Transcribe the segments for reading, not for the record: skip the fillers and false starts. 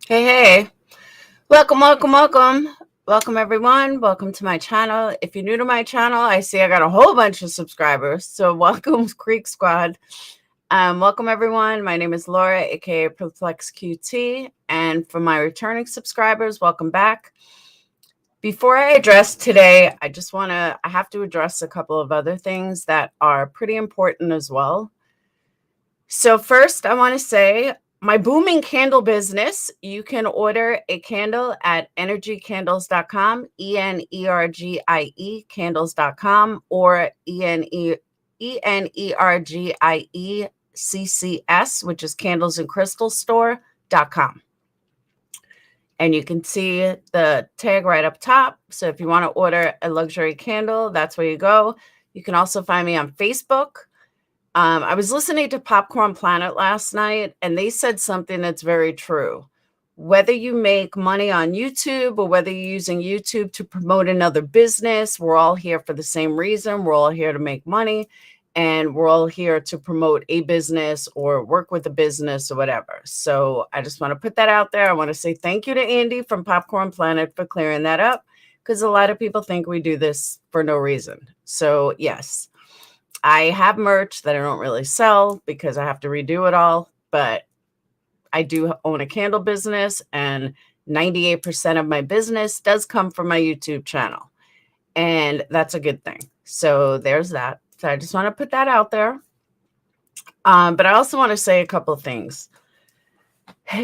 Hey, hey, welcome, welcome, welcome. Welcome, everyone. Welcome to my channel. If you're new to my channel, I see I got a whole bunch of subscribers. So, welcome, Creeksquad. Welcome, everyone. My name is Laura, aka PURPLEXEDQT. And for my returning subscribers, welcome back. Before I address today, I have to address a couple of other things that are pretty important as well. So first, I want to say my booming candle business, you can order a candle at energycandles.com, ENERGIE candles.com, or ENERGIECCS, which is candlesandcrystalstore.com. And you can see the tag right up top. So if you want to order a luxury candle, that's where you go. You can also find me on Facebook. I was listening to Popcorn Planet last night, and they said something that's very true. Whether you make money on YouTube or whether you're using YouTube to promote another business, we're all here for the same reason. We're all here to make money, and we're all here to promote a business or work with a business or whatever. So I just want to put that out there. I want to say thank you to Andy from Popcorn Planet for clearing that up, because a lot of people think we do this for no reason. So yes. I have merch that I don't really sell because I have to redo it all, but I do own a candle business, and 98% of my business does come from my YouTube channel, and that's a good thing. So there's that. So I just want to put that out there. But I also want to say a couple of things.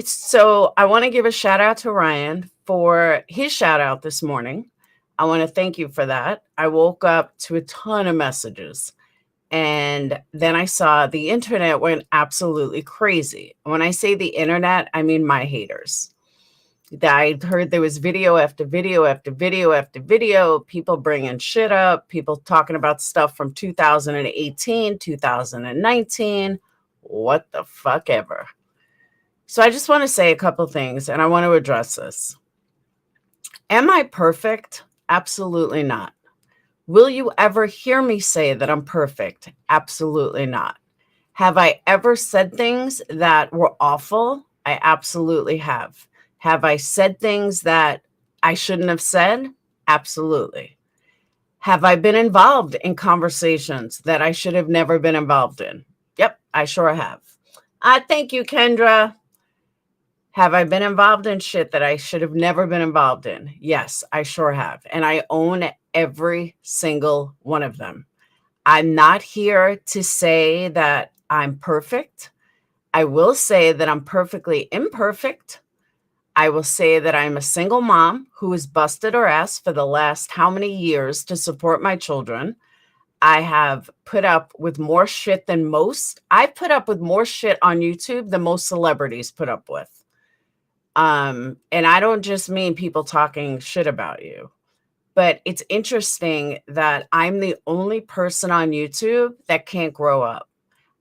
So I want to give a shout out to Ryan for his shout out this morning. I want to thank you for that. I woke up to a ton of messages. And then I saw the internet went absolutely crazy. When I say the internet, I mean my haters. I heard there was video after video after video after video, people bringing shit up, people talking about stuff from 2018, 2019, what the fuck ever. So I just want to say a couple things, and I want to address this. Am I perfect? Absolutely not. Will you ever hear me say that I'm perfect? Absolutely not. Have I ever said things that were awful? I absolutely have. Have I said things that I shouldn't have said? Absolutely. Have I been involved in conversations that I should have never been involved in? Yep, I sure have. Thank you, Kendra. Have I been involved in shit that I should have never been involved in? Yes, I sure have. And I own every single one of them. I'm not here to say that I'm perfect. I will say that I'm perfectly imperfect. I will say that I'm a single mom who has busted her ass for the last how many years to support my children. I have put up with more shit than most. I've put up with more shit on YouTube than most celebrities put up with. And I don't just mean people talking shit about you, but it's interesting that I'm the only person on YouTube that can't grow up.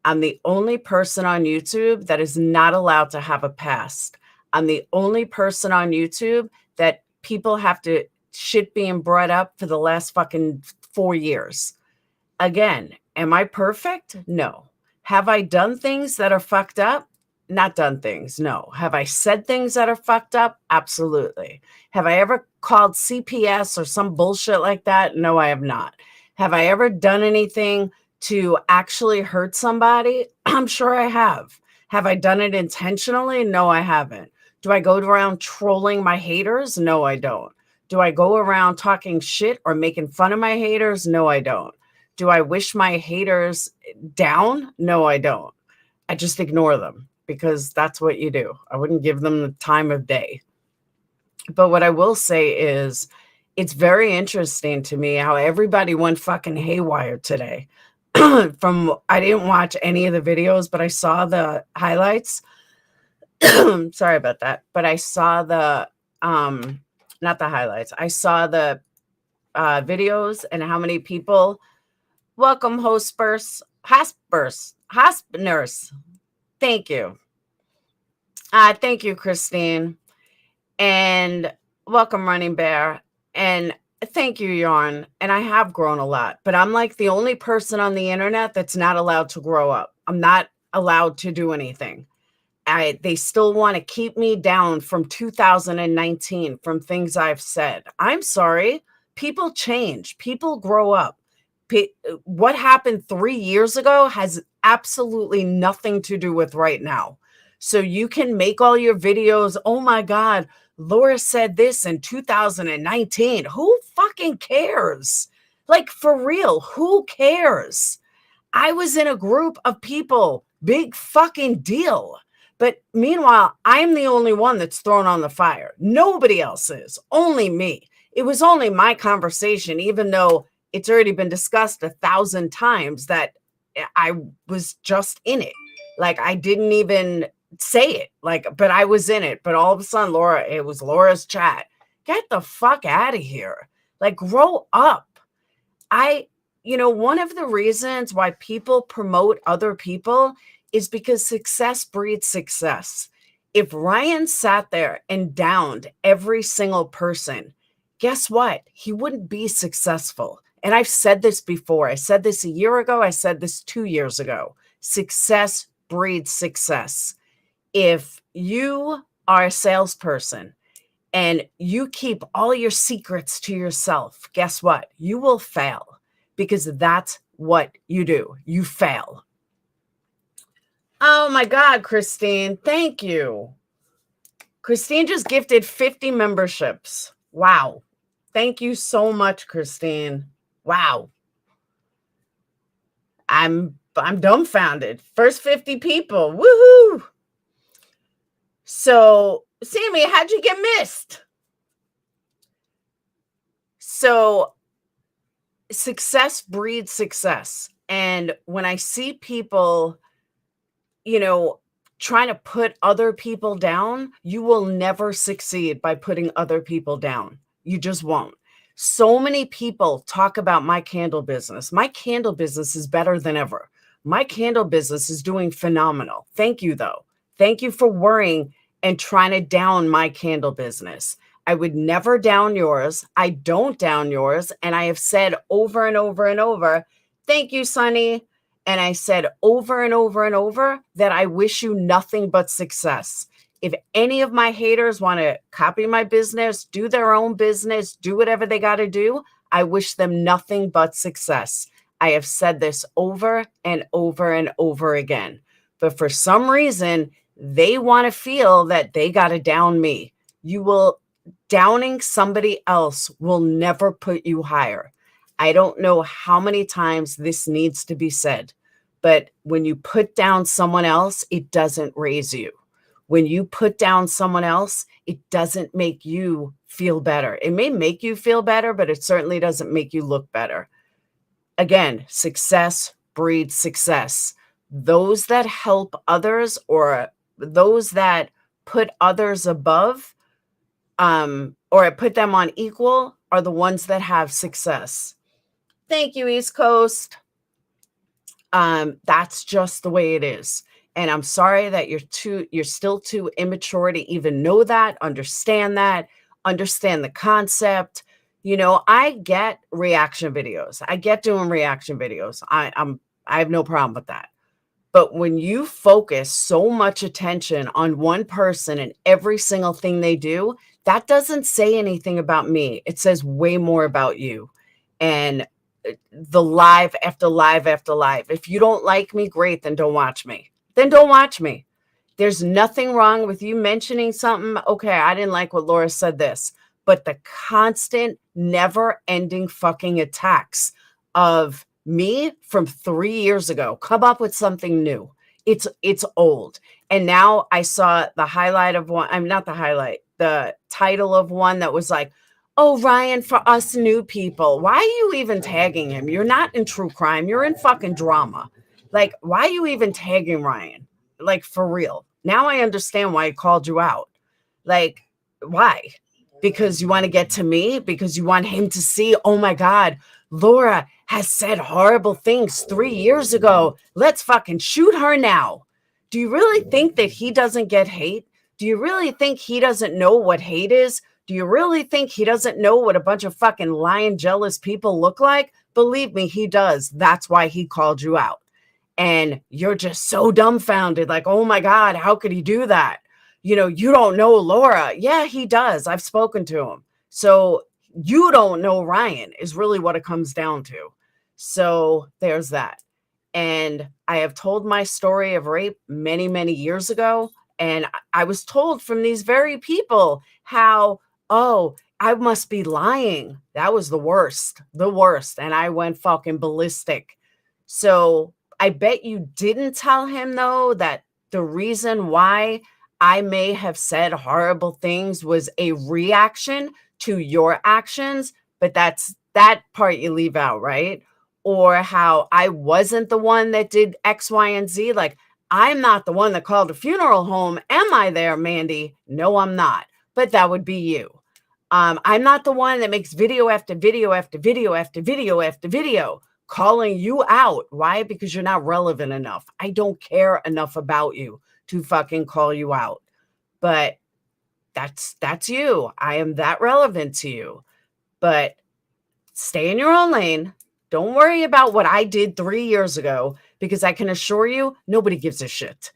I'm the only person on YouTube that is not allowed to have a past. I'm the only person on YouTube that people have to shit being brought up for the last fucking 4 years. Again, am I perfect? No. Have I done things that are fucked up? Not done things, no. Have I said things that are fucked up? Absolutely. Have I ever called CPS or some bullshit like that? No, I have not. Have I ever done anything to actually hurt somebody? I'm sure I have. Have I done it intentionally? No, I haven't. Do I go around trolling my haters? No, I don't. Do I go around talking shit or making fun of my haters? No, I don't. Do I wish my haters down? No, I don't. I just ignore them, because that's what you do. I wouldn't give them the time of day. But what I will say is it's very interesting to me how everybody went fucking haywire today. I didn't watch any of the videos, but I saw the highlights. Sorry about that. But I saw the not the highlights. I saw the videos and how many people. Welcome, Hospers, nurse. Thank you. Thank you, Christine. And welcome, Running Bear. And thank you, Yarn. And I have grown a lot, but I'm like the only person on the internet that's not allowed to grow up. I'm not allowed to do anything. They still want to keep me down from 2019 from things I've said. I'm sorry. People change. People grow up. What happened 3 years ago has absolutely nothing to do with right now. So you can make all your videos, oh my God, Laura said this in 2019. Who fucking cares? Like, for real, who cares? I was in a group of people, big fucking deal. But meanwhile, I'm the only one that's thrown on the fire. Nobody else is, only me. It was only my conversation, even though it's already been discussed 1,000 times that I was just in it. Like, I didn't even say it, like, but I was in it. But all of a sudden, it was Laura's chat. Get the fuck out of here. Like, grow up. One of the reasons why people promote other people is because success breeds success. If Ryan sat there and downed every single person, guess what? He wouldn't be successful. And I've said this before. I said this a year ago. I said this 2 years ago. Success breeds success. If you are a salesperson and you keep all your secrets to yourself, guess what? You will fail, because that's what you do. You fail. Oh my God, Christine. Thank you. Christine just gifted 50 memberships. Wow. Thank you so much, Christine. Wow. I'm dumbfounded. First 50 people. Woohoo. So, Sammy, how'd you get missed? So, success breeds success. And when I see people, trying to put other people down, you will never succeed by putting other people down. You just won't. So many people talk about my candle business. My candle business is better than ever. My candle business is doing phenomenal. Thank you, though. Thank you for worrying and trying to down my candle business. I would never down yours. I don't down yours. And I have said over and over and over, thank you, Sonny. And I said over and over and over that I wish you nothing but success. If any of my haters want to copy my business, do their own business, do whatever they got to do, I wish them nothing but success. I have said this over and over and over again. But for some reason, they want to feel that they got to down me. Downing somebody else will never put you higher. I don't know how many times this needs to be said, but when you put down someone else, it doesn't raise you. When you put down someone else, it doesn't make you feel better. It may make you feel better, but it certainly doesn't make you look better. Again, success breeds success. Those that help others, or those that put others above, or put them on equal, are the ones that have success. Thank you, East Coast. That's just the way it is. And I'm sorry that you're still too immature to even know that, understand the concept. I get reaction videos. I get doing reaction videos. I have no problem with that. But when you focus so much attention on one person and every single thing they do, that doesn't say anything about me. It says way more about you. And the live after live after live. If you don't like me, great, then don't watch me. Then don't watch me. There's nothing wrong with you mentioning something. Okay, I didn't like what Laura said this. But the constant, never-ending fucking attacks of me from 3 years ago, come up with something new. It's old. And now I saw the highlight of one. I'm not the highlight. The title of one that was like, oh, Ryan, for us new people, why are you even tagging him? You're not in true crime. You're in fucking drama. Like, why are you even tagging Ryan? Like, for real. Now I understand why he called you out. Like, why? Because you want to get to me? Because you want him to see, oh my God, Laura has said horrible things 3 years ago. Let's fucking shoot her now. Do you really think that he doesn't get hate? Do you really think he doesn't know what hate is? Do you really think he doesn't know what a bunch of fucking lying, jealous people look like? Believe me, he does. That's why he called you out. and you're just so dumbfounded, like, oh my God, how could he do that? You know, you don't know Laura. Yeah, he does. I've spoken to him. So you don't know Ryan is really what it comes down to. So there's that. And I have told my story of rape many, many years ago. And I was told from these very people how, oh, I must be lying. That was the worst, the worst. And I went fucking ballistic. So I bet you didn't tell him, though, that the reason why I may have said horrible things was a reaction to your actions, but that part you leave out, right? Or how I wasn't the one that did X, Y, and Z. Like, I'm not the one that called a funeral home. Am I there, Mandy? No, I'm not. But that would be you. I'm not the one that makes video after video after video after video after video calling you out. Why? Because you're not relevant enough. I don't care enough about you to fucking call you out. But that's you. I am that relevant to you. But stay in your own lane. Don't worry about what I did 3 years ago, because I can assure you nobody gives a shit.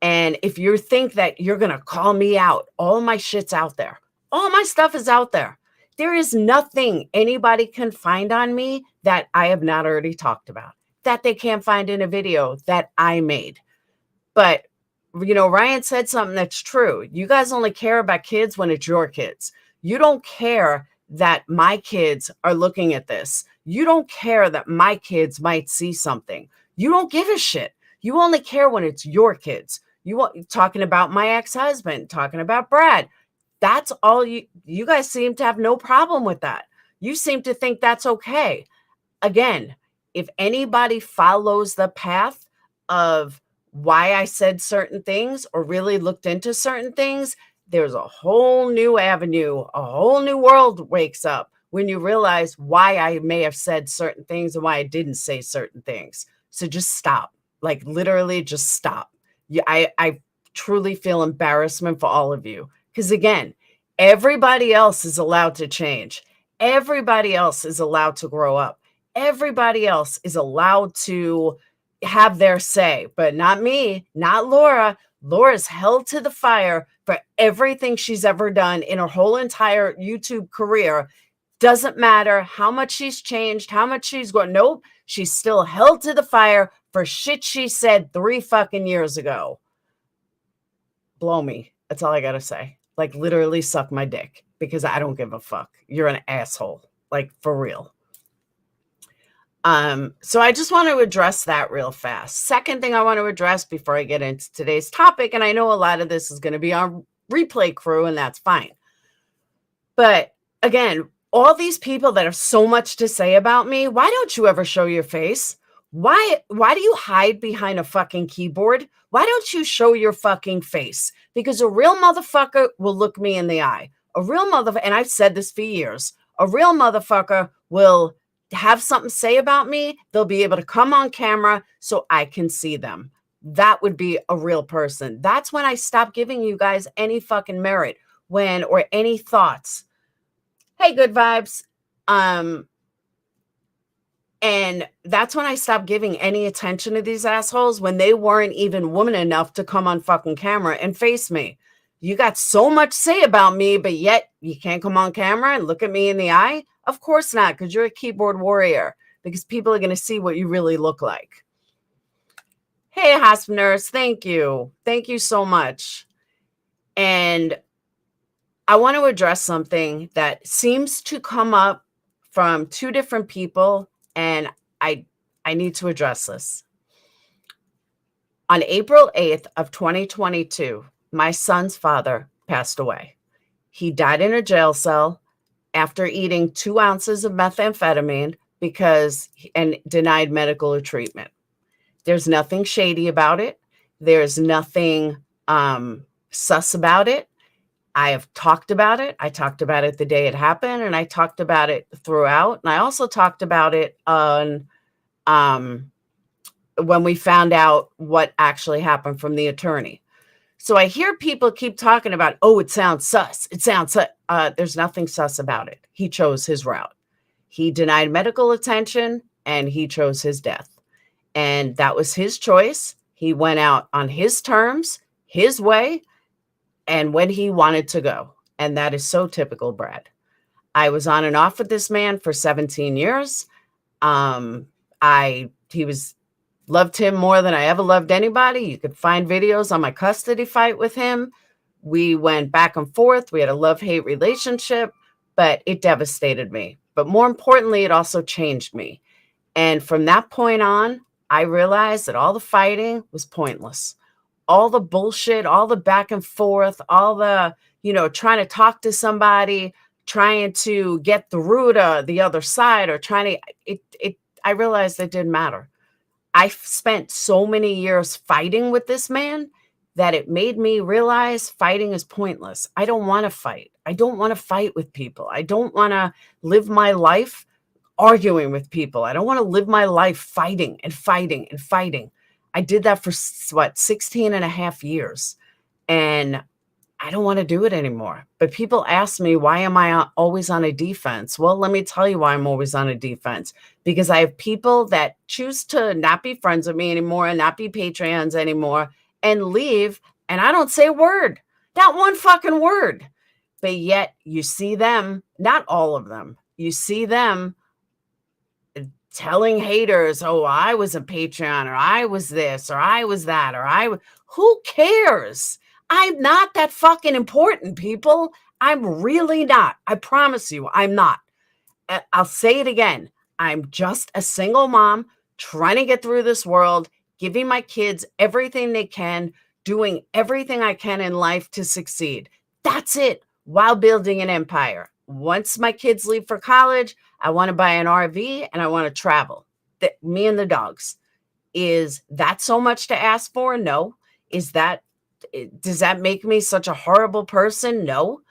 And if you think that you're going to call me out, all my shit's out there. All my stuff is out there. There is nothing anybody can find on me that I have not already talked about, that they can't find in a video that I made. But, you know, Ryan said something that's true. You guys only care about kids when it's your kids. You don't care that my kids are looking at this. You don't care that my kids might see something. You don't give a shit. You only care when it's your kids. You want talking about my ex-husband, talking about Brad. That's all you guys seem to have no problem with that. You seem to think that's okay. Again, if anybody follows the path of why I said certain things or really looked into certain things, there's a whole new avenue, a whole new world wakes up when you realize why I may have said certain things and why I didn't say certain things. So just stop. Like, literally just stop. I truly feel embarrassment for all of you. Because again, everybody else is allowed to change. Everybody else is allowed to grow up. Everybody else is allowed to have their say, but not me, not Laura. Laura's held to the fire for everything she's ever done in her whole entire YouTube career. Doesn't matter how much she's changed, how much she's grown. Nope, she's still held to the fire for shit she said 3 fucking years ago. Blow me. That's all I gotta say. Like, literally suck my dick, because I don't give a fuck. You're an asshole. Like, for real. So I just want to address that real fast. Second thing I want to address before I get into today's topic, and I know a lot of this is going to be on replay crew, and that's fine. But again, all these people that have so much to say about me, why don't you ever show your face? Why do you hide behind a fucking keyboard? Why don't you show your fucking face? Because a real motherfucker will look me in the eye. A real motherfucker, and I've said this for years, a real motherfucker will have something to say about me. They'll be able to come on camera so I can see them. That would be a real person. That's when I stop giving you guys any fucking merit, or any thoughts. Hey, good vibes. And that's when I stopped giving any attention to these assholes, when they weren't even woman enough to come on fucking camera and face me. You got so much to say about me, but yet you can't come on camera and look at me in the eye? Of course not, because you're a keyboard warrior, because people are going to see what you really look like. Hey, Hosp Nurse, thank you. Thank you so much. And I want to address something that seems to come up from 2 different people, and I need to address this. On April 8th of 2022, my son's father passed away. He died in a jail cell after eating 2 ounces of methamphetamine and denied medical treatment. There's nothing shady about it. There's nothing sus about it. I have talked about it. I talked about it the day it happened, and I talked about it throughout. And I also talked about it on when we found out what actually happened from the attorney. So I hear people keep talking about, oh, it sounds sus. It sounds sus. There's nothing sus about it. He chose his route. He denied medical attention, and he chose his death. And that was his choice. He went out on his terms, his way, and when he wanted to go. And that is so typical Brad. I was on and off with this man for 17 years. He was loved him more than I ever loved anybody. You could find videos on my custody fight with him. We went back and forth. We had a love-hate relationship, but it devastated me. But more importantly, it also changed me. And from that point on, I realized that all the fighting was pointless. All the bullshit, all the back and forth, all the, trying to talk to somebody, trying to get through to the other side, or I realized it didn't matter. I spent so many years fighting with this man that it made me realize fighting is pointless. I don't want to fight. I don't want to fight with people. I don't want to live my life arguing with people. I don't want to live my life fighting and fighting and fighting. I did that for 16 and a half years. And I don't want to do it anymore. But people ask me, why am I always on a defense? Well, let me tell you why I'm always on a defense. Because I have people that choose to not be friends with me anymore and not be Patreons anymore and leave. And I don't say a word, not one fucking word. But yet you see them, not all of them, you see them telling haters, oh, I was a Patreon, or I was this, or I was that, who cares? I'm not that fucking important, people. I'm really not. I promise you, I'm not. I'll say it again. I'm just a single mom trying to get through this world, giving my kids everything they can, doing everything I can in life to succeed. That's it, while building an empire. Once my kids leave for college, I want to buy an RV and I want to travel. Me and the dogs. Is that so much to ask for? No. Does that make me such a horrible person? No.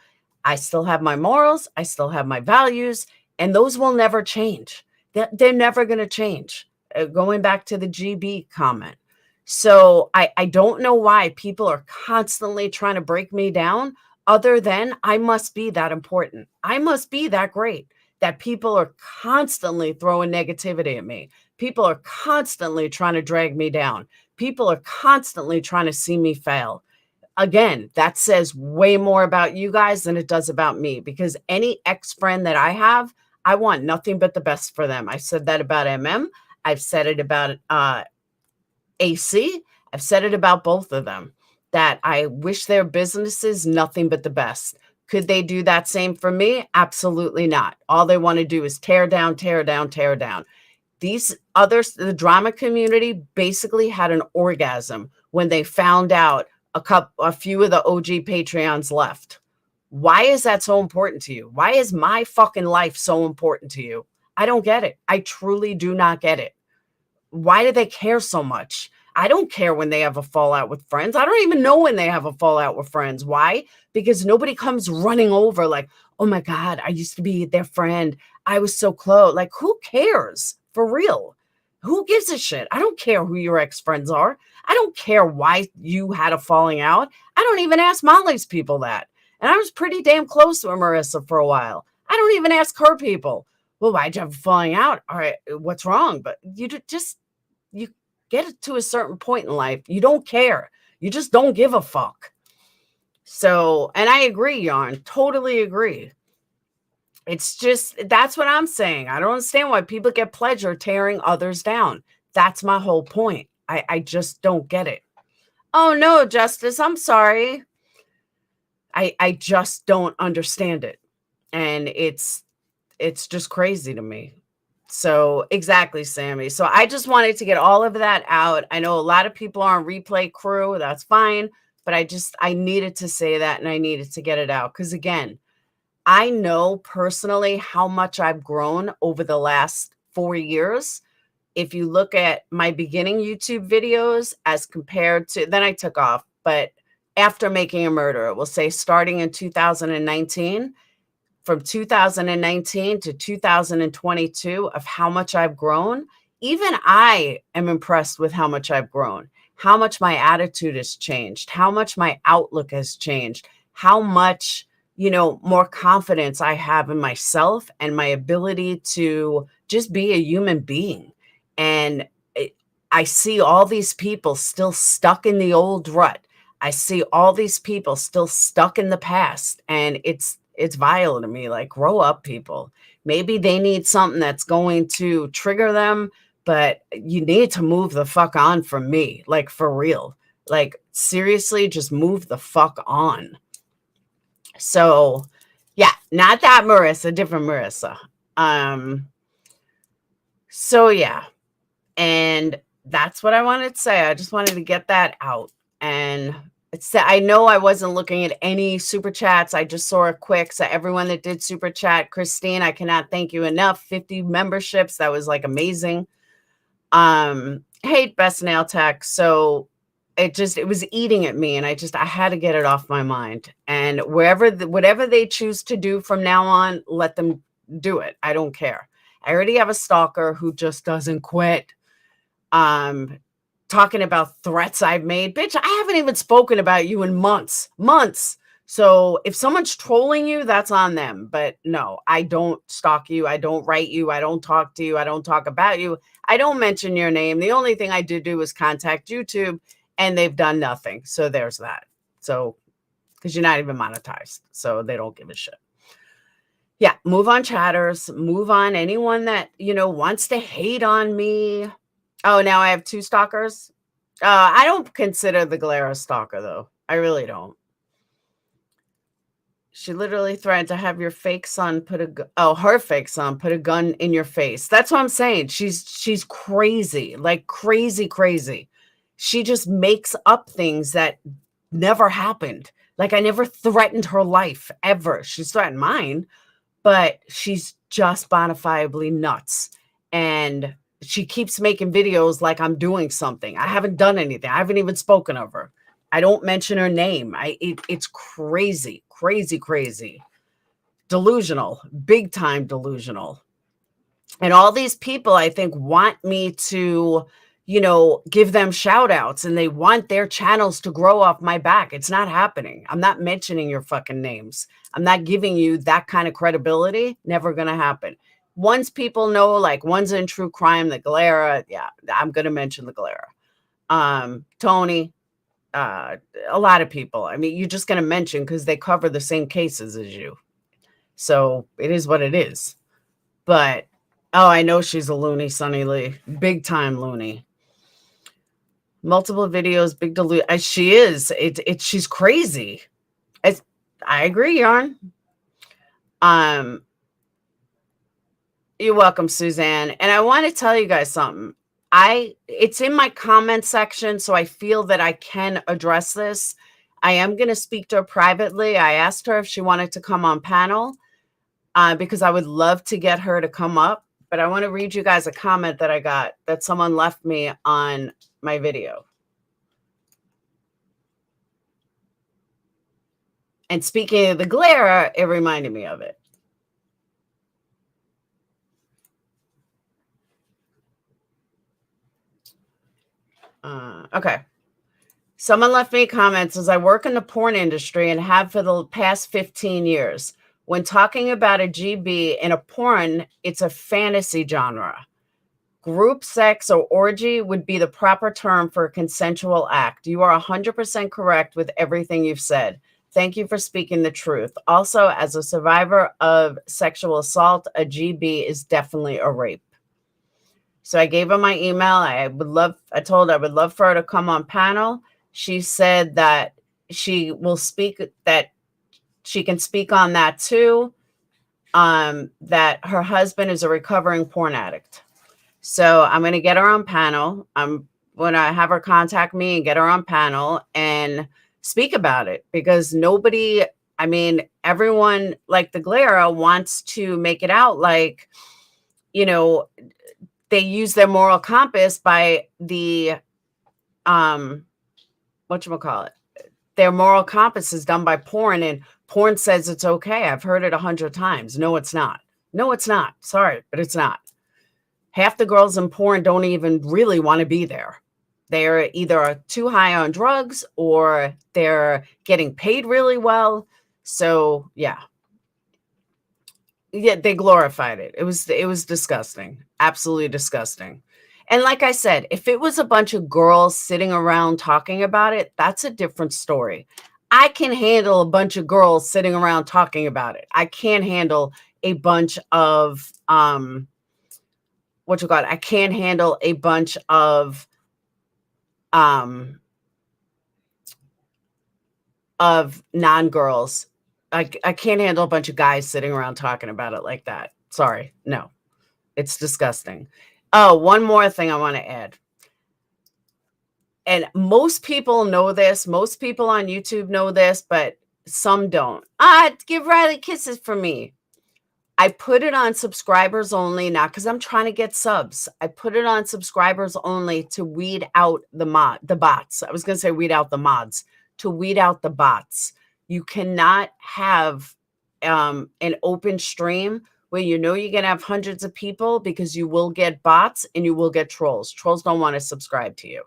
I still have my morals. I still have my values, and those will never change. They're never going to change. Going back to the GB comment. So I don't know why people are constantly trying to break me down, other than I must be that important. I must be that great that people are constantly throwing negativity at me. People are constantly trying to drag me down. People are constantly trying to see me fail. Again, that says way more about you guys than it does about me, because any ex-friend that I have, I want nothing but the best for them. I've said that about I've said it about AC. I've said it about both of them, that I wish their businesses nothing but the best. Could they do that same for me? Absolutely not. All they want to do is tear down, tear down, tear down. These others, the drama community, basically had an orgasm when they found out a few of the OG Patreons left. Why is that so important to you? Why is my fucking life so important to you? I don't get it. I truly do not get it. Why do they care so much? I don't care when they have a fallout with friends. I don't even know when they have a fallout with friends. Why? Because nobody comes running over like, oh my God, I used to be their friend. I was so close. Like, who cares? For real. Who gives a shit? I don't care who your ex-friends are. I don't care why you had a falling out. I don't even ask Molly's people that. And I was pretty damn close to Marissa for a while. I don't even ask her people. Well, why'd you have a falling out? All right, what's wrong? But you get it to a certain point in life. You don't care. You just don't give a fuck. So, and I agree, Yarn, totally agree. It's just, that's what I'm saying. I don't understand why people get pleasure tearing others down. That's my whole point. I just don't get it. Oh no, Justice, I'm sorry. I just don't understand it. And it's just crazy to me. So exactly, Sammy. So I just wanted to get all of that out. I know a lot of people are on replay crew. That's fine. But I needed to say that, and I needed to get it out. Because again, I know personally how much I've grown over the last 4 years. If you look at my beginning YouTube videos as compared to, then I took off, but after Making a Murderer, we'll say starting in 2019, from 2019 to 2022, of how much I've grown, even I am impressed with how much I've grown, how much my attitude has changed, how much my outlook has changed, how much, more confidence I have in myself and my ability to just be a human being. And I see all these people still stuck in the old rut. I see all these people still stuck in the past, and it's vile to me. Like, grow up, people. Maybe they need something that's going to trigger them, but you need to move the fuck on from me. Like, for real. Like, seriously, just move the fuck on. So, yeah, not that Marissa, different Marissa. So yeah, and that's what I wanted to say. I just wanted to get that out. And I know I wasn't looking at any super chats. I just saw a quick. So everyone that did super chat, Christine, I cannot thank you enough. 50 memberships. That was like amazing. Hate Best Nail Tech. So it was eating at me, and I had to get it off my mind. And whatever they choose to do from now on, let them do it. I don't care. I already have a stalker who just doesn't quit. Talking about threats I've made. Bitch, I haven't even spoken about you in months. So if someone's trolling you, that's on them. But no, I don't stalk you. I don't write you. I don't talk to you. I don't talk about you. I don't mention your name. The only thing I did do was contact YouTube, and they've done nothing. So there's that. So, because you're not even monetized. So they don't give a shit. Yeah, move on, chatters. Move on. Anyone that, wants to hate on me. Oh, now I have 2 stalkers. I don't consider the Glare a stalker, though. I really don't. She literally threatened to have your fake son her fake son put a gun in your face. That's what I'm saying. She's crazy, like crazy. She just makes up things that never happened. Like, I never threatened her life, ever. She's threatened mine, but she's just bonafiably nuts. And she keeps making videos like I'm doing something. I haven't done anything. I haven't even spoken of her. I don't mention her name. It's crazy. Delusional, big time delusional. And all these people, I think, want me to, give them shout outs, and they want their channels to grow off my back. It's not happening. I'm not mentioning your fucking names. I'm not giving you that kind of credibility. Never going to happen. Once people know, like, one's in true crime, the Galera, yeah, I'm going to mention the Galera. Tony, a lot of people. I mean, you're just going to mention because they cover the same cases as you. So it is what it is. But, I know she's a loony, Sunny Lee. Big time loony. Multiple videos, big delusion. She is. She's crazy. I agree, Yarn. You're welcome, Suzanne. And I want to tell you guys something. It's in my comment section, so I feel that I can address this. I am going to speak to her privately. I asked her if she wanted to come on panel, because I would love to get her to come up. But I want to read you guys a comment that I got that someone left me on my video. And speaking of the glare, it reminded me of it. Okay. Someone left me comments. Says, I work in the porn industry and have for the past 15 years. When talking about a GB in a porn, it's a fantasy genre. Group sex or orgy would be the proper term for a consensual act. You are 100% correct with everything you've said. Thank you for speaking the truth. Also, as a survivor of sexual assault, a GB is definitely a rape. So I gave her my email. I told her I would love for her to come on panel. She said that she will speak, that she can speak on that too. That her husband is a recovering porn addict. So I'm going to get her on panel. I'm going to have her contact me and get her on panel and speak about it, because everyone, like the Glera, wants to make it out like, they use their moral compass by the, whatchamacallit, their moral compass is done by porn, and porn says it's okay. I've heard it 100 times. No, it's not. Sorry, but it's not. Half the girls in porn don't even really want to be there. They're either too high on drugs or they're getting paid really well. So yeah, they glorified it. It was disgusting. Absolutely disgusting. And like I said, if it was a bunch of girls sitting around talking about it, that's a different story. I can handle a bunch of girls sitting around talking about it. I can't handle a bunch of I can't handle a bunch of non-girls. I can't handle a bunch of guys sitting around talking about it like that. Sorry. No. It's disgusting. Oh, one more thing I want to add. And most people know this. Most people on YouTube know this, but some don't. Give Riley kisses for me. I put it on subscribers only, not because I'm trying to get subs. I put it on subscribers only to weed out the bots. I was going to say weed out the mods, to weed out the bots. You cannot have an open stream where you know you're going to have hundreds of people, because you will get bots and you will get trolls. Trolls don't want to subscribe to you.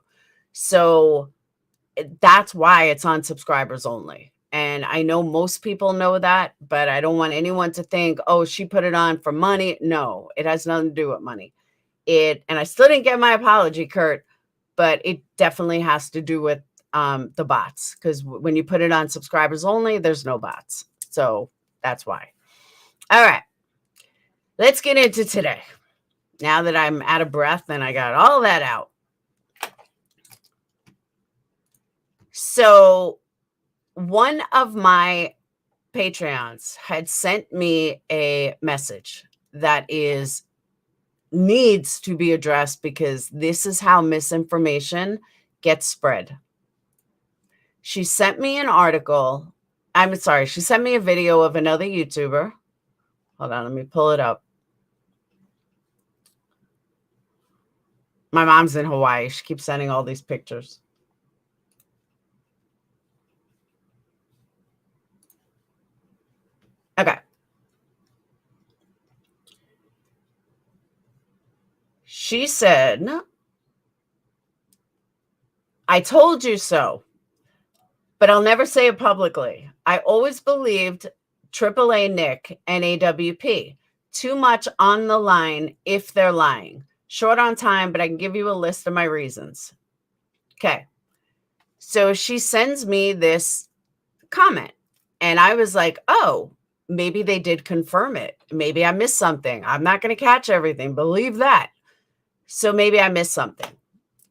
So that's why it's on subscribers only. And I know most people know that, but I don't want anyone to think, oh, she put it on for money. No, it has nothing to do with money. And I still didn't get my apology, Kurt, but it definitely has to do with the bots, because when you put it on subscribers only, there's no bots. So that's why. All right, let's get into today. Now that I'm out of breath and I got all that out. So one of my Patreons had sent me a message that needs to be addressed, because this is how misinformation gets spread. She sent me an article. I'm sorry. She sent me a video of another YouTuber. Hold on. Let me pull it up. My mom's in Hawaii. She keeps sending all these pictures. Okay. She said, I told you so, but I'll never say it publicly. I always believed AAA Nick and AWP. Too much on the line if they're lying. Short on time, but I can give you a list of my reasons. Okay. So she sends me this comment, and I was like, oh, maybe they did confirm it. Maybe I missed something. I'm not going to catch everything. Believe that. So maybe I missed something.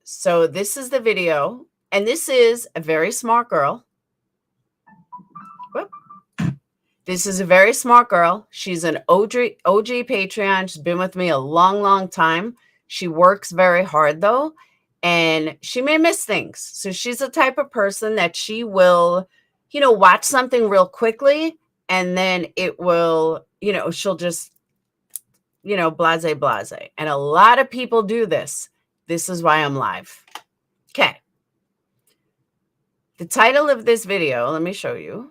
So this is the video, and this is a very smart girl. Whoop. This is a very smart girl. She's an OG Patreon. She's been with me a long, long time. She works very hard, though, and she may miss things. So she's the type of person that she will, watch something real quickly, and then it will, she'll just, blase. And a lot of people do this. This is why I'm live. Okay. The title of this video, let me show you.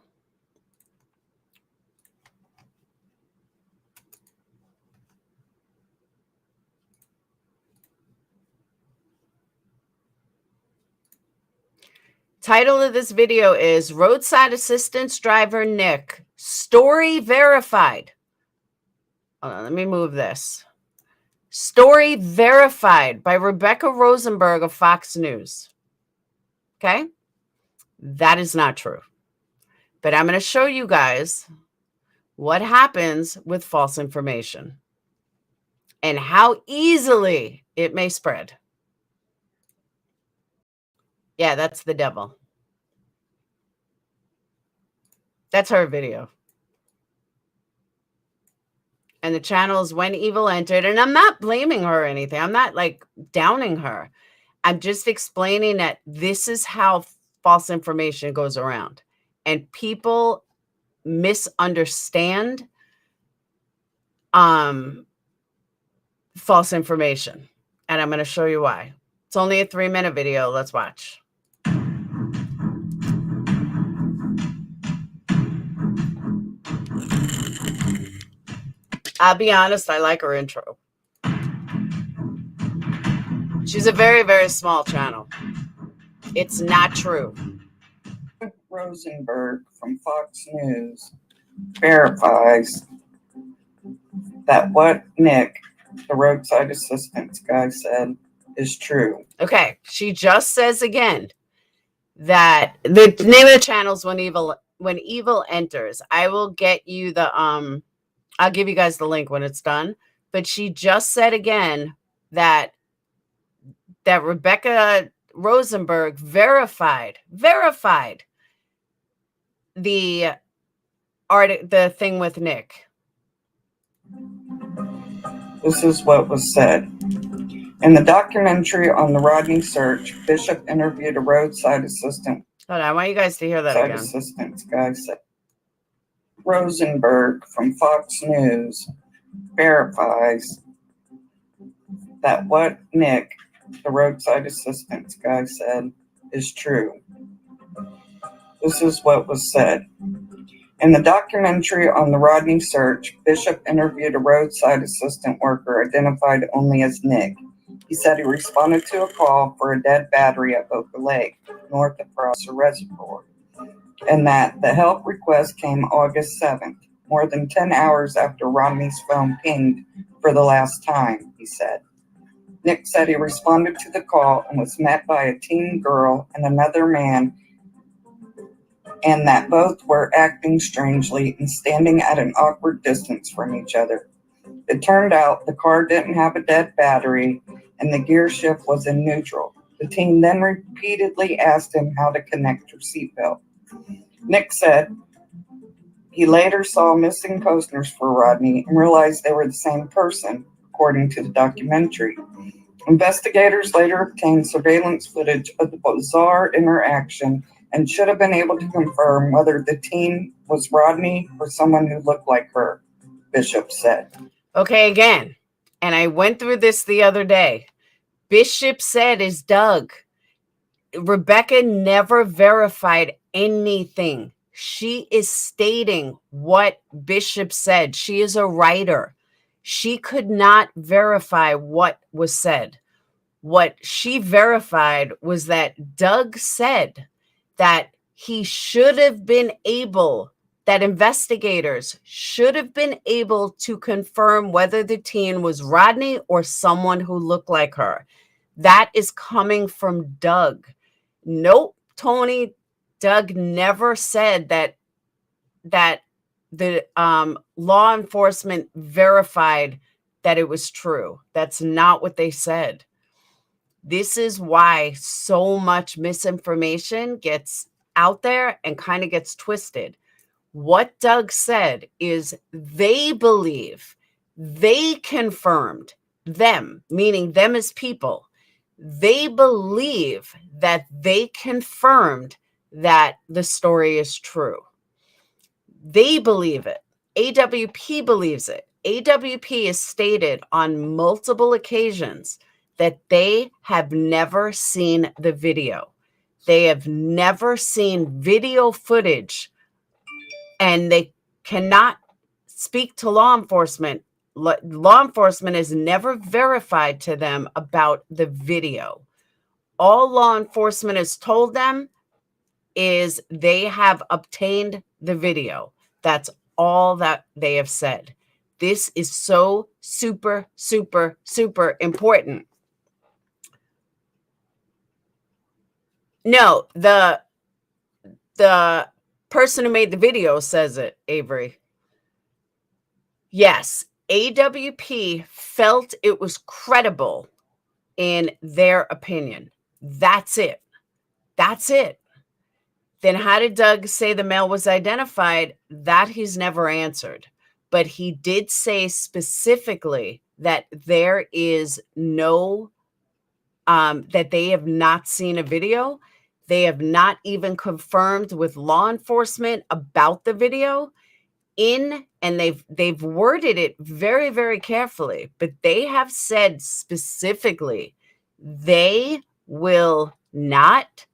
Title of this video is Roadside Assistance Driver Nick, Story Verified. Hold on, let me move this. Story verified by Rebecca Rosenberg of Fox News. Okay? That is not true. But I'm going to show you guys what happens with false information and how easily it may spread. Yeah, that's the devil. That's her video. And the channel is When Evil Entered. And I'm not blaming her or anything. I'm not downing her. I'm just explaining that this is how false information goes around. And people misunderstand false information. And I'm going to show you why. It's only a 3-minute video. Let's watch. I'll be honest, I like her intro. She's a very, very small channel. It's not true. Rosenberg from Fox News verifies that what Nick, the roadside assistance guy, said is true. Okay, she just says again that the name of the channel is When Evil Enters. I will get you the I'll give you guys the link when it's done. But she just said again that Rebecca Rosenberg verified the thing with Nick. This is what was said. In the documentary on the Rodni search, Bishop interviewed a roadside assistant. Hold on, I want you guys to hear that again. Assistant guy said, Rosenberg from Fox News verifies that what Nick, the roadside assistance guy, said is true. This is what was said. In the documentary on the Rodni search, Bishop interviewed a roadside assistant worker identified only as Nick. He said he responded to a call for a dead battery at Boca Lake, north of Prosser Reservoir, and that the help request came August 7th, more than 10 hours after Rodni's phone pinged for the last time, he said. Nick said he responded to the call and was met by a teen girl and another man, and that both were acting strangely and standing at an awkward distance from each other. It turned out the car didn't have a dead battery and the gear shift was in neutral. The teen then repeatedly asked him how to connect her seatbelt. Nick said he later saw missing posters for Rodni and realized they were the same person, according to the documentary. Investigators later obtained surveillance footage of the bizarre interaction and should have been able to confirm whether the teen was Rodni or someone who looked like her, Bishop said. Okay, again, and I went through this the other day. Bishop said is Doug. Rebecca never verified anything. She is stating what Bishop said. She is a writer. She could not verify what was said. What she verified was that Doug said that he should have been able, that investigators should have been able to confirm whether the teen was Rodni or someone who looked like her. That is coming from Doug. Nope, Tony, Doug never said that the law enforcement verified that it was true. That's not what they said. This is why so much misinformation gets out there and kind of gets twisted. What Doug said is they believe, they confirmed, them, meaning them as people, they believe that they confirmed that the story is true. They believe it. AWP believes it. AWP has stated on multiple occasions that they have never seen the video. They have never seen video footage, and they cannot speak to law enforcement. Law enforcement has never verified to them about the video. All law enforcement has told them is they have obtained the video. That's all that they have said. This is so super, super, super important. No, the person who made the video says it, Avery. Yes, AWP felt it was credible in their opinion. That's it. That's it. Then how did Doug say the male was identified? That he's never answered. But he did say specifically that there is no, that they have not seen a video. They have not even confirmed with law enforcement about the video. And they've worded it very, very carefully, but they have said specifically they will not,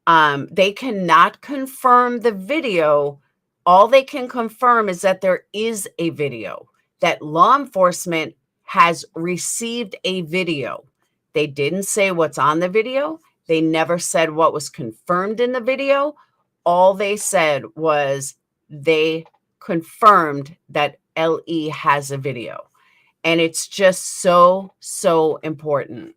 they cannot confirm the video. All they can confirm is that there is a video, that law enforcement has received a video. They didn't say what's on the video. They never said what was confirmed in the video. All they said was they confirmed that LE has a video. And it's just so, so important.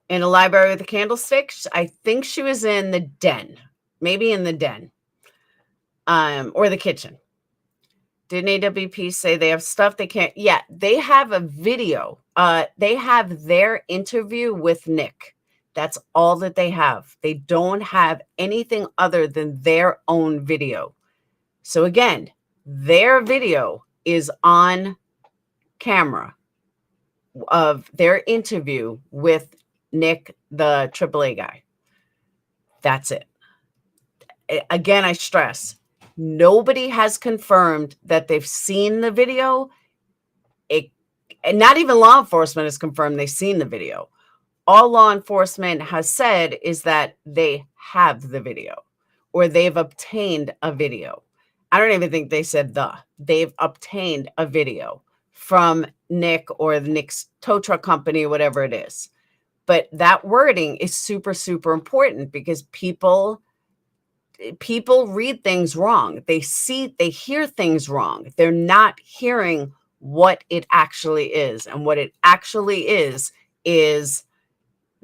in a library with a candlestick. I think she was in the den, maybe in the den, or the kitchen. Didn't AWP say they have stuff they can't? Yeah, they have a video. They have their interview with Nick. That's all that they have. They don't have anything other than their own video. So again, their video is on camera of their interview with Nick, the AAA guy. That's it. Again, I stress, nobody has confirmed that they've seen the video. And not even law enforcement has confirmed they've seen the video. All law enforcement has said is that they have the video or they've obtained a video. I don't even think they said they've obtained a video from Nick or Nick's tow truck company, whatever it is. But that wording is super, super important because people read things wrong. They hear things wrong. They're not hearing what it actually is. And what it actually is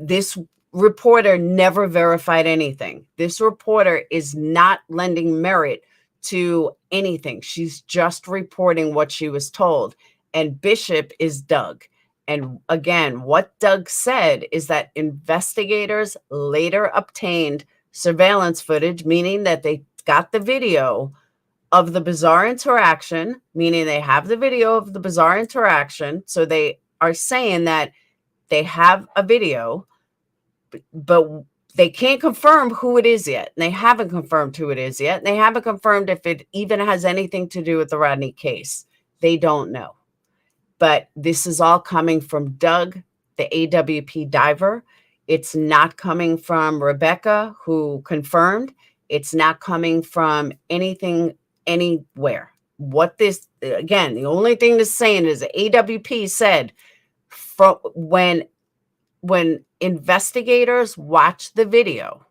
this reporter never verified anything. This reporter is not lending merit to anything. She's just reporting what she was told. And Bishop is Doug. And again, what Doug said is that investigators later obtained surveillance footage, meaning that they got the video of the bizarre interaction, meaning they have the video of the bizarre interaction. So they are saying that they have a video, but they can't confirm who it is yet. And they haven't confirmed who it is yet. And they haven't confirmed if it even has anything to do with the Rodni case. They don't know. But this is all coming from Doug, the AWP diver. It's not coming from Rebecca, who confirmed. It's not coming from anything, anywhere. What this, again, the only thing that's saying is the AWP said from when investigators watch the video,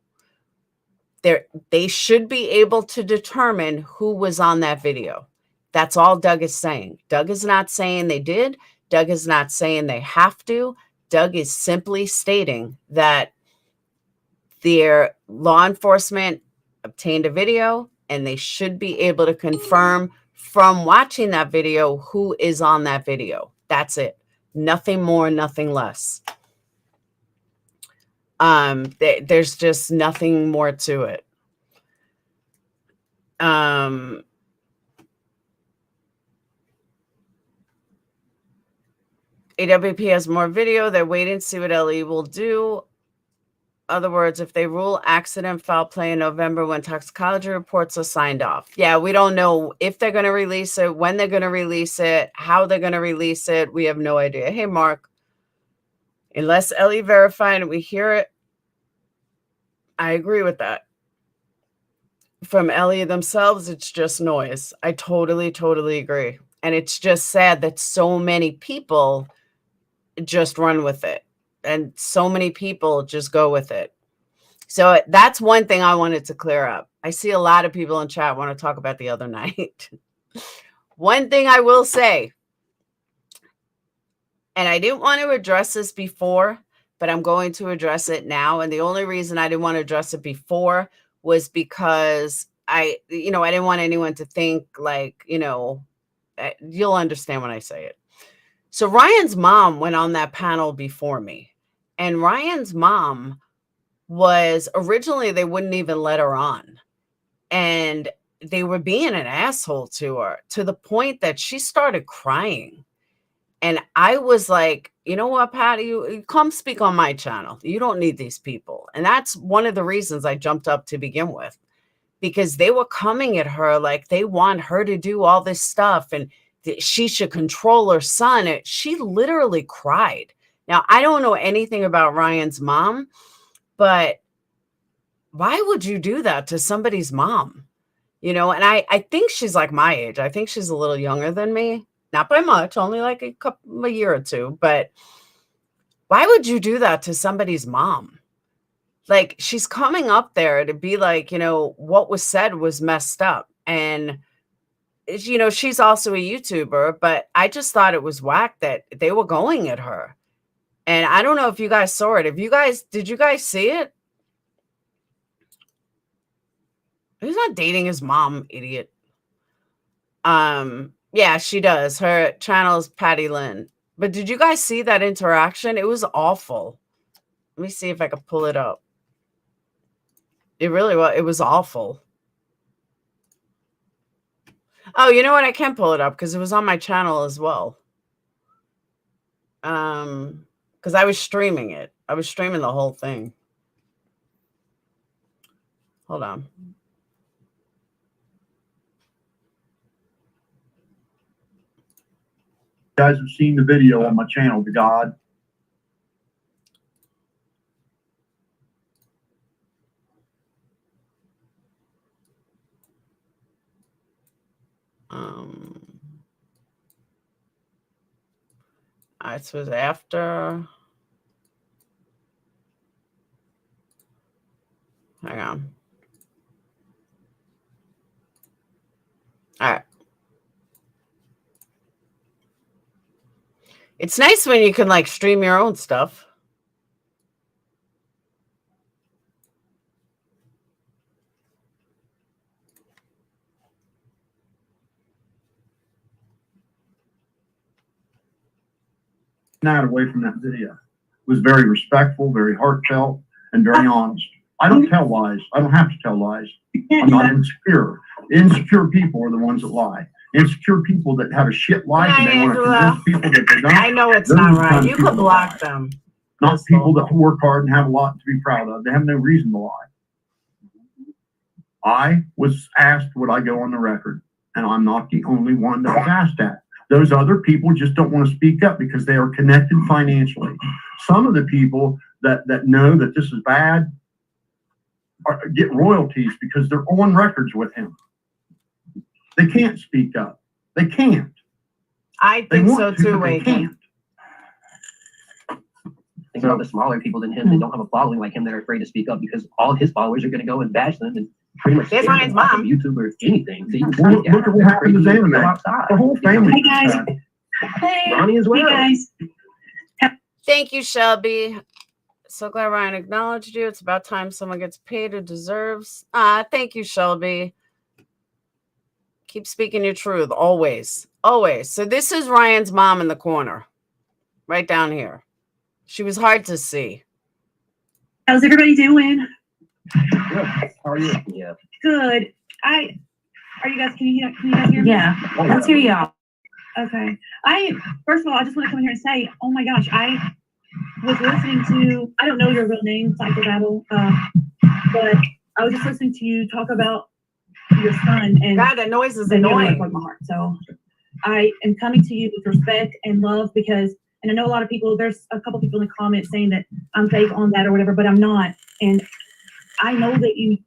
they should be able to determine who was on that video. That's all Doug is saying. Doug is not saying they did. Doug is not saying they have to. Doug is simply stating that their law enforcement obtained a video and they should be able to confirm from watching that video who is on that video. That's it. Nothing more, nothing less. There's just nothing more to it. AWP has more video. They're waiting to see what LE will do. Other words, if they rule accident foul play in November when toxicology reports are signed off. Yeah, we don't know if they're going to release it, when they're going to release it, how they're going to release it. We have no idea. Hey, Mark, unless LE verified and we hear it, I agree with that. From LE themselves, it's just noise. I totally, totally agree. And it's just sad that so many people just run with it. And so many people just go with it. So that's one thing I wanted to clear up. I see a lot of people in chat want to talk about the other night. One thing I will say, and I didn't want to address this before, but I'm going to address it now. And the only reason I didn't want to address it before was because I didn't want anyone to think like, you'll understand when I say it. So Ryan's mom went on that panel before me, and Ryan's mom was originally, they wouldn't even let her on, and they were being an asshole to her to the point that she started crying. And I was like, you know what, Patty, you come speak on my channel. You don't need these people. And that's one of the reasons I jumped up to begin with, because they were coming at her like they want her to do all this stuff and she should control her son. She literally cried. Now, I don't know anything about Ryan's mom, but why would you do that to somebody's mom? And I think she's like my age. I think she's a little younger than me. Not by much, only like a year or two. But why would you do that to somebody's mom? Like, she's coming up there to be like, what was said was messed up. And she's also a YouTuber, but I just thought it was whack that they were going at her. And I don't know if you guys saw it. Did you guys see it? He's not dating his mom, idiot. Yeah, she does. Her channel is Patty Lynn. But did you guys see that interaction? It was awful. Let me see if I can pull it up. It really was. It was awful. Oh, you know what? I can pull it up because it was on my channel as well. Because I was streaming it. I was streaming the whole thing. Hold on. You guys have seen the video on my channel, to God. This was after. Hang on. All right. It's nice when you can like stream your own stuff. Not away from that video. It was very respectful, very heartfelt, and very honest. I don't tell lies. I don't have to tell lies. I'm not insecure. Insecure people are the ones that lie. Insecure people that have a shit life and they want to convince people that they don't. I know it's not right. You could block them. Not people that work hard and have a lot to be proud of. They have no reason to lie. I was asked would I go on the record, and I'm not the only one that was asked that. Those other people just don't want to speak up because they are connected financially. Some of the people that know that this is bad get royalties because they're on records with him. They can't speak up. They can't. I think so too, they can't. Think about the smaller people than him that don't have a following like him that are afraid to speak up because all of his followers are going to go and bash them and pretty much There's Ryan's mom. YouTube or anything. So you Look at what happened to Anime. The whole family. Hey guys. Hey. Ronnie as well. Hey guys. Thank you, Shelby. So glad Ryan acknowledged you. It's about time someone gets paid who deserves. Thank you, Shelby. Keep speaking your truth. Always. Always. So this is Ryan's mom in the corner. Right down here. She was hard to see. How's everybody doing? Good. How are you? Yeah. Good. Are you guys, can you guys hear me? Yeah. Let's hear y'all. Okay. First of all, I just want to come here and say, oh my gosh, I was listening to, I don't know your real name, Psychobabble, but I was just listening to you talk about your son, and God, that noise is that annoying. broke my heart. So I am coming to you with respect and love because, and I know a lot of people, there's a couple people in the comments saying that I'm fake on that or whatever, but I'm not. And I know that you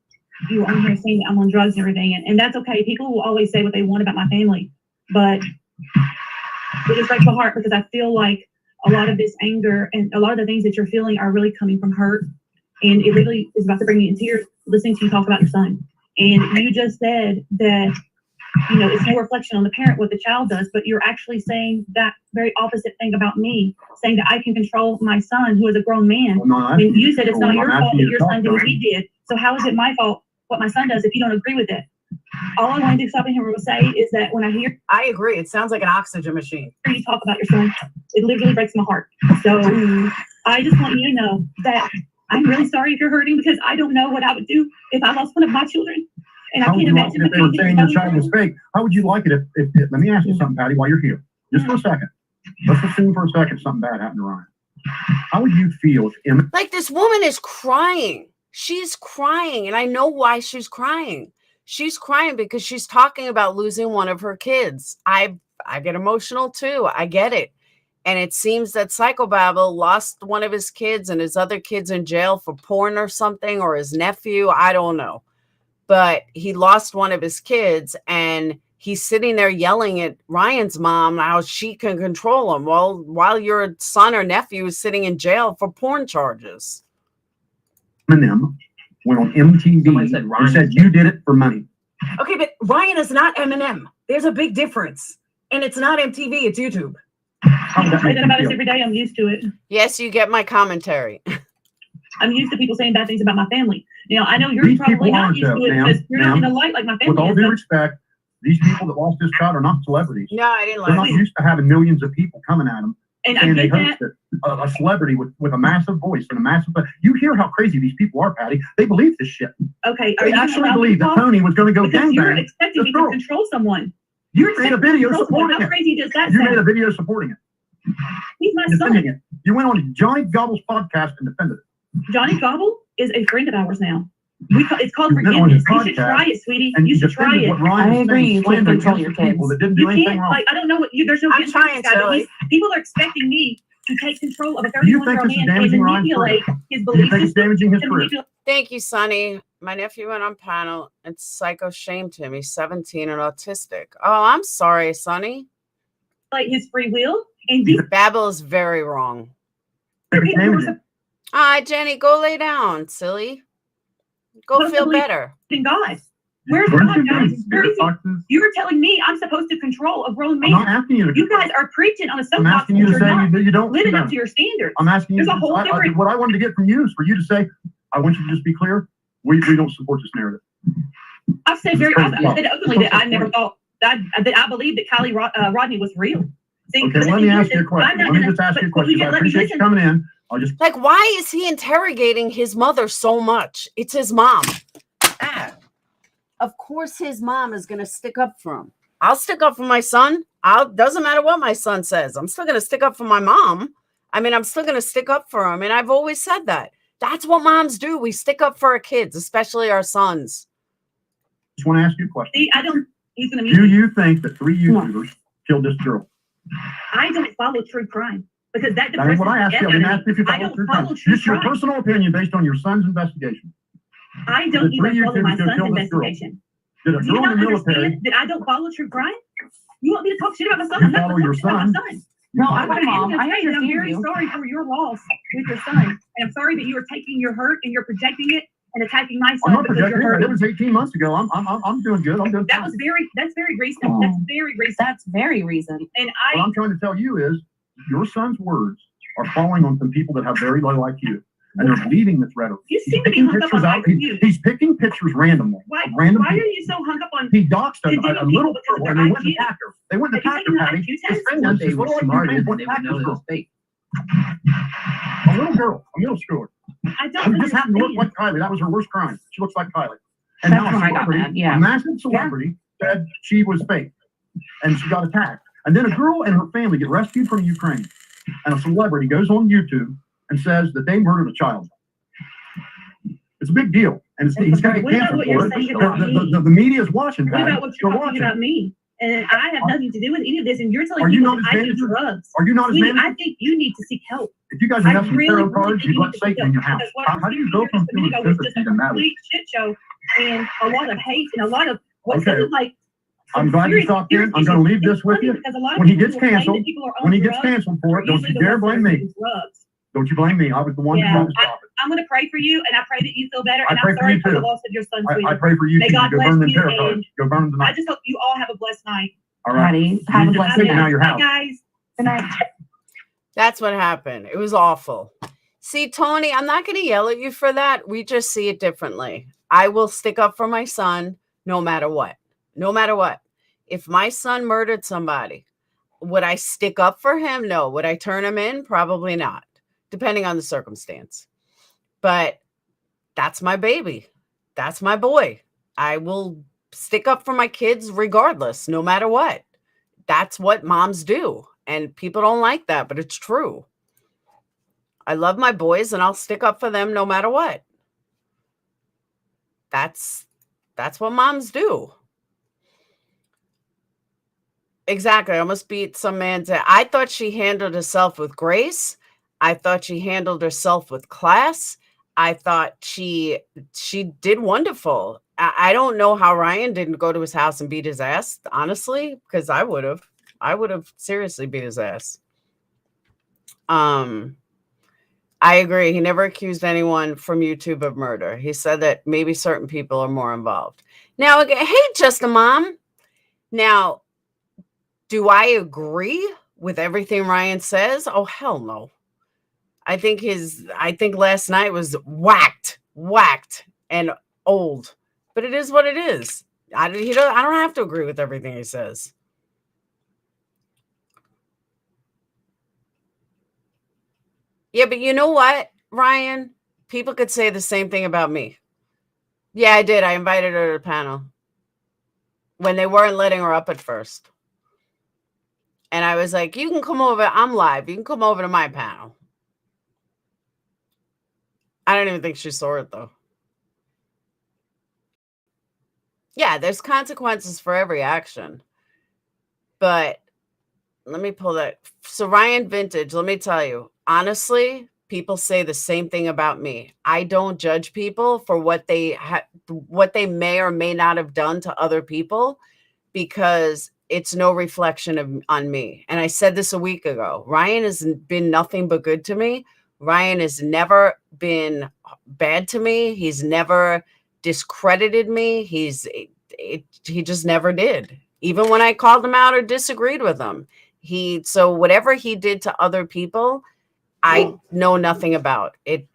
on here saying that I'm on drugs and everything, and that's okay. People will always say what they want about my family, but it just breaks my heart because I feel like a lot of this anger and a lot of the things that you're feeling are really coming from hurt, and it really is about to bring me in tears listening to you talk about your son. And you just said that, you know, it's no reflection on the parent what the child does, but you're actually saying that very opposite thing about me, saying that I can control my son who is a grown man. Well, no, And you said it's not your fault that your son did what he did. So how is it my fault what my son does if you don't agree with it? All I wanted to stop in here and say is that when I hear I agree. It sounds like an oxygen machine. you talk about your son, it literally breaks my heart. So I just want you to know that I'm really sorry if you're hurting because I don't know what I would do if I lost one of my children. And I How would can't you like imagine it if they were saying your child was fake? How would you like it if let me ask you something, Patty, while you're here, just for a second. Let's assume for a second something bad happened to Ryan. How would you feel if Like, this woman is crying. She's crying, and I know why she's crying. She's crying because she's talking about losing one of her kids. I get emotional too. I get it. And it seems that Psychobabble lost one of his kids and his other kids in jail for porn or something, or his nephew. I don't know. But he lost one of his kids, and he's sitting there yelling at Ryan's mom how she can control him. Well, while your son or nephew is sitting in jail for porn charges. Eminem went on MTV and said you did it for money? Okay, but Ryan is not Eminem. There's a big difference. And it's not MTV, it's YouTube. How would that Say make that you about us feel? every day. I'm used to it. Yes, you get my commentary. I'm used to people saying bad things about my family. You know, I know you're These probably people not aren't, used to though, it ma'am, because you're not in ma'am. the light like my With family all is. due But respect, these people that lost this child are not celebrities. No, I didn't They're like not it. used to having millions of people coming at them. and I And they get that. host it. A celebrity with a massive voice and a massive. You hear how crazy these people are, Patty. They believe this shit. Okay, are They you gonna actually allow me believe to that talk? Tony was going to go Because you're gangbang. expecting me this to girl. control someone. You made a video Control someone. supporting How it. crazy does that You made a sound? video supporting it, He's my defending son. it. You went on Johnny Gobble's podcast and defended it. Johnny Gobble is a friend of ours now. It's called You went on forgiveness. his You should podcast try it, sweetie. And You you should try defended it. what Ryan I was agree, saying, you can't slander control against your the people kids. that didn't do You anything can't, wrong. like, I don't know what you, there's no I'm getting past trying, this guy, but Shelly. people are expecting me to take control of a Do you 31-year-old think this is man and damaging Ryan's manipulate his Do you belief think it's system damaging his to career? manipulate Thank you, Sonny. My nephew went on panel and psycho shamed him. He's 17 and autistic. Oh, I'm sorry, Sonny. his free will. And these Babel is very wrong. It's people who are damaging. Jenny, go lay down, silly. Go feel Supposedly- better. supporting God. Where's Weren't God, you guys? doing It's spirit crazy. boxes? You were telling me I'm supposed to control a grown I'm not man. asking you to. You guys are preaching on a I'm soapbox asking you that to you're say not you don't. living do up that. to your standards. I'm asking you. There's a whole different- What I wanted to get from you is for you to say, I want you to just be clear. We don't support this narrative. I've said This is crazy. I've said openly that I never thought that I believe that Kiely Rodni was real. See, Okay, let me ask you a question. Let me just ask you a question. I appreciate you coming in. I'll just. Like, why is he interrogating his mother so much? It's his mom. Of course his mom is going to stick up for him. I'll stick up for my son. Doesn't matter what my son says. I'm still going to stick up for my mom. I mean, I'm still going to stick up for him. And I've always said that. That's what moms do. We stick up for our kids, especially our sons. Just want to ask you a question. See, he's going to Do meet me. you think that 3 YouTubers killed this girl? I don't follow true crime because that That depresses is what I asked you. I the didn't heck out ask of if you me. I followed don't true follow crime. true Just your crime. personal opinion based on your son's investigation. I don't The 3 even follow my YouTubers who son's killed this girl. investigation. Did a Do you girl in not the military? understand that I don't follow true crime? You want me to talk shit about my son? You I'm not follow gonna your talk shit about my son. son. No, But I'm a I am mom. gonna I tell you that I'm understand very you. sorry for your loss with your son. And I'm sorry that you are taking your hurt and you're projecting it and attacking my I'm son not because you're projecting it. It hurt. was 18 months ago. I'm doing good. I'm doing That's fine. very recent. That's very recent. That's very recent. And What I'm trying to tell you is your son's words are falling on some people that have very low IQ. And they're believing this rhetoric. you He's seem to be picking hung up pictures on out. IQ. He's picking pictures randomly. Why of random are people. you so hung up on He doxed a condemning little people because of girl their and they went and IQ? attacked her. They went and Have you attacked her, taken the Patty. IQ His test? friend One says, day "What we're do I smart do?" and Went they and would attacked know this that girl. it's fake. A little girl, a middle schooler. I don't Who just happened to look understand. like Kylie. That was her worst crime. She looks like Kylie. And That's now a when I got celebrity, mad, yeah. a massive celebrity, said she was fake. And she got attacked. And then a girl and her family get rescued from Ukraine. And a celebrity goes on YouTube and says that they murdered a child. It's a big deal. And he's got to get What about canceled what you're for it. saying about me? The media is watching, What Patty. about what you're They're talking watching. about me? And I have nothing to do with any of this. And you're telling Are you people not that his I do manager? drugs. Are you not his Sweetie, manager? I think you need to seek help. If you guys I have some really, tarot really cards, think you'd you let need to seek Satan in your help. house. Because what How do you go from just a minute ago was just a even matter? complete shit show and a lot of hate and a lot of what Okay. sounded like. I'm glad you stopped in. I'm going to leave this with you. When he gets canceled, when he gets canceled for it, don't you dare blame me. Don't you blame me. I was the one who Yeah, brought this topic. I'm going to pray for you, and I pray that you feel better. I And pray I'm for sorry you for the too. loss of your son, I sweetie. pray for you May too. God Go bless burn them you, tarot cards. and Go burn them I tonight. just hope you all have a blessed night. All right. Patty, have a You blessed get taken out night. of your Bye, house. guys. Good night. That's what happened. It was awful. See, Tony, I'm not going to yell at you for that. We just see it differently. I will stick up for my son no matter what. No matter what. If my son murdered somebody, would I stick up for him? No. Would I turn him in? Probably not, depending on the circumstance. But that's my baby. That's my boy. I will stick up for my kids regardless, no matter what. That's what moms do. And people don't like that, but it's true. I love my boys and I'll stick up for them no matter what. That's what moms do. Exactly. I almost beat some man's ass. I thought she handled herself with grace. I thought she handled herself with class. I thought she did wonderful. I don't know how Ryan didn't go to his house and beat his ass, honestly, because I would have. I would have seriously beat his ass. I agree. He never accused anyone from YouTube of murder. He said that maybe certain people are more involved. Now, again, hey, Just a Mom. Now, do I agree with everything Ryan says? Oh, hell no. I think last night was whacked and old, but it is what it is. I don't have to agree with everything he says. Yeah, but you know what, Ryan? People could say the same thing about me. Yeah, I did. I invited her to the panel when they weren't letting her up at first. And I was like, you can come over. I'm live. You can come over to my panel. I don't even think she saw it, though. Yeah, there's consequences for every action. But let me pull that. So Ryan Vintage, let me tell you, honestly, people say the same thing about me. I don't judge people for what they may or may not have done to other people, because it's no reflection on me. And I said this a week ago. Ryan has been nothing but good to me. Ryan has never been bad to me. He's never discredited me. He just never did. Even when I called him out or disagreed with him. So whatever he did to other people, I know nothing about. It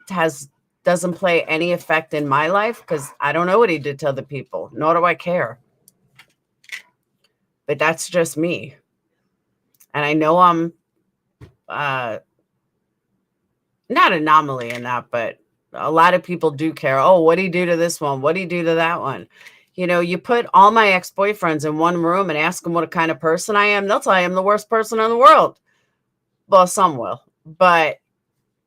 doesn't play any effect in my life because I don't know what he did to other people, nor do I care. But that's just me. And I know I'm not anomaly in that, but a lot of people do care. Oh, what'd he do to this one? What'd he do to that one? You know, you put all my ex-boyfriends in one room and ask them what kind of person I am. They'll tell you I'm the worst person in the world. Well, some will, but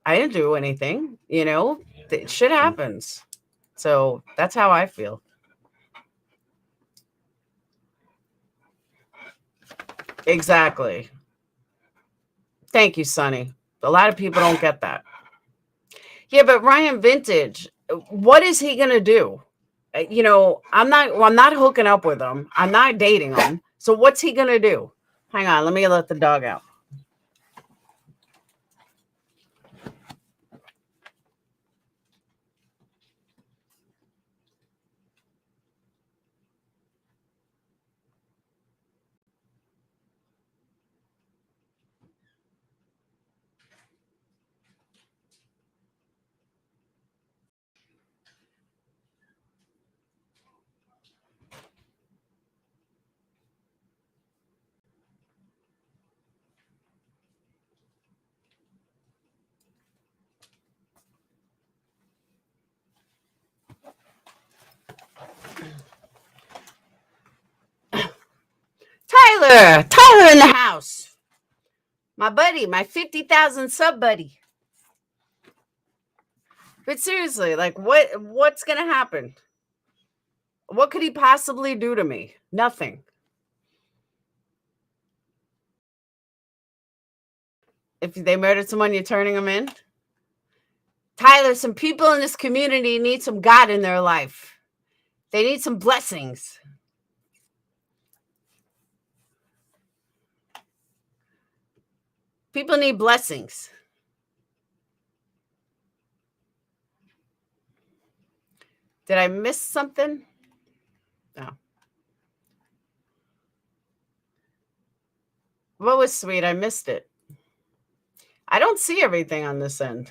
I didn't do anything, you know, shit happens. So that's how I feel. Exactly. Thank you, Sonny. A lot of people don't get that. Yeah, but Ryan Vintage, what is he going to do? You know, I'm not hooking up with him. I'm not dating him. So what's he going to do? Hang on. Let me let the dog out. Tyler in the house. My buddy, my 50,000 sub buddy. But seriously, like what's going to happen? What could he possibly do to me? Nothing. If they murdered someone, you're turning them in? Tyler, some people in this community need some God in their life. They need some blessings. People need blessings. Did I miss something? No. What was sweet? I missed it. I don't see everything on this end.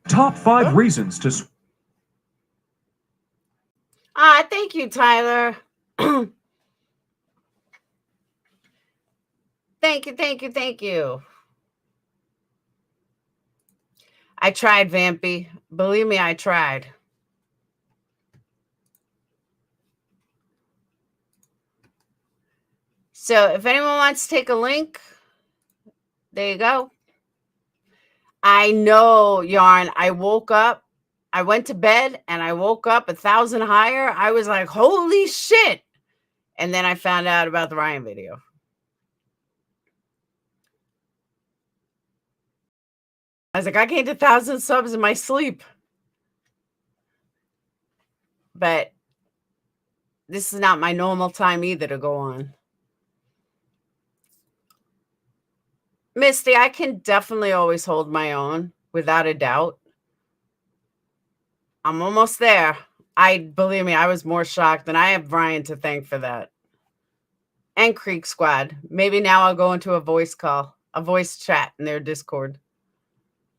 Top 5 reasons to... Thank you, Tyler. Thank you. I tried, Vampy. Believe me, I tried. So if anyone wants to take a link, there you go. I know, Yarn. I woke up. I went to bed and I woke up 1,000 higher. I was like, holy shit. And then I found out about the Ryan video. I was like, I gained 1,000 subs in my sleep. But this is not my normal time either to go on. Misty, I can definitely always hold my own without a doubt. I'm almost there. Believe me, I was more shocked, and I have Ryan to thank for that. And Creeksquad. Maybe now I'll go into a voice chat in their Discord.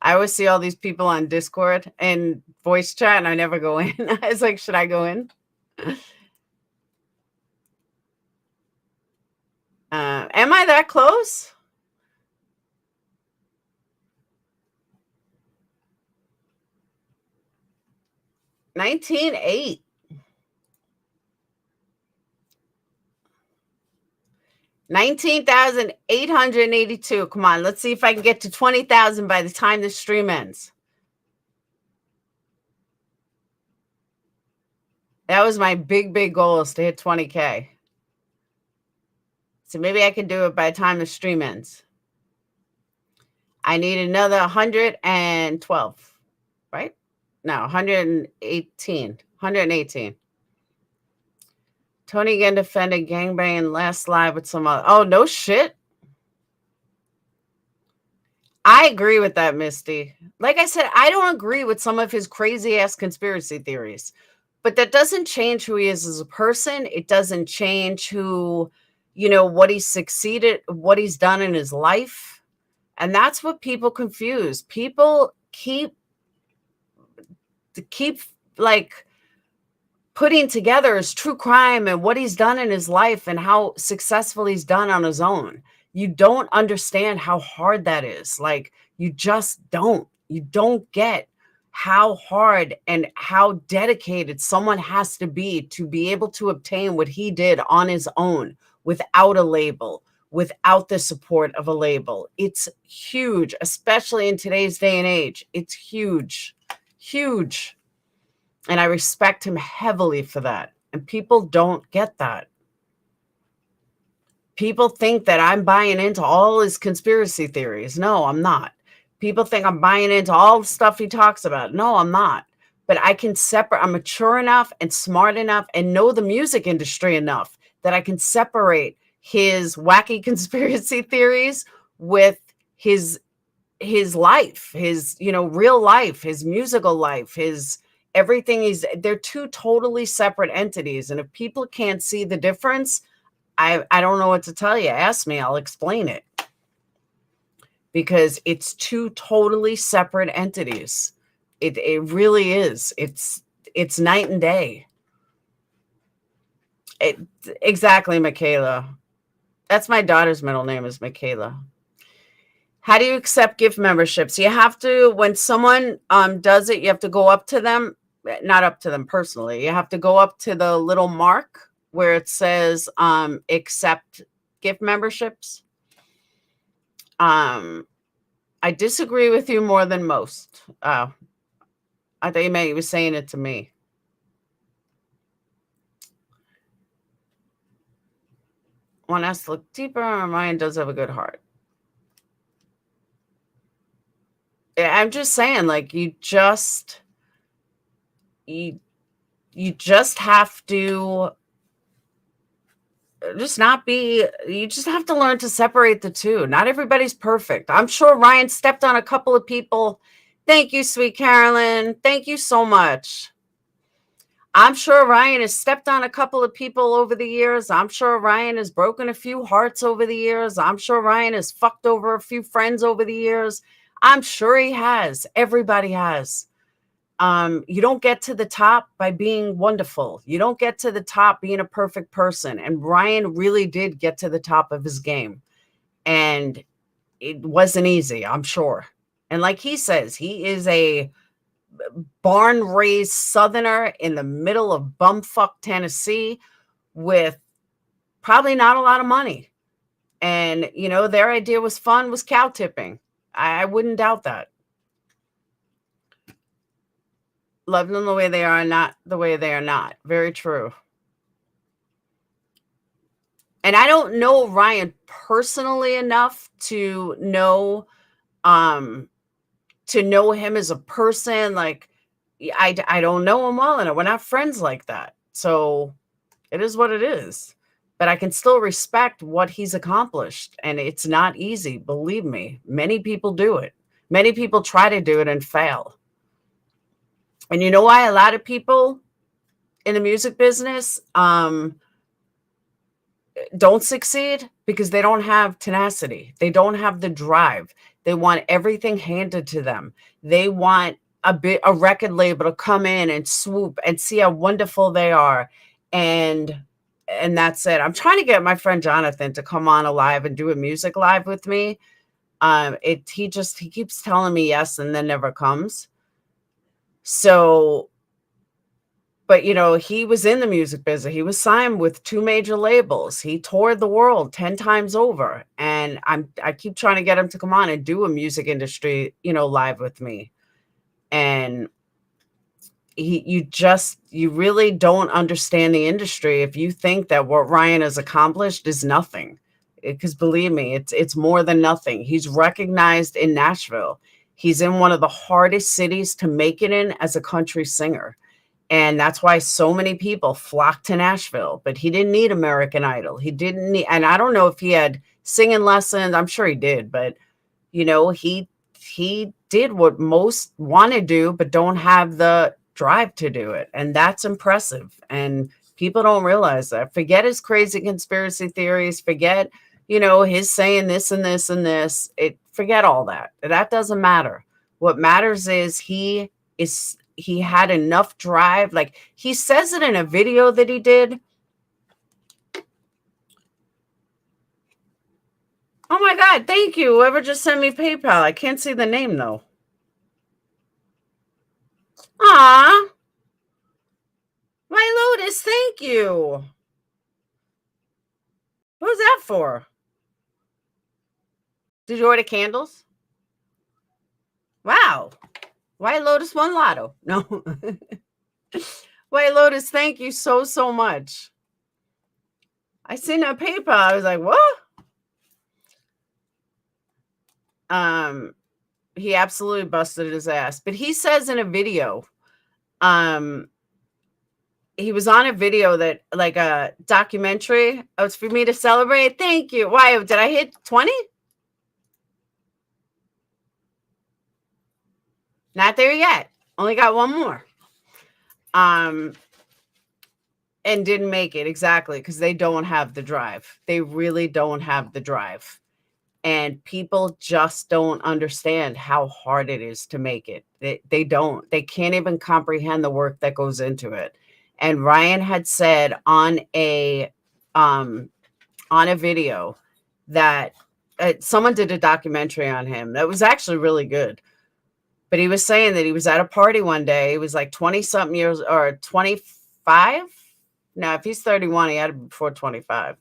I always see all these people on Discord and voice chat, and I never go in. I was like, should I go in? Am I that close? $19,800. 19,882. Come on, let's see if I can get to 20,000 by the time the stream ends. That was my big goal, is to hit 20K. So maybe I can do it by the time the stream ends. I need another 112, right? No, 118. 118. Tony again defended gangbang last live with some other. Oh, no shit. I agree with that, Misty. Like I said, I don't agree with some of his crazy ass conspiracy theories, but that doesn't change who he is as a person. It doesn't change who, what he's succeeded, what he's done in his life. And that's what people confuse. People keep like putting together his true crime and what he's done in his life and how successful he's done on his own. You don't understand how hard that is. Like, you just don't. You don't get how hard and how dedicated someone has to be able to obtain what he did on his own without a label, without the support of a label. It's huge, especially in today's day and age. It's huge, huge. And I respect him heavily for that. And people don't get that. People think that I'm buying into all his conspiracy theories. No, I'm not. People think I'm buying into all the stuff he talks about. No, I'm not. But I can separate. I'm mature enough and smart enough and know the music industry enough that I can separate his wacky conspiracy theories with his life, his, real life, his musical life, his everything. They're two totally separate entities. And if people can't see the difference, I don't know what to tell you. Ask me, I'll explain it. Because it's two totally separate entities. It really is. It's night and day. Exactly, Michaela. That's my daughter's middle name, is Michaela. How do you accept gift memberships? You have to, when someone does it, you have to go up to them, not up to them personally. You have to go up to the little mark where it says accept gift memberships. I disagree with you more than most. Oh, I thought you meant you were saying it to me. One has to look deeper. Ryan does have a good heart. Yeah, I'm just saying, like, you just have to just not be, you just have to learn to separate the two. Not everybody's perfect. I'm sure Ryan stepped on a couple of people. Thank you, sweet Carolyn. Thank you so much. I'm sure Ryan has stepped on a couple of people over the years. I'm sure Ryan has broken a few hearts over the years. I'm sure Ryan has fucked over a few friends over the years. I'm sure he has. Everybody has. You don't get to the top by being wonderful. You don't get to the top being a perfect person. And Ryan really did get to the top of his game. And it wasn't easy, I'm sure. And like he says, he is a barn-raised Southerner in the middle of bumfuck Tennessee with probably not a lot of money. And, their idea was fun, was cow tipping. I wouldn't doubt that. Love them the way they are, not the way they are not. Very true. And I don't know Ryan personally enough to know him as a person. Like, I don't know him well enough. We're not friends like that. So it is what it is. But I can still respect what he's accomplished. And it's not easy, believe me. Many people do it. Many people try to do it and fail. And you know why a lot of people in the music business don't succeed because they don't have tenacity. They don't have the drive. They want everything handed to them. They want a record label to come in and swoop and see how wonderful they are. And that's it. I'm trying to get my friend Jonathan to come on a live and do a music live with me. He keeps telling me yes and then never comes. So, but he was in the music business. He was signed with 2 major labels. He toured the world 10 times over. And I keep trying to get him to come on and do a music industry, live with me. And you really don't understand the industry if you think that what Ryan has accomplished is nothing. Because believe me, it's more than nothing. He's recognized in Nashville. He's in one of the hardest cities to make it in as a country singer. And that's why so many people flock to Nashville. But he didn't need American Idol. He didn't need, and I don't know if he had singing lessons. I'm sure he did, but he did what most want to do, but don't have the drive to do it. And that's impressive. And people don't realize that. Forget his crazy conspiracy theories. Forget, his saying this and this and this. Forget all that. That doesn't matter. What matters is he had enough drive. Like he says it in a video that he did. Oh my God. Thank you. Whoever just sent me PayPal. I can't see the name though. Aw. My Lotus. Thank you. What was that for? Did you order candles? Wow. White Lotus won lotto. No. White Lotus, thank you so, so much. I seen that PayPal. I was like, what? He absolutely busted his ass. But he says in a video, he was on a video that like a documentary. Oh, it's for me to celebrate. Thank you. Why did I hit 20? Not there yet. Only got one more. And didn't make it exactly because they don't have the drive. They really don't have the drive. And people just don't understand how hard it is to make it. They don't. They can't even comprehend the work that goes into it. And Ryan had said on a video that someone did a documentary on him that was actually really good. But he was saying that he was at a party one day. He was like 20-something years or 25. No, if he's 31, he had it before 25.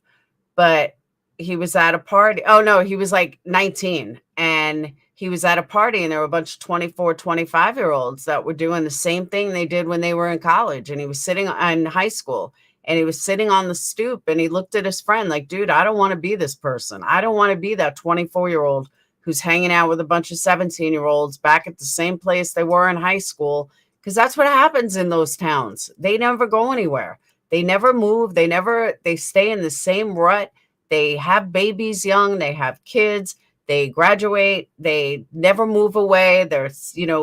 But he was at a party. Oh, no, he was like 19. And he was at a party and there were a bunch of 24, 25-year-olds that were doing the same thing they did when they were in college. And he was sitting in high school and he was sitting on the stoop and he looked at his friend like, dude, I don't want to be this person. I don't want to be that 24-year-old who's hanging out with a bunch of 17-year-olds back at the same place they were in high school. Because that's what happens in those towns. They never go anywhere. They never move. They stay in the same rut. They have babies young. They have kids. They graduate. They never move away. They're,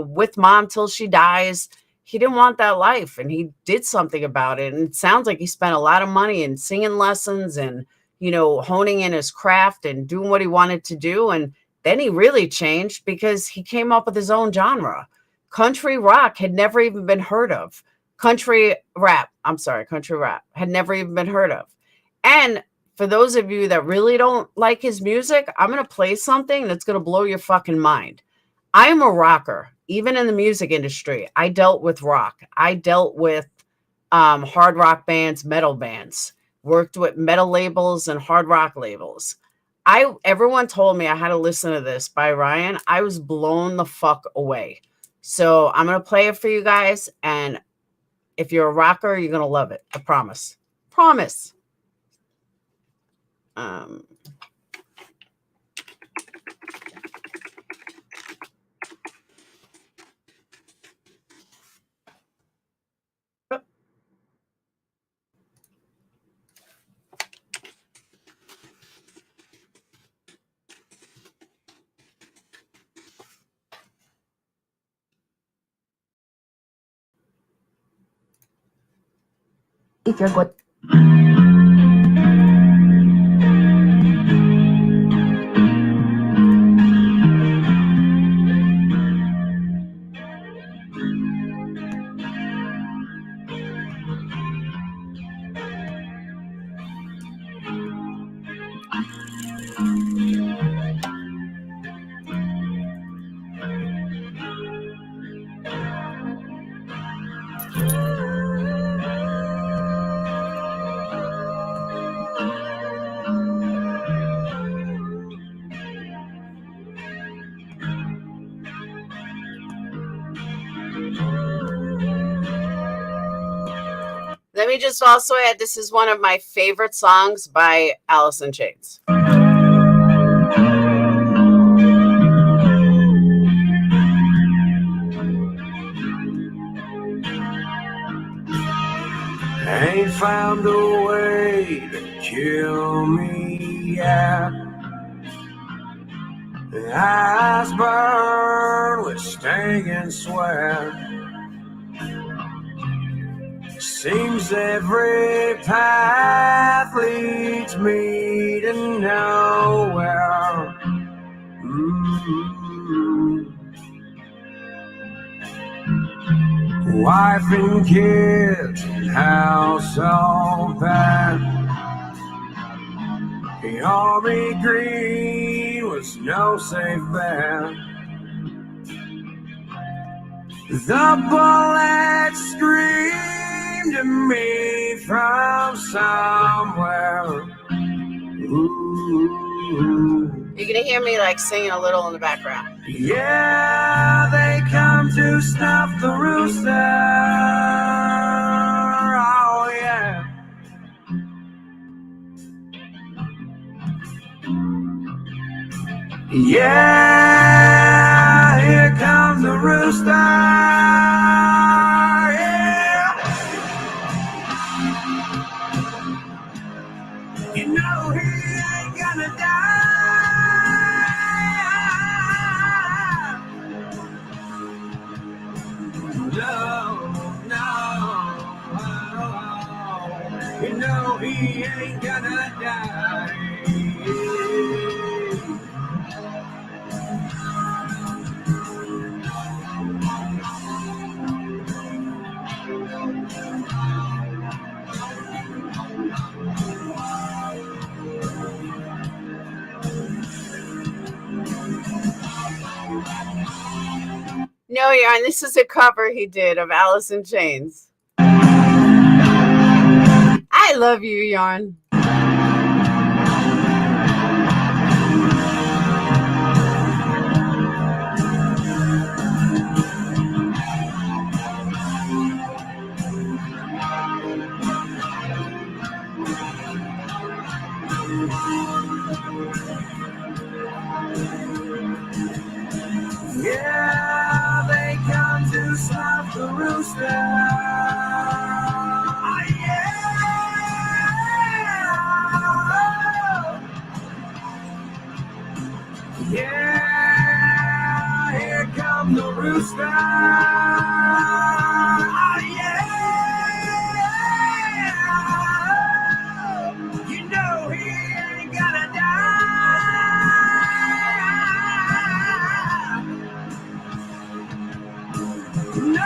with mom till she dies. He didn't want that life and he did something about it. And it sounds like he spent a lot of money in singing lessons and, honing in his craft and doing what he wanted to do. And then he really changed because he came up with his own genre. Country rock had never even been heard of. Country rap had never even been heard of. And for those of you that really don't like his music, I'm going to play something that's going to blow your fucking mind. I am a rocker, even in the music industry. I dealt with rock. I dealt with hard rock bands, metal bands, worked with metal labels and hard rock labels. Everyone told me I had to listen to this by Ryan. I was blown the fuck away. So I'm going to play it for you guys. And if you're a rocker, you're going to love it. I promise. Promise. if you're good. Let me just also add, this is one of my favorite songs by Alice in Chains. Ain't found a way to kill me yet. The eyes burn with stinging sweat. Seems every path leads me to nowhere. Wife and kids, house all bad. The army green was no safe bet. The bullets screamed at me from somewhere. Ooh. You're gonna hear me like singing a little in the background. Yeah, they come to snuff the rooster. Oh yeah. Yeah, here comes the rooster. Yeah. You know he ain't gonna die. No. You know he ain't gonna die. No, Yarn, this is a cover he did of Alice in Chains. I love you, Yarn. Yeah, they come to stop the rooster. Oh, yeah. Yeah, here come the rooster. Oh, yeah. You know he ain't gonna die. No.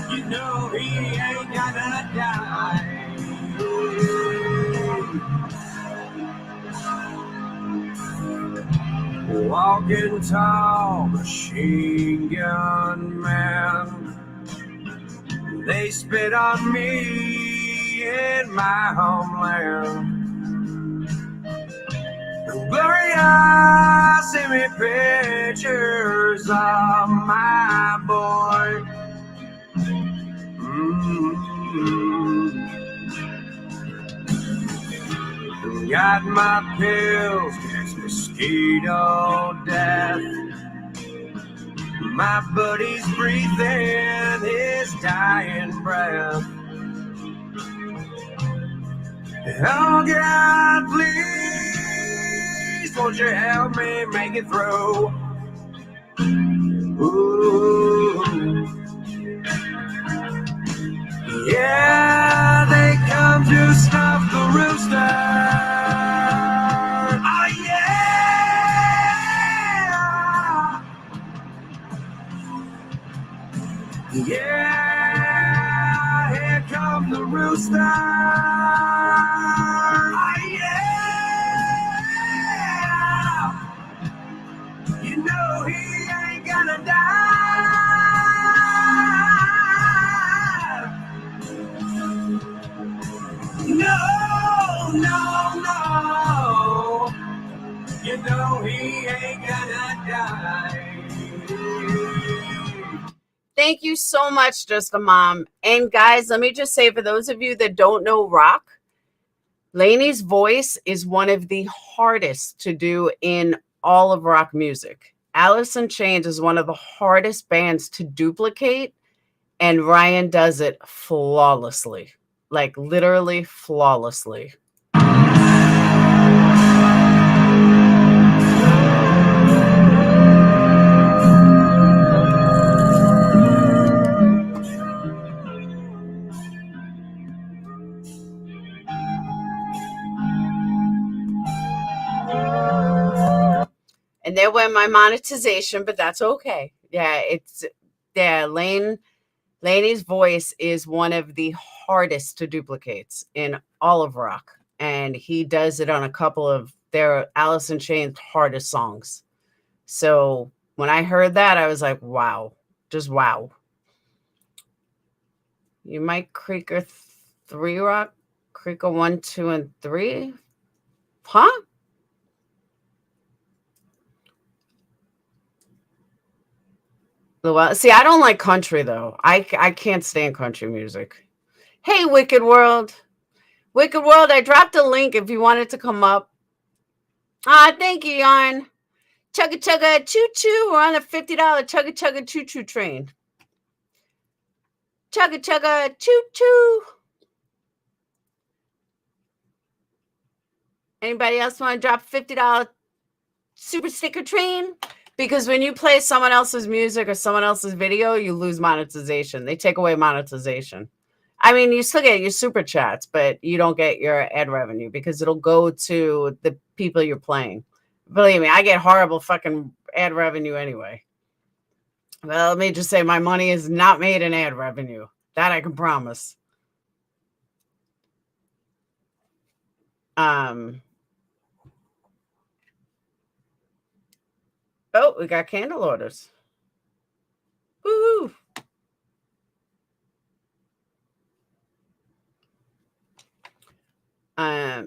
You know he ain't gonna die. Walking tall, machine gun man. They spit on me in my homeland. Gloria, send me pictures of my boy. Got my pills against mosquito death. My buddy's breathing his dying breath. Oh God, please, won't you help me make it through? Ooh. superstar. Yeah. You know he ain't gonna die. No, no, no. You know he ain't gonna die. Thank you so much, Just a Mom. And guys, let me just say, for those of you that don't know rock, Lainey's voice is one of the hardest to do in all of rock music. Alice in Chains is one of the hardest bands to duplicate, and Ryan does it flawlessly, like literally flawlessly. And there went my monetization, but that's okay. Yeah, Lainey's voice is one of the hardest to duplicate in all of rock. And he does it on a couple of their Alice in Chains hardest songs. So when I heard that, I was like, wow, just wow. You might Creeker 3 rock, Creeker 1, 2, and 3. Huh? Well, see, I don't like country though. I can't stand country music. Hey, Wicked World. Wicked World, I dropped a link if you wanted to come up. Ah, thank you, Yarn. Chugga chugga choo choo. We're on a $50 chugga chugga choo choo train. Chugga chugga choo choo. Anybody else want to drop $50 super sticker train? Because when you play someone else's music or someone else's video, you lose monetization. They take away monetization. I mean, you still get your super chats, but you don't get your ad revenue because it'll go to the people you're playing. Believe me, I get horrible fucking ad revenue anyway. Well, let me just say my money is not made in ad revenue. That I can promise. Oh, we got candle orders. Woohoo!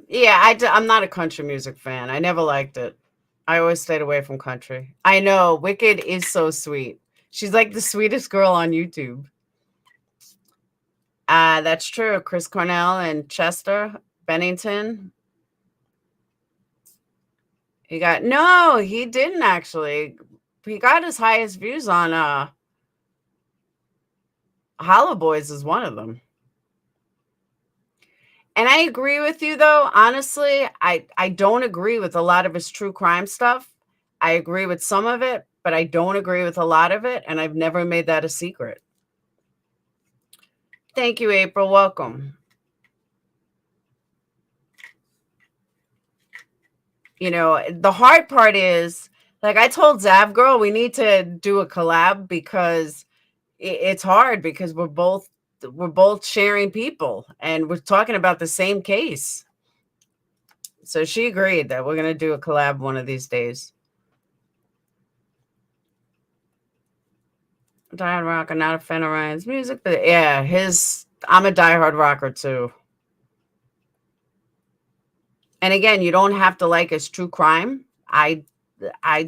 Yeah, I'm not a country music fan. I never liked it. I always stayed away from country. I know, Wicked is so sweet. She's like the sweetest girl on YouTube. That's true. Chris Cornell and Chester Bennington. He didn't actually. He got his highest views on Hollow Boys is one of them. And I agree with you, though. Honestly, I don't agree with a lot of his true crime stuff. I agree with some of it, but I don't agree with a lot of it. And I've never made that a secret. Thank you, April. Welcome. You know, the hard part is, like I told Zav Girl, we need to do a collab because it's hard because we're both sharing people and we're talking about the same case. So she agreed that we're going to do a collab one of these days. Diehard rocker, not a fan of Ryan's music, but yeah, I'm a diehard rocker too. And again, you don't have to like his true crime. I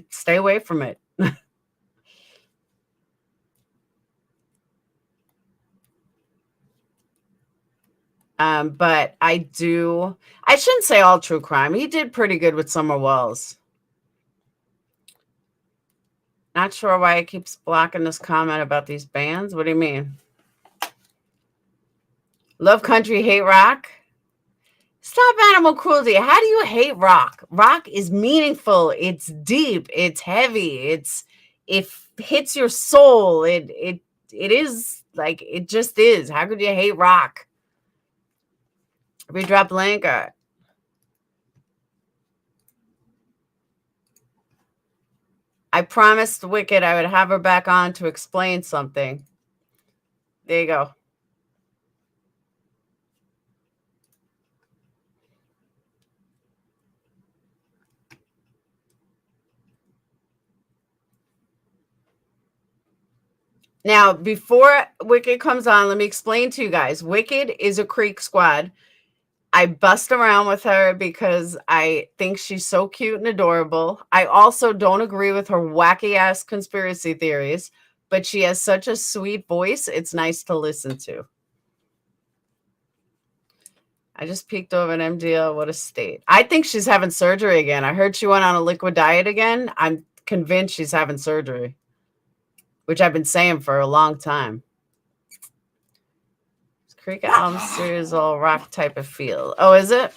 stay away from it. But I shouldn't say all true crime. He did pretty good with Summer Wells. Not sure why it keeps blocking this comment about these bands. What do you mean? Love country, hate rock? Stop animal cruelty. How do you hate rock? Rock is meaningful. It's deep. It's heavy. It hits your soul. It is like, it just is. How could you hate rock? We dropped link. I promised Wicked I would have her back on to explain something. There you go. Now, before Wicked comes on, let me explain to you guys. Wicked is a Creeksquad. I bust around with her because I think she's so cute and adorable. I also don't agree with her wacky ass conspiracy theories, but she has such a sweet voice. It's nice to listen to. I just peeked over an MDL. What a state. I think she's having surgery again. I heard she went on a liquid diet again. I'm convinced she's having surgery, which I've been saying for a long time. Creek album series all rock type of feel. Oh, is it?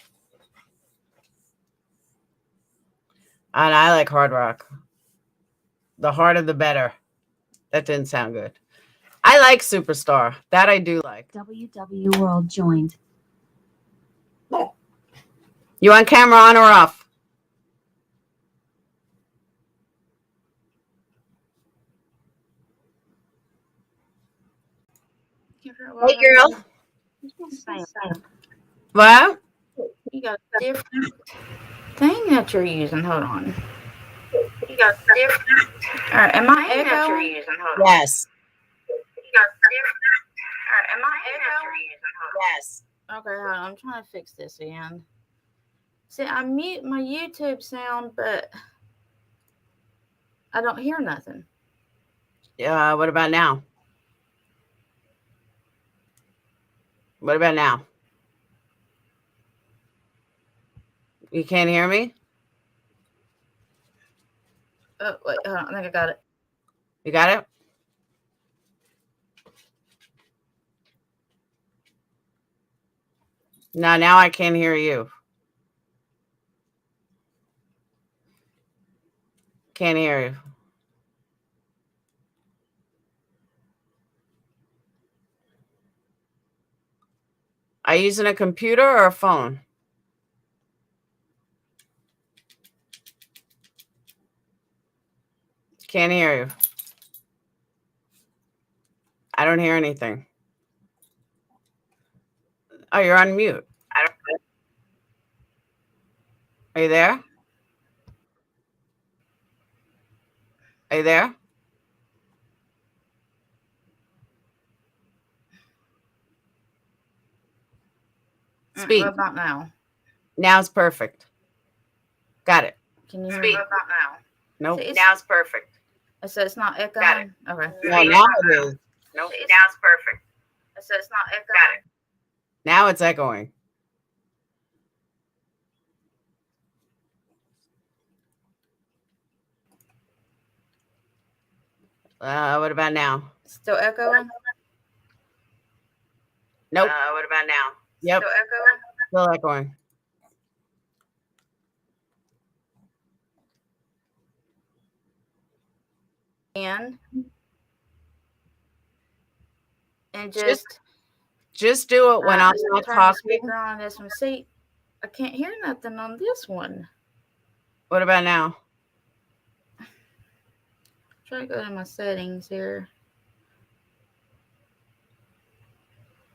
And I like hard rock. The harder the better. That didn't sound good. I like Superstar. That I do like. WW World joined. You on camera on or off? Hey, girl. What? You got a different thing that you're using. Hold on. You got a different. All right, am I echoing? That you're using. Hold on. Yes. You got a different. All right, am I echoing? Yes. Okay, hold on. I'm trying to fix this again. See, I mute my YouTube sound, but I don't hear nothing. What about now? What about now? You can't hear me? Oh, wait, hold on. I think I got it. You got it? No, now I can't hear you. Can't hear you. Are you using a computer or a phone? Can't hear you. I don't hear anything. Oh, you're on mute. Are you there? Are you there? Speak. What about now? Now it's perfect. Got it. Can you hear Speak. me? What about now? Nope. See, Now it's perfect. So it's not echoing? Got it. Okay. No, now it is. Nope. Now it's perfect. So it's not echoing? Got it. Now it's echoing. What about now? Still echoing? Nope. What about now? Yep. Still echoing? Still echoing. And just do it when I'm not turn the talking. speaker on this one. See, I can't hear nothing on this one. What about now? Try to go to my settings here.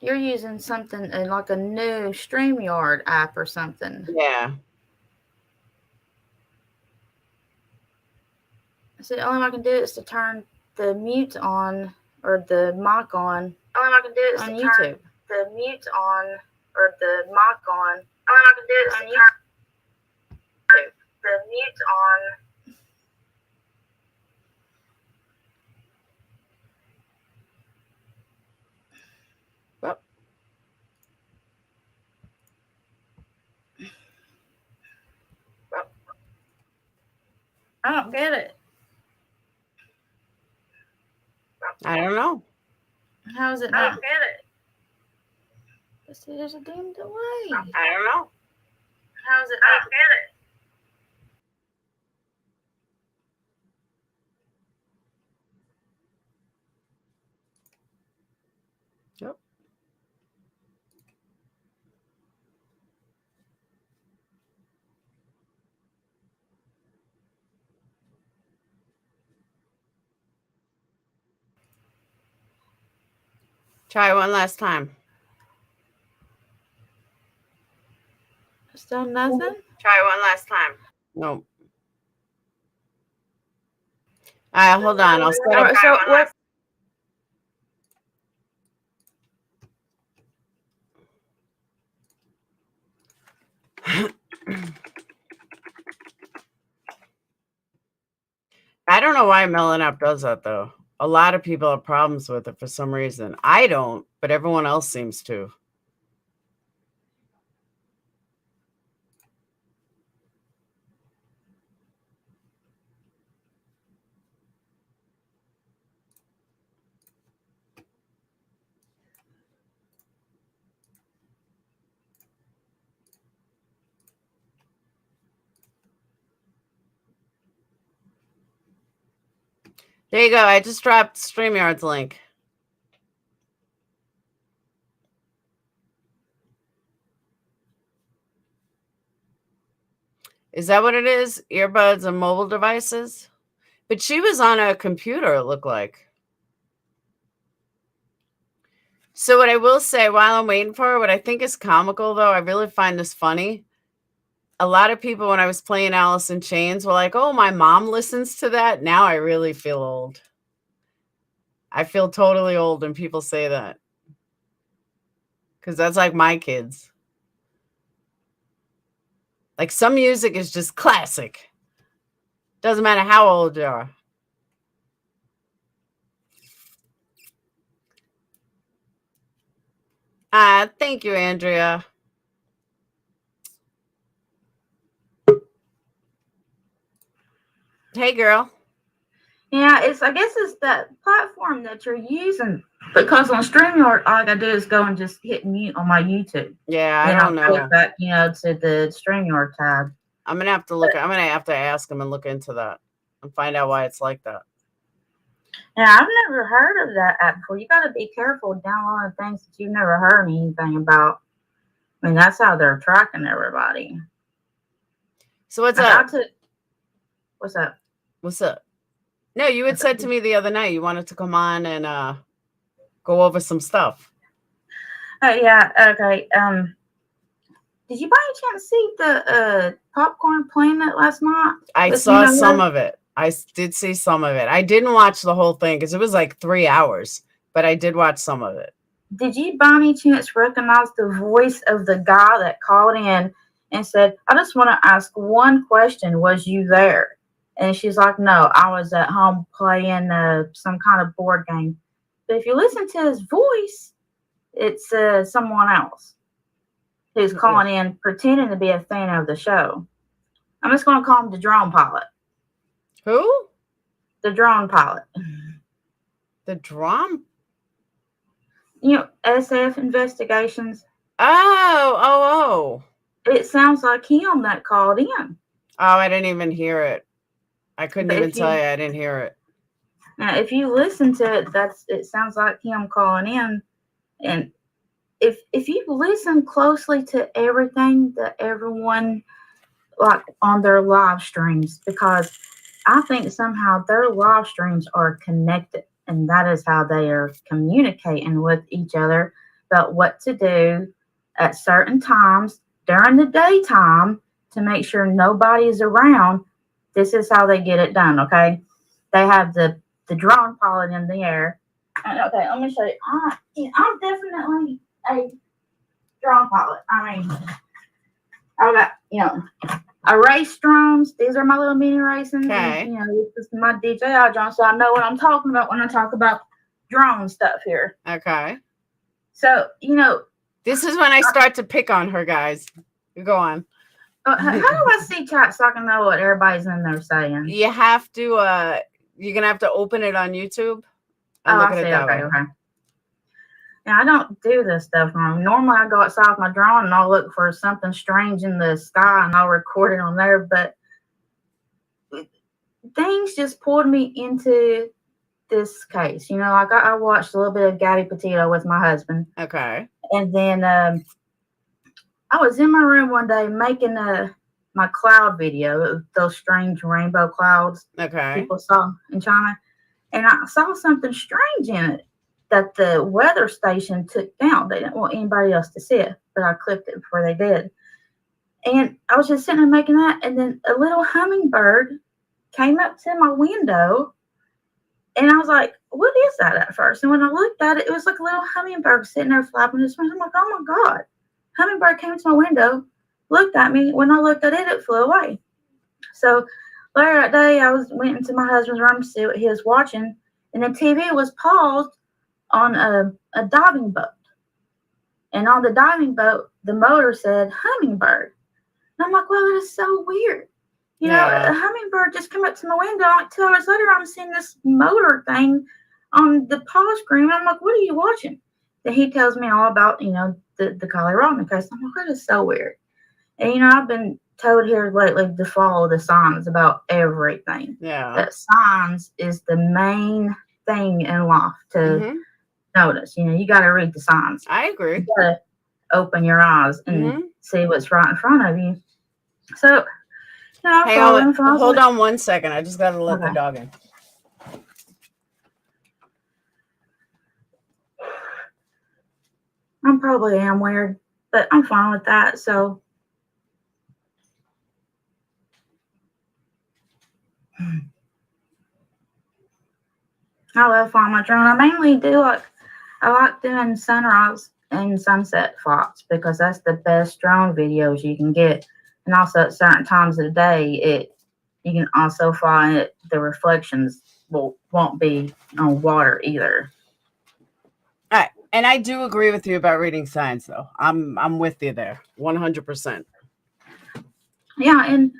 You're using something like a new StreamYard app or something. Yeah. So the only way I can do it is to turn the mute on or the mic on. The only way I can do it is on YouTube. Turn the mute on or the mic on. The only way I can do it is to turn the mute on. I don't get it. I don't know. How is it not? I don't get it. See, there's a damn delay. I don't know. How is it not? I don't get it. Yep. Try one last time. Still nothing? Try one last time. Nope. All right, hold on. I'll set up. So what? I don't know why Melon app does that though. A lot of people have problems with it for some reason. I don't, but everyone else seems to. There you go. I just dropped StreamYard's link. Is that what it is? Earbuds and mobile devices? But she was on a computer, it looked like. So what I will say while I'm waiting for her, what I think is comical, though, I really find this funny. A lot of people, when I was playing Alice in Chains, were like, oh, my mom listens to that. Now I really feel old. I feel totally old when people say that. Because that's like my kids. Like some music is just classic. Doesn't matter how old you are. Thank you, Andrea. Hey, girl. Yeah, I guess it's that platform that you're using. Because on StreamYard, all I gotta do is go and just hit mute on my YouTube. Yeah, I don't know. Click back, to the StreamYard tab. I'm gonna have to look. I'm gonna have to ask him and look into that and find out why it's like that. Yeah, I've never heard of that app before. You gotta be careful downloading things that you've never heard anything about. I mean, that's how they're tracking everybody. So what's up? What's up? What's up? No, you had said to me the other night you wanted to come on and go over some stuff. Yeah, okay. Did you by any chance see the Popcorn Planet last night? I saw some of it. I did see some of it. I didn't watch the whole thing because it was like 3 hours, but I did watch some of it. Did you by any chance recognize the voice of the guy that called in and said, I just want to ask one question. Was you there? And she's like, no, I was at home playing some kind of board game. But if you listen to his voice, it's someone else who's calling in pretending to be a fan of the show. I'm just going to call him the drone pilot. Who? The drone pilot. The drone? SF Investigations. Oh. It sounds like him that called in. Oh, I didn't even hear it. I couldn't even tell you I didn't hear it. Now, if you listen to it, it sounds like him calling in. And if you listen closely to everything that everyone like on their live streams, because I think somehow their live streams are connected, and that is how they are communicating with each other about what to do at certain times during the daytime to make sure nobody is around. This is how they get it done, okay? They have the drone pilot in the air. Okay, let me show you. I'm definitely a drone pilot. I mean, I got, I race drones. These are my little mini racing. Okay. And, this is my DJI drone, so I know what I'm talking about when I talk about drone stuff here. Okay. So, this is when I start to pick on her, guys. You go on. How do I see chat so I can know what everybody's in there saying? You have to, you're going to have to open it on YouTube. And look at it that way. Okay. Now, I don't do this stuff wrong. Normally, I go outside with my drone and I'll look for something strange in the sky and I'll record it on there. But things just pulled me into this case. Like I watched a little bit of Gabby Petito with my husband. Okay. And then I was in my room one day making my cloud video, those strange rainbow clouds people saw in China. And I saw something strange in it that the weather station took down. They didn't want anybody else to see it, but I clipped it before they did. And I was just sitting there making that, and then a little hummingbird came up to my window, and I was like, what is that at first? And when I looked at it, it was like a little hummingbird sitting there flapping his wings. I'm like, oh my God. Hummingbird came to my window, looked at me. When I looked at it, it flew away. So later that day, went into my husband's room to see what he was watching, and the TV was paused on a diving boat. And on the diving boat, the motor said hummingbird. And I'm like, well, that is so weird. You know, a hummingbird just came up to my window. Like 2 hours later, I'm seeing this motor thing on the pause screen. I'm like, what are you watching? Then he tells me all about, you know, the Kiely Rodni case. I'm like, that is so weird. And, you know, I've been told here lately to follow the signs about everything. Yeah. That signs is the main thing in life to notice. You know, you got to read the signs. I agree. You got to open your eyes and see what's right in front of you. So, you know, hey, hold on 1 second. I just got to let the dog in. I probably am weird, but I'm fine with that. So, I love flying my drone. I mainly I like doing sunrise and sunset shots because that's the best drone videos you can get. And also at certain times of the day, you can also fly it. The reflections won't be on water either. All right. And I do agree with you about reading signs, though. I'm with you there, 100%. Yeah, and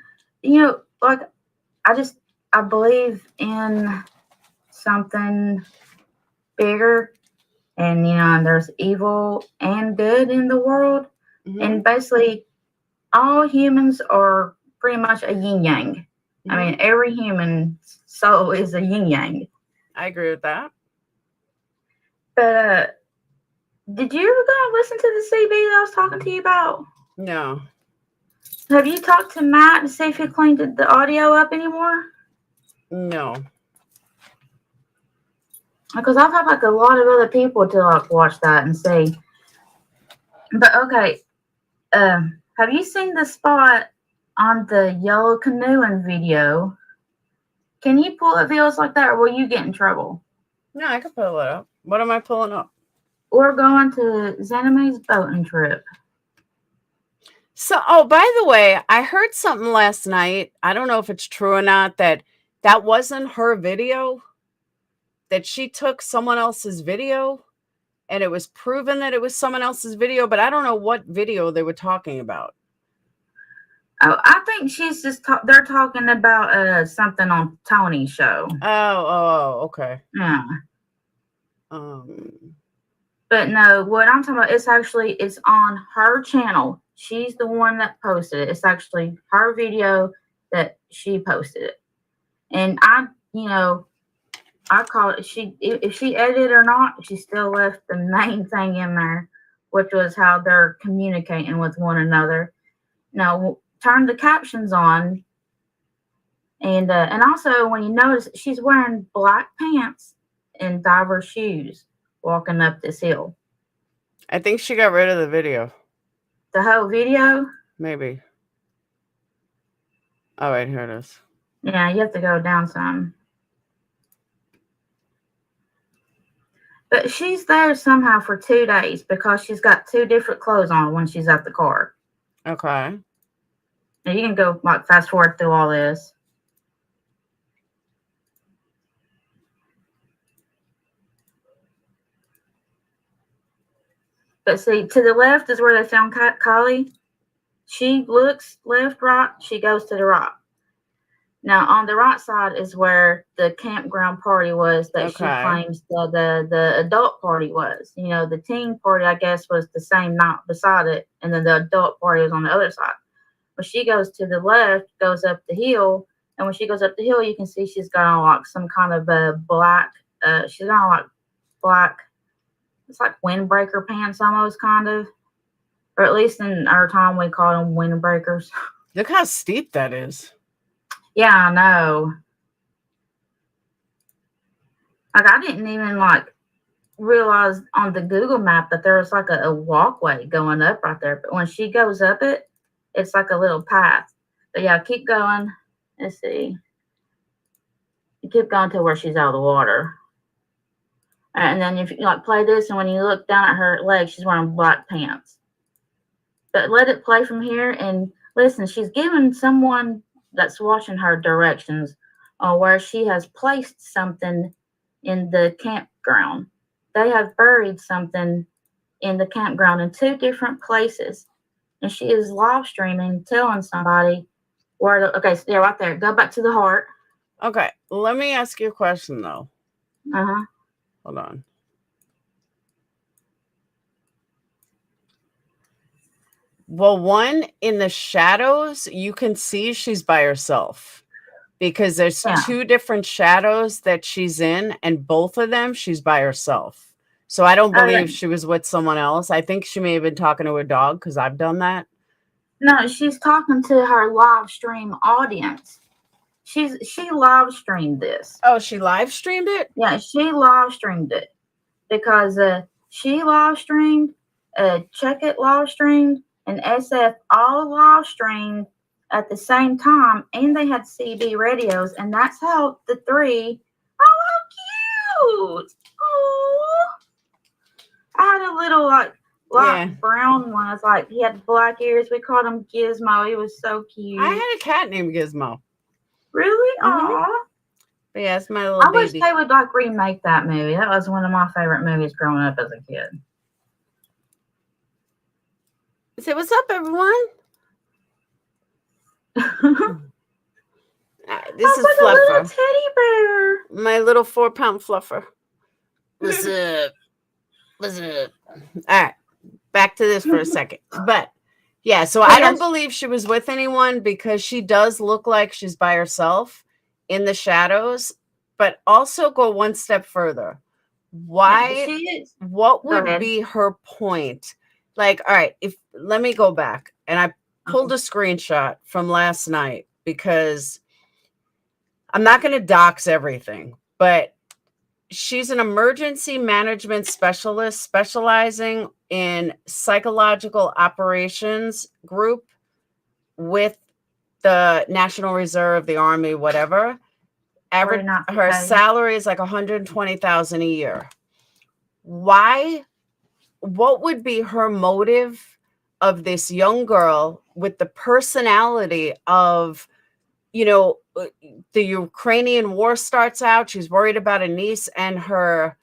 you know, like I believe in something bigger, and you know, and there's evil and good in the world, and basically, all humans are pretty much a yin yang. I mean, every human soul is a yin yang. I agree with that. But did you ever go and listen to the CB that I was talking to you about? No. Have you talked to Matt to see if he cleaned the audio up anymore? No. Because I've had like a lot of other people to like watch that and see. But okay, have you seen the spot on the yellow canoeing video? Can you pull up videos like that, or will you get in trouble? No, I can pull it up. What am I pulling up? We're going to Xaname's boating trip. So, oh, by the way, I heard something last night. I don't know if it's true or not, that wasn't her video, that she took someone else's video, and it was proven that it was someone else's video, but I don't know what video they were talking about. Oh, I think she's just they're talking about something on Tony's show. Oh, okay. Yeah. But no, what I'm talking about, it's on her channel. She's the one that posted it. It's actually her video that she posted it. And I call it, if she edited or not, she still left the main thing in there, which was how they're communicating with one another. Now, turn the captions on. And also, when you notice, she's wearing black pants and diver shoes walking up this hill. I think she got rid of the video. The whole video? Maybe. All right, here it is. Yeah, you have to go down some. But she's there somehow for 2 days because she's got 2 different clothes on when she's at the car. Okay. Now you can go like fast forward through all this. But see, to the left is where they found Kiely. She looks left, right. She goes to the right. Now, on the right side is where the campground party was that she claims the adult party was. You know, the teen party, I guess, was the same night beside it, and then the adult party was on the other side. When she goes to the left, goes up the hill, and when she goes up the hill, you can see she's got on like some kind of a black, she's got on like black, it's like windbreaker pants almost, kind of. Or at least in our time, we called them windbreakers. Look how steep that is. Yeah, I know. Like, I didn't even like realize on the Google map that there was like a walkway going up right there. But when she goes up it, it's like a little path. But yeah, keep going. Let's see. You keep going to where she's out of the water. And then if you like play this, and when you look down at her legs, she's wearing black pants. But let it play from here and listen, she's giving someone that's watching her directions on where she has placed something in the campground. They have buried something in the campground in 2 different places, and she is live streaming, telling somebody where to. Okay, so yeah, right there. Go back to the heart. Okay, let me ask you a question though. Uh-huh. Hold on. Well, one, in the shadows, you can see she's by herself because there's Yeah. 2 different shadows that she's in, and both of them she's by herself. So I don't Oh, yeah. believe she was with someone else. I think she may have been talking to her dog because I've done that. No, she's talking to her live stream audience. She live streamed this. Oh, she live streamed it? Yeah, she live streamed it because she live streamed, Check It live streamed, and SF all live streamed at the same time, and they had CB radios, and that's how the 3. Oh, how cute! Oh, I had a little like Yeah. brown one. It's like he had black ears. We called him Gizmo. He was so cute. I had a cat named Gizmo. Really? Mhm. Aw. But yeah, it's my little I wish baby. they would like remake that movie. That was one of my favorite movies growing up as a kid. Say, what's up, everyone? This is like a little Fluffer, teddy bear. my little 4-pound Fluffer. What's up? What's up? All right, back to this for a second. But yeah, so I don't believe she was with anyone because she does look like she's by herself in the shadows. But also go one step further. Why? She is. What Go would ahead. be her point? Like, all right, if let me go back, and I pulled a screenshot from last night because I'm not going to dox everything, but she's an emergency management specialist specializing in psychological operations group with the National Reserve, the Army, whatever. Average, her salary is like $120,000 a year. Why? What would be her motive of this young girl with the personality of, you know, the Ukrainian war starts out, she's worried about a niece and her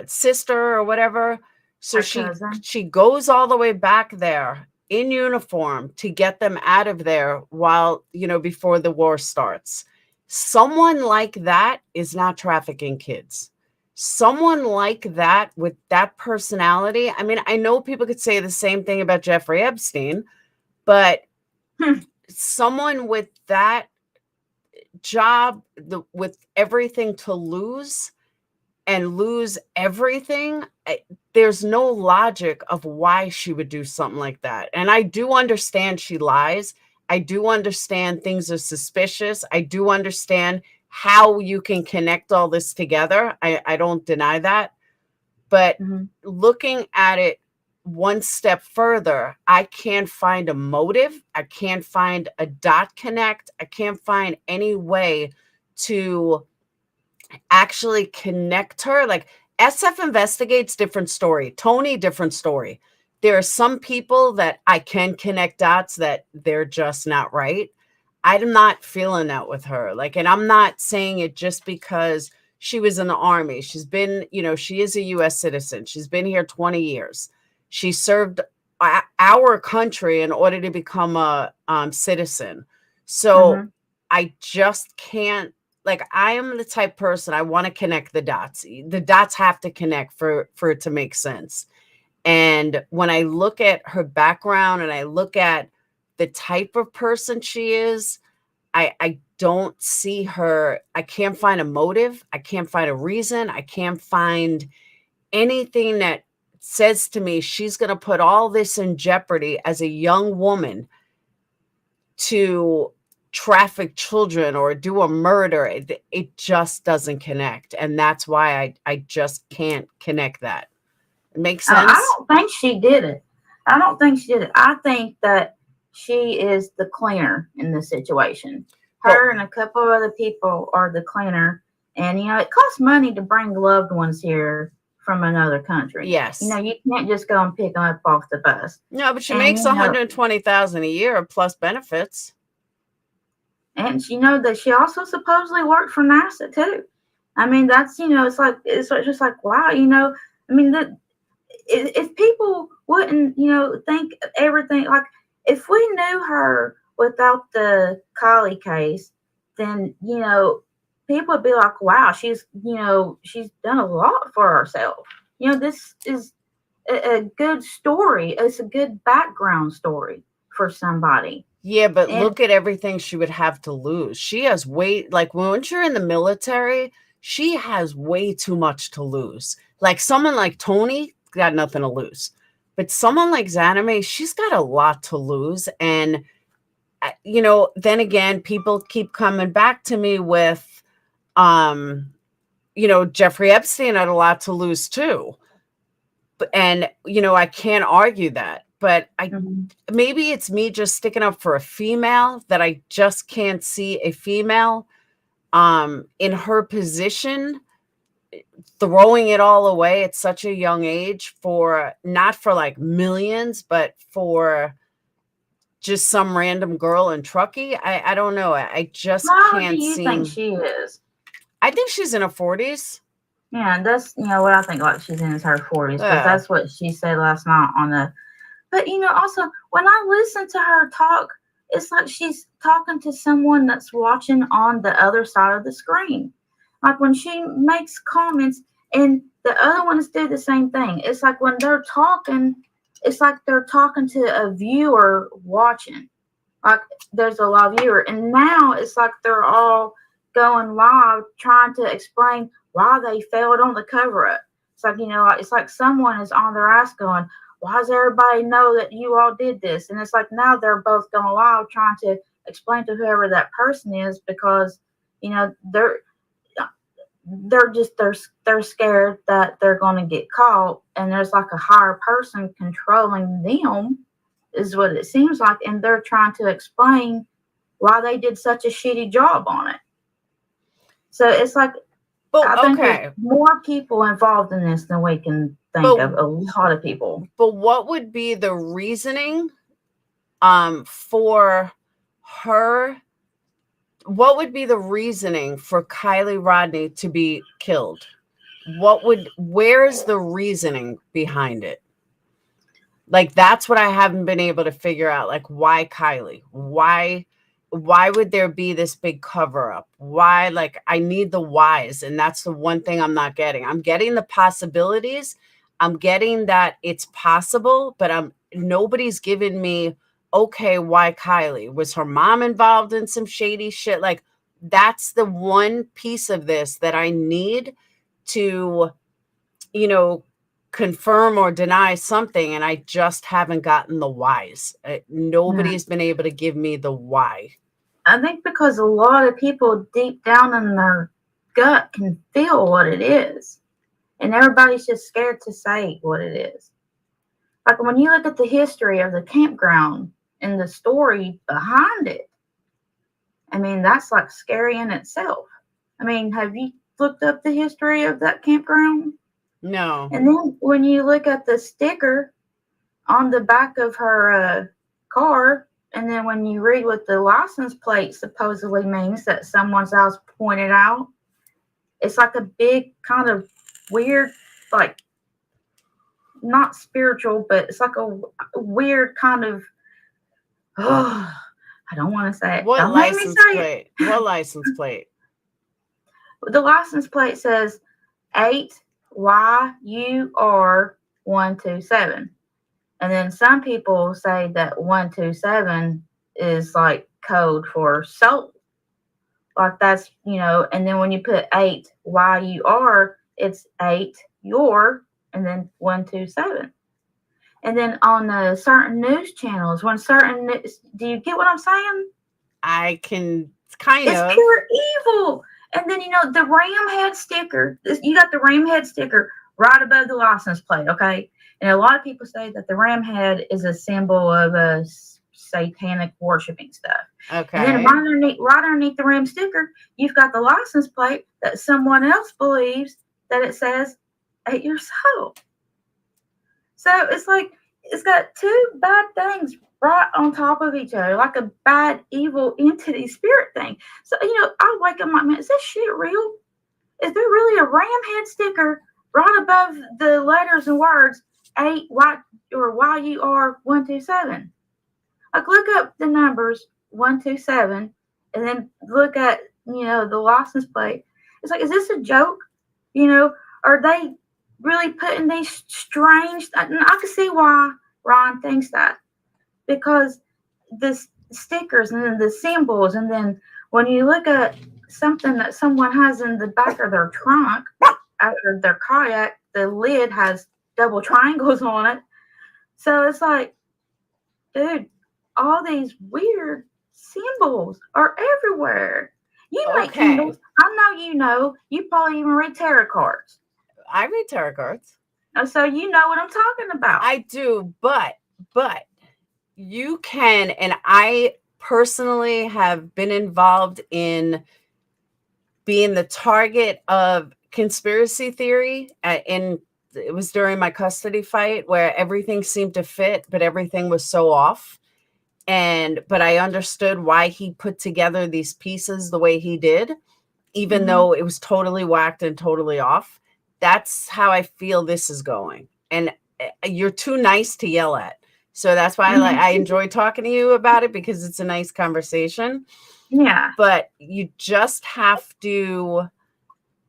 sister or whatever. So she goes all the way back there in uniform to get them out of there while, you know, before the war starts. Someone like that is not trafficking kids. Someone like that with that personality. I mean, I know people could say the same thing about Jeffrey Epstein, but someone with that job, with everything to lose and lose everything, there's no logic of why she would do something like that. And I do understand she lies. I do understand things are suspicious. I do understand how you can connect all this together. I don't deny that. But looking at it one step further, I can't find a motive. I can't find a dot connect. I can't find any way to actually connect her. Like, SF Investigates, different story. Tony, different story. There are some people that I can connect dots that they're just not right. I'm not feeling that with her. Like, and I'm not saying it just because she was in the Army. She's been, you know, she is a U.S. citizen. She's been here 20 years. She served our country in order to become a citizen. So I just can't, like, I am the type person, I want to connect the dots. The dots have to connect for it to make sense. And when I look at her background and I look at the type of person she is, I don't see her. I can't find a motive. I can't find a reason. I can't find anything that says to me she's going to put all this in jeopardy as a young woman to traffic children or do a murder. It just doesn't connect. And that's why I just can't connect that. It makes sense? I don't think she did it. I don't think she did it. I think that she is the cleaner in this situation. Her and a couple of other people are the cleaner. And, you know, it costs money to bring loved ones here from another country. Yes. You know, you can't just go and pick them up off the bus. No, but she And, makes you know, $120,000 a year plus benefits. And you know that she also supposedly worked for NASA too. I mean, that's, you know, it's just like, wow, you know, I mean, if people wouldn't, you know, think everything, like if we knew her without the Kiely case, then, you know, people would be like, wow, she's, you know, she's done a lot for herself. You know, this is a good story. It's a good background story for somebody. Yeah, but And look at everything she would have to lose. She has like once you're in the military, she has way too much to lose. Like someone like Tony got nothing to lose. But someone like Zanime, she's got a lot to lose. And, you know, then again, people keep coming back to me with, you know, Jeffrey Epstein had a lot to lose too. And, you know, I can't argue that. But maybe it's me just sticking up for a female that I just can't see a female in her position throwing it all away at such a young age for not for like millions, but for just some random girl in Truckee. I don't know. I just how can't do you think she is? I think she's in her 40s. Yeah, that's, you know, what I think, like she's in her 40s, because Yeah. that's what she said last night on the. But, you know, also, when I listen to her talk, it's like she's talking to someone that's watching on the other side of the screen. Like when she makes comments and the other ones do the same thing. It's like when they're talking, it's like they're talking to a viewer watching. Like there's a live viewer. And now it's like they're all going live trying to explain why they failed on the cover up. It's like, you know, it's like someone is on their ass going, why does everybody know that you all did this? And it's like now they're both going live trying to explain to whoever that person is, because, you know, they're scared that they're going to get caught, and there's like a higher person controlling them, is what it seems like, and they're trying to explain why they did such a shitty job on it. So it's like, I think there's more people involved in this than we can think of. A lot of people. But what would be the reasoning for her? What would be the reasoning for Kiely Rodni to be killed? Where's the reasoning behind it? Like, that's what I haven't been able to figure out. Like, why Kiely? Why would there be this big cover up? Why? Like, I need the whys. And that's the one thing I'm not getting. I'm getting the possibilities. I'm getting that it's possible, but nobody's giving me, okay, why Kiely? Was her mom involved in some shady shit? Like, that's the one piece of this that I need to, you know, confirm or deny something. And I just haven't gotten the whys. Nobody's been able to give me the why. I think because a lot of people deep down in their gut can feel what it is. And everybody's just scared to say what it is. Like when you look at the history of the campground and the story behind it, I mean, that's like scary in itself. I mean, have you looked up the history of that campground? No. And then when you look at the sticker on the back of her car, and then when you read what the license plate supposedly means that someone's else pointed out, it's like a big kind of weird, like, not spiritual, but it's like a weird kind of, I don't want to say it. What Don't make me license say plate? it. What license plate? The license plate says 8YUR127. And then some people say that 127 is like code for soul. Like that's, you know, and then when you put 8YUR, it's 8 your, and then 127. And then on certain news channels, when certain do you get what I'm saying? I can kind of. It's pure evil. And then, you know, the ram head sticker, you got the ram head sticker right above the license plate, okay? And a lot of people say that the ram head is a symbol of satanic worshiping stuff. Okay. And then right underneath the ram sticker, you've got the license plate that someone else believes that it says 8 years old. So it's like it's got two bad things right on top of each other, like a bad evil entity spirit thing. So I wake up, I'm like, man, is this shit real? Is there really a ram head sticker right above the letters and words 8 Y or YUR 127? Like, look up the numbers 127 and then look at the license plate. It's like, is this a joke? Are they really putting these strange? I can see why Ron thinks that, because the stickers and then the symbols, and then when you look at something that someone has in the back of their trunk after their kayak, the lid has double triangles on it. So it's like, dude, all these weird symbols are everywhere. You make candles. I know you probably even read tarot cards. I read tarot cards. So you know what I'm talking about. I do, but you can, and I personally have been involved in being the target of conspiracy theory, and it was during my custody fight where everything seemed to fit, but everything was so off. But I understood why he put together these pieces the way he did, even though it was totally whacked and totally off. That's how I feel this is going. And you're too nice to yell at. So that's why I enjoy talking to you about it, because it's a nice conversation. Yeah. But you just have to,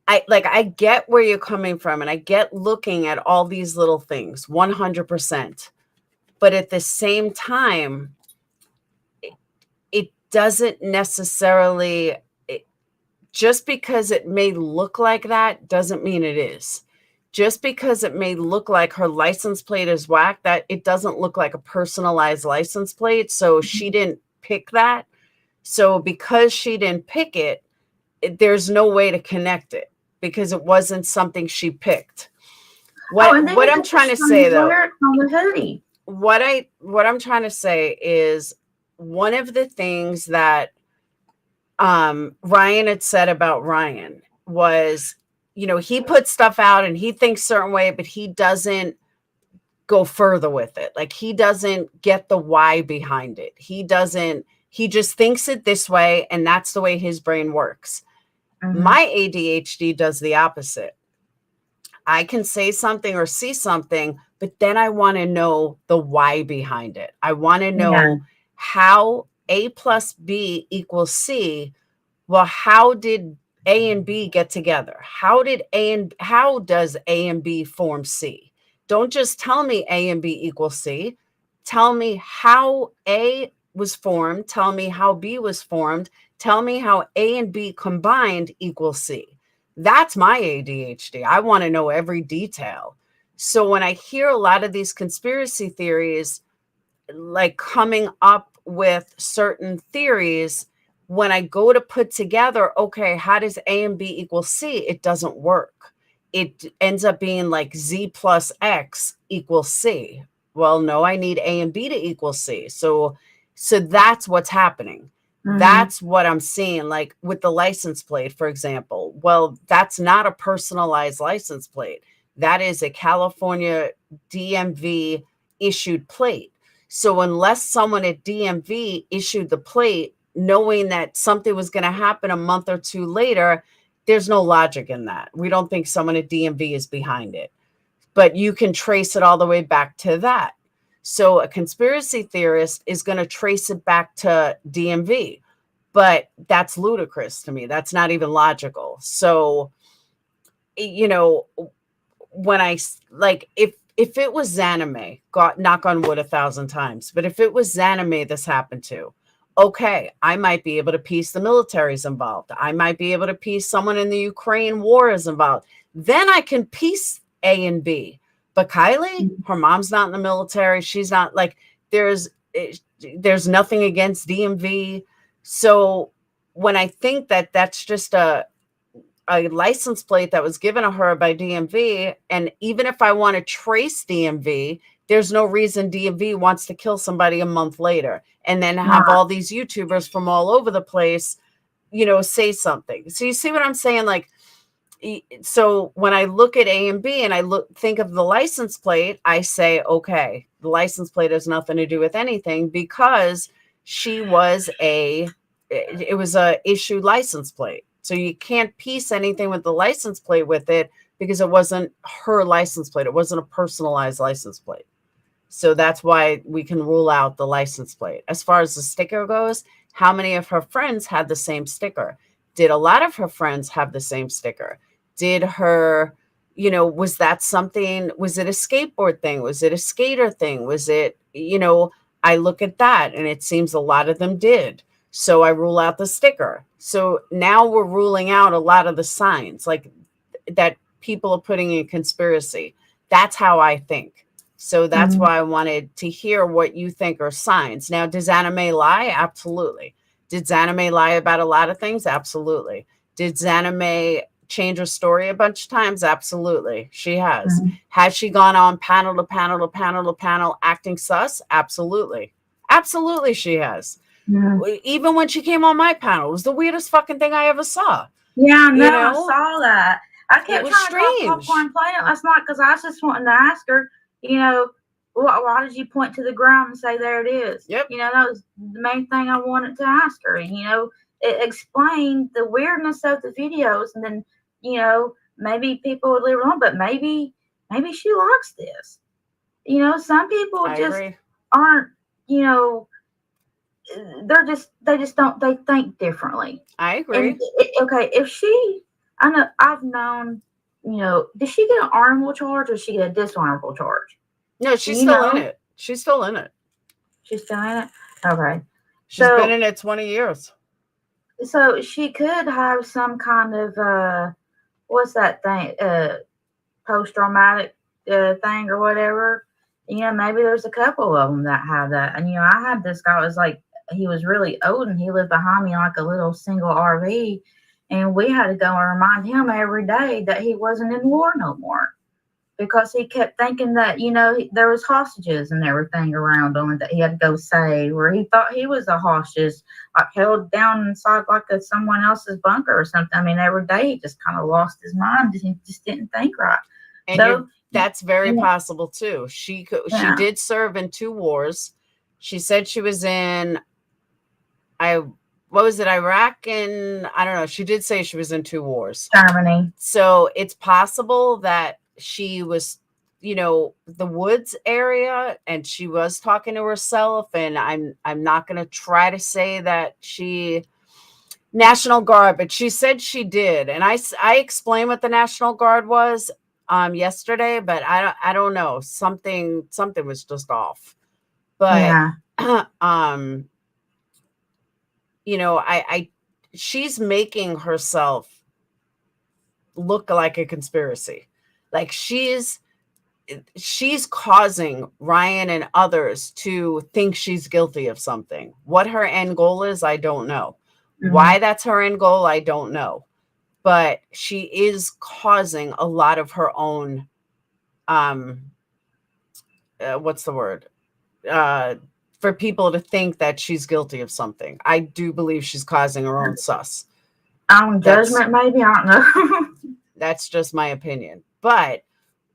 I get where you're coming from, and I get looking at all these little things 100%. But at the same time, it doesn't necessarily, just because it may look like that doesn't mean it is. Just because it may look like her license plate is whack, that it doesn't look like a personalized license plate. So she didn't pick that. So because she didn't pick it, there's no way to connect it because it wasn't something she picked. What I'm trying to say though, on the hoodie. What I'm trying to say is, one of the things that Ryan had said about Ryan was, he puts stuff out and he thinks certain way, but he doesn't go further with it. Like, he doesn't get the why behind it. He just thinks it this way, and that's the way his brain works. My ADHD does the opposite. I can say something or see something, but then I want to know the why behind it. I want to know how A plus B equals C. Well, how did A and B get together? How does A and B form C? Don't just tell me A and B equals C. Tell me how A was formed. Tell me how B was formed. Tell me how A and B combined equals C. That's my ADHD. I want to know every detail. So when I hear a lot of these conspiracy theories, like coming up with certain theories, when I go to put together, okay, how does A and B equal C? It doesn't work. It ends up being like Z plus X equals C. Well, no, I need A and B to equal C. So that's what's happening. That's what I'm seeing, like with the license plate, for example. Well, that's not a personalized license plate. That is a California DMV issued plate. So unless someone at DMV issued the plate knowing that something was going to happen a month or two later, there's no logic in that. We don't think someone at DMV is behind it. But you can trace it all the way back to that. So a conspiracy theorist is going to trace it back to DMV. But that's ludicrous to me. That's not even logical. So, when I, like, if it was Zanime, knock on wood 1,000 times, but if it was Zanime this happened to, okay, I might be able to piece the military's involved. I might be able to piece someone in the Ukraine war is involved. Then I can piece A and B. But Kiely, her mom's not in the military. She's not, like, there's nothing against DMV. So when I think that that's just a license plate that was given to her by DMV, and even if I want to trace DMV, there's no reason DMV wants to kill somebody a month later and then have all these YouTubers from all over the place, say something. So you see what I'm saying? Like, So when I look at A and B and I think of the license plate, I say, okay, the license plate has nothing to do with anything because she was it was a issued license plate. So you can't piece anything with the license plate with it because it wasn't her license plate. It wasn't a personalized license plate. So that's why we can rule out the license plate. As far as the sticker goes, how many of her friends had the same sticker? Did a lot of her friends have the same sticker? Did her, was that something, was it a skateboard thing? Was it a skater thing? Was it, I look at that and it seems a lot of them did. So I rule out the sticker. So now we're ruling out a lot of the signs like that people are putting in conspiracy. That's how I think. So that's why I wanted to hear what you think are signs. Now, does Anime lie? Absolutely. Did Zanime lie about a lot of things? Absolutely. Did Zanime change her story a bunch of times? Absolutely. She has. Has she gone on panel to panel to panel to panel acting sus? Absolutely. Absolutely she has. Yeah. Even when she came on my panel, it was the weirdest fucking thing I ever saw. Yeah, no, You know? I saw that. I kept was trying to talk strange. Popcorn Planet last night because I was just wanting to ask her, why did you point to the ground and say there it is? Yep. That was the main thing I wanted to ask her. It explained the weirdness of the videos, and then, maybe people would leave it alone, but maybe she likes this. Some people I just agree. aren't, they just don't, they think differently. I agree. And okay, I know I've known, did she get an honorable charge or did she get a dishonorable charge? No, she's still in it. She's still in it. She's still in it? Okay. She's been in it 20 years. So she could have some kind of, what's that thing? Post-traumatic thing or whatever. Maybe there's a couple of them that have that. And, I had this guy, was like, he was really old and he lived behind me in like a little single RV. And we had to go and remind him every day that he wasn't in war no more. Because he kept thinking that, there was hostages and everything around him that he had to go save, or he thought he was a hostage, like held down inside like someone else's bunker or something. I mean, every day he just kind of lost his mind. He just didn't think right. And that's very possible too. She did serve in 2 wars. She said she was in, Iraq, and I don't know. She did say she was in 2 wars. Germany. So it's possible that she was, the woods area, and she was talking to herself. And I'm not going to try to say that she National Guard, but she said she did. And I explained what the National Guard was yesterday, but I don't know. Something was just off. But she's making herself look like a conspiracy. Like she's causing Ryan and others to think she's guilty of something. What her end goal is, I don't know. Why that's her end goal, I don't know. But she is causing a lot of her own, what's the word? For people to think that she's guilty of something. I do believe she's causing her own sus. Judgment, maybe, I don't know. That's just my opinion. But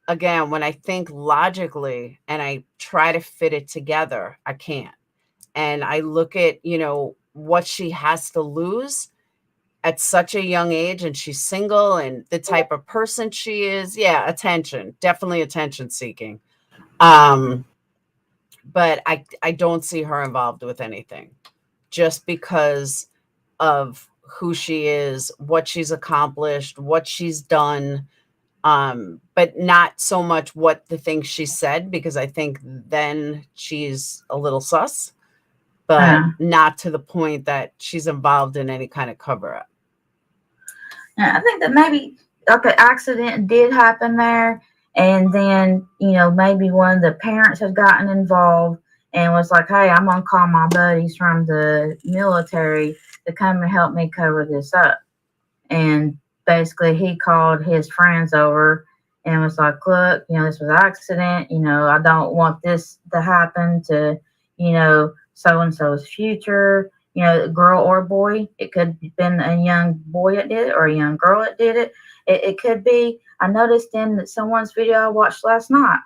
again, when I think logically and I try to fit it together, I can't. And I look at, what she has to lose at such a young age, and she's single, and the type of person she is. Yeah, attention, definitely attention seeking. But I don't see her involved with anything just because of who she is, what she's accomplished, what she's done. But not so much what the things she said, because I think then she's a little sus, but not to the point that she's involved in any kind of cover up. Yeah, I think that maybe accident did happen there. And then, maybe one of the parents had gotten involved and was like, hey, I'm going to call my buddies from the military to come and help me cover this up. And basically he called his friends over and was like, look, this was an accident. I don't want this to happen to, so-and-so's future. a girl or a boy. It could have been a young boy that did it or a young girl that did it. It could be. I noticed in someone's video I watched last night,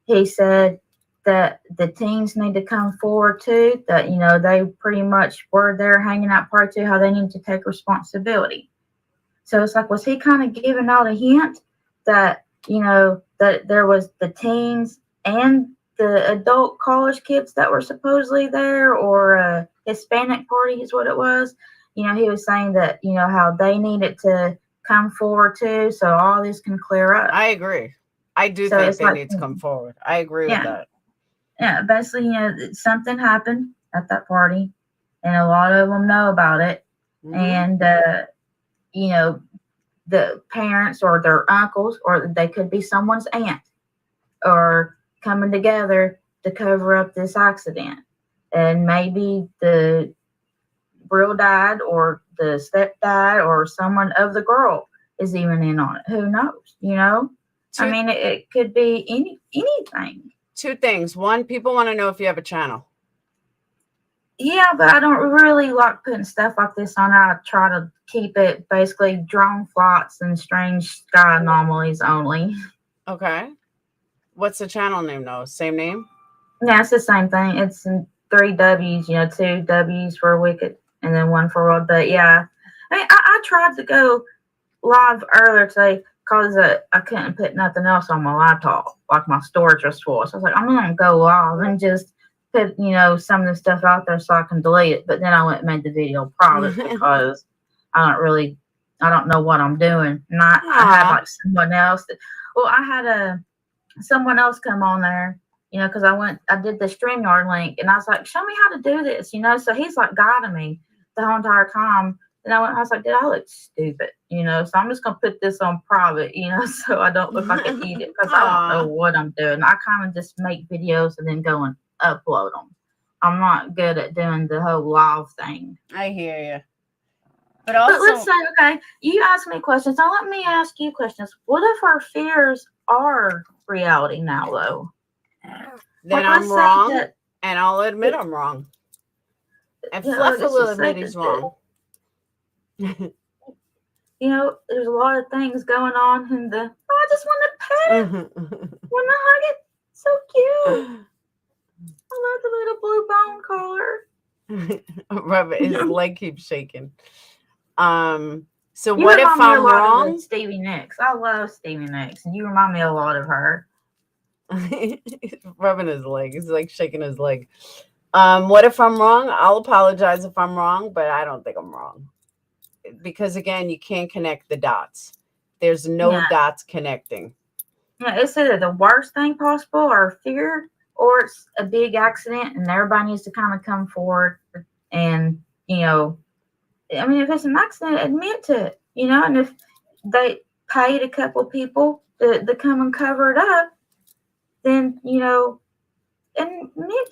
he said that the teens need to come forward too, that, they pretty much were there hanging out part too, how they need to take responsibility. So it's like, was he kind of giving out a hint that, that there was the teens and the adult college kids that were supposedly there, or a Hispanic party is what it was. He was saying that, how they needed to come forward too, so all this can clear up. I agree. I do So think it's they like, need to come forward. I agree with that. Yeah, basically, something happened at that party, and a lot of them know about it. Mhm. And, the parents or their uncles, or they could be someone's aunt, or coming together to cover up this accident. And maybe the real dad or the stepdad or someone of the girl is even in on it. Who knows? I mean, it could be anything. Two things. One, people want to know if you have a channel. Yeah, but I don't really like putting stuff like this on. I try to keep it basically drone flights and strange sky anomalies only. Okay. What's the channel name though? Same name? Yeah, it's the same thing. It's in 3 W's, 2 W's for Wicked and then 1 for World. But yeah, I tried to go live earlier today because I couldn't put nothing else on my laptop. Like my storage was full. So I was like, I'm going to go live and just put, some of the stuff out there so I can delete it. But then I went and made the video private because I don't know what I'm doing. And I had like someone else. I had someone else come on there, because I did the StreamYard link and I was like, show me how to do this, So he's like guiding me the whole entire time. And I was like, dude, I look stupid, so I'm just going to put this on private, so I don't look like an idiot because I don't know what I'm doing. I kind of just make videos and then go and upload them. I'm not good at doing the whole live thing. I hear you. But let's say, okay, you ask me questions. Now let me ask you questions. What if our fears are reality now, though? Then I'm wrong, and I'll admit I'm wrong. And Fluff will admit he's wrong. There's a lot of things going on in the. I just want to pet it. Want to hug it? So cute. I love the little blue bone collar. Robert, his leg keeps shaking. So what if I'm wrong? Stevie Nicks. I love Stevie Nicks, and you remind me a lot of her. Rubbing his leg. He's like shaking his leg. What if I'm wrong? I'll apologize if I'm wrong, but I don't think I'm wrong. Because again, you can't connect the dots. There's no dots connecting. Yeah, it's either the worst thing possible or feared, or it's a big accident and everybody needs to kind of come forward and, I mean, if it's an accident, admit to it, and if they paid a couple people to come and cover it up, then, admit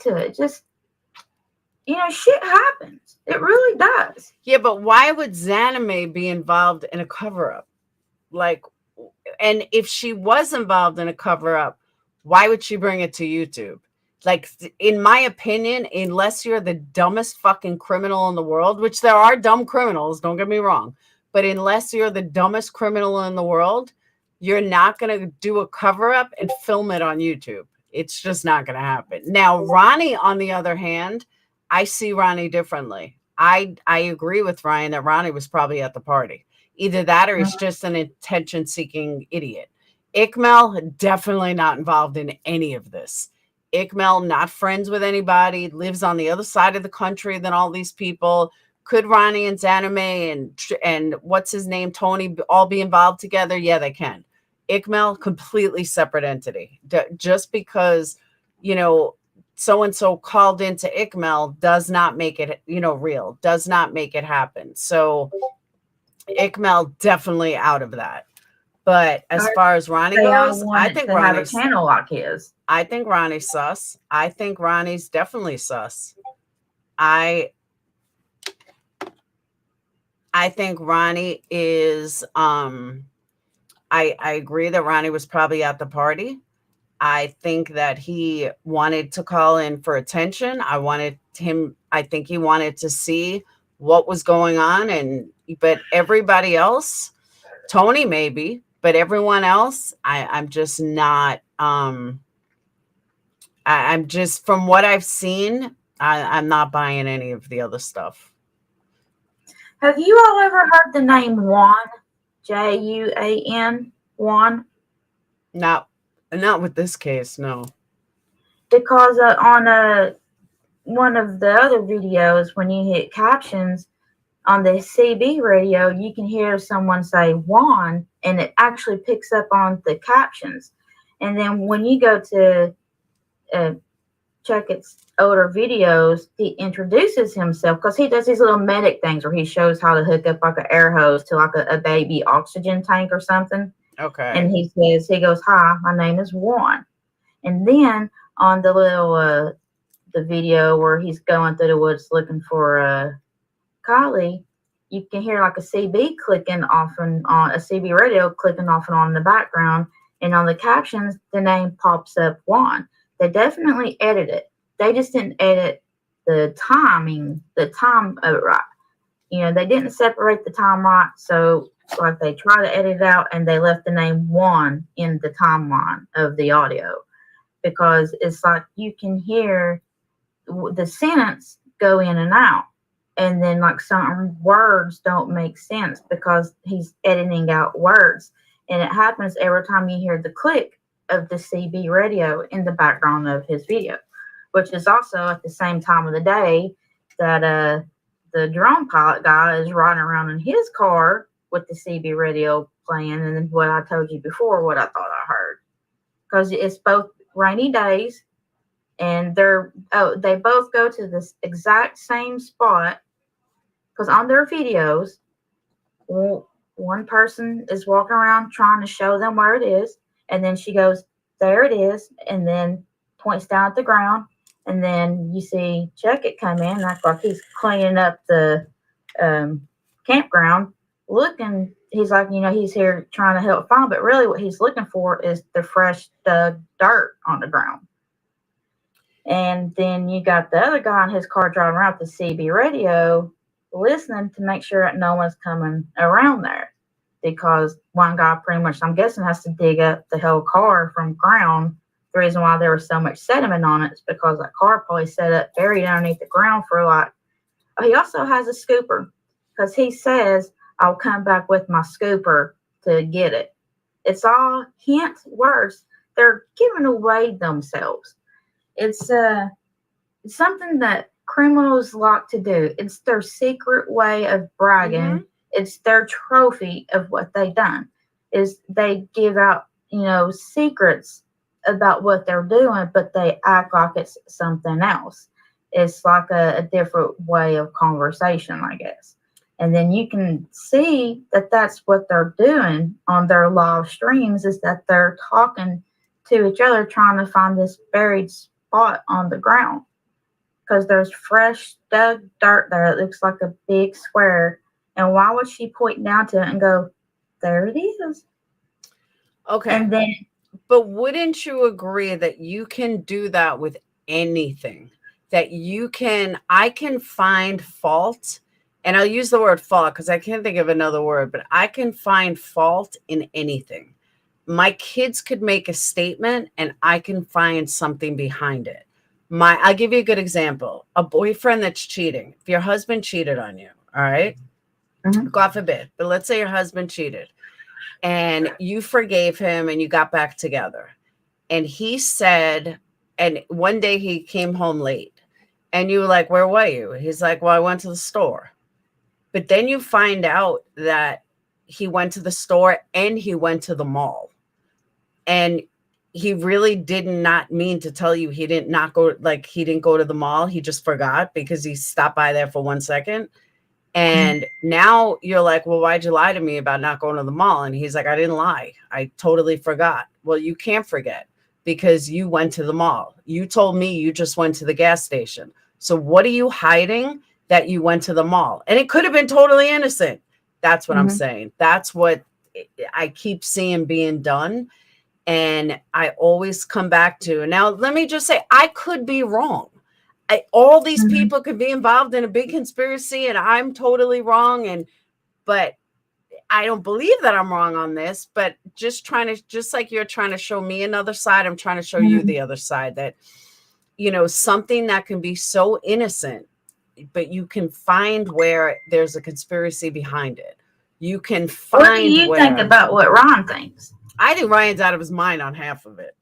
to it. Just, shit happens. It really does. Yeah, but why would Zanime be involved in a cover-up? Like, and if she was involved in a cover-up, why would she bring it to YouTube? Like, in my opinion, unless you're the dumbest fucking criminal in the world, which there are dumb criminals, don't get me wrong, but unless you're the dumbest criminal in the world, you're not going to do a cover-up and film it on YouTube. It's just not going to happen. Now, Ronnie, on the other hand, I see Ronnie differently. I agree with Ryan that Ronnie was probably at the party. Either that or he's just an attention-seeking idiot. Ikmel, definitely not involved in any of this. Ikmel, not friends with anybody, lives on the other side of the country than all these people. Could Ronnie and Zanime and what's his name, Tony, all be involved together? Yeah, they can. Ikmel, completely separate entity. Just because, so-and-so called into Ikmel does not make it, real, does not make it happen. So Ikmel definitely out of that. But as far as Ronnie goes, I think Ronnie's have a channel like his. I think Ronnie's sus. I think Ronnie's definitely sus. I think Ronnie is I agree that Ronnie was probably at the party. I think that he wanted to call in for attention. I think he wanted to see what was going on. But everybody else, Tony maybe, but everyone else, I'm just not, I'm just, from what I've seen, I'm not buying any of the other stuff. Have you all ever heard the name Juan? Juan? Juan? Not with this case, no. Because on one of the other videos, when you hit captions on the CB radio, you can hear someone say Juan, and it actually picks up on the captions. And then when you go to check its older videos, he introduces himself because he does these little medic things where he shows how to hook up like an air hose to like a baby oxygen tank or something. Okay. And he goes, "Hi, my name is Juan." And then on the little the video where he's going through the woods looking for Kiely, you can hear like a CB clicking off and on a CB radio clicking off and on in the background. And on the captions, the name pops up Juan. They definitely edit it. They just didn't edit the time of it right. You know, they didn't separate the time right. So like they try to edit it out, and they left the name Juan in the timeline of the audio, because it's like you can hear the sentence go in and out, and then like some words don't make sense because he's editing out words. And it happens every time you hear the click of the CB radio in the background of his video, which is also at the same time of the day that the drone pilot guy is riding around in his car with the CB radio playing. And then what I told you before, what I thought I heard, because it's both rainy days, and they both go to this exact same spot, because on their videos, one person is walking around trying to show them where it is, and then she goes, "There it is," and then points down at the ground, and then you see Chuckett come in, act like he's cleaning up the campground, looking. He's like, he's here trying to help find, but really what he's looking for is the fresh dug dirt on the ground. And then you got the other guy in his car driving around with the CB radio, listening to make sure that no one's coming around there, because one guy pretty much, I'm guessing, has to dig up the whole car from ground. The reason why there was so much sediment on it is because that car probably set up buried underneath the ground for like. Oh, he also has a scooper, because he says, "I'll come back with my scooper to get it." It's all hint words. They're giving away themselves. It's something that criminals like to do. It's their secret way of bragging. Mm-hmm. It's their trophy of what they've done. Is they give out, secrets about what they're doing, but they act like it's something else. It's like a different way of conversation, I guess. And then you can see that that's what they're doing on their live streams, is that they're talking to each other, trying to find this buried spot on the ground, because there's fresh dug dirt there. It looks like a big square. And why would she point down to it and go, "There it is"? Okay. And then, but wouldn't you agree that you can do that with anything? That I can find fault, and I'll use the word fault because I can't think of another word, but I can find fault in anything. My kids could make a statement and I can find something behind it. I'll give you a good example. A boyfriend that's cheating. If your husband cheated on you, all right? Mm-hmm. God forbid, but let's say your husband cheated and you forgave him and you got back together. And he said, and one day he came home late and you were like, "Where were you?" He's like, "Well, I went to the store." But then you find out that he went to the store and he went to the mall. And he really did not mean to tell you he didn't go to the mall. He just forgot because he stopped by there for 1 second. And now you're like, "Well, why'd you lie to me about not going to the mall?" And he's like, "I didn't lie. I totally forgot." Well, you can't forget because you went to the mall. You told me you just went to the gas station. So what are you hiding that you went to the mall? And it could have been totally innocent. That's what I'm saying. That's what I keep seeing being done. And I always come back to, now let me just say, I could be wrong. All these people could be involved in a big conspiracy and I'm totally wrong. But I don't believe that I'm wrong on this, but just like you're trying to show me another side, I'm trying to show you the other side, that, something that can be so innocent, but you can find where there's a conspiracy behind it. You can find. What do you think about what Ron thinks? I think Ryan's out of his mind on half of it.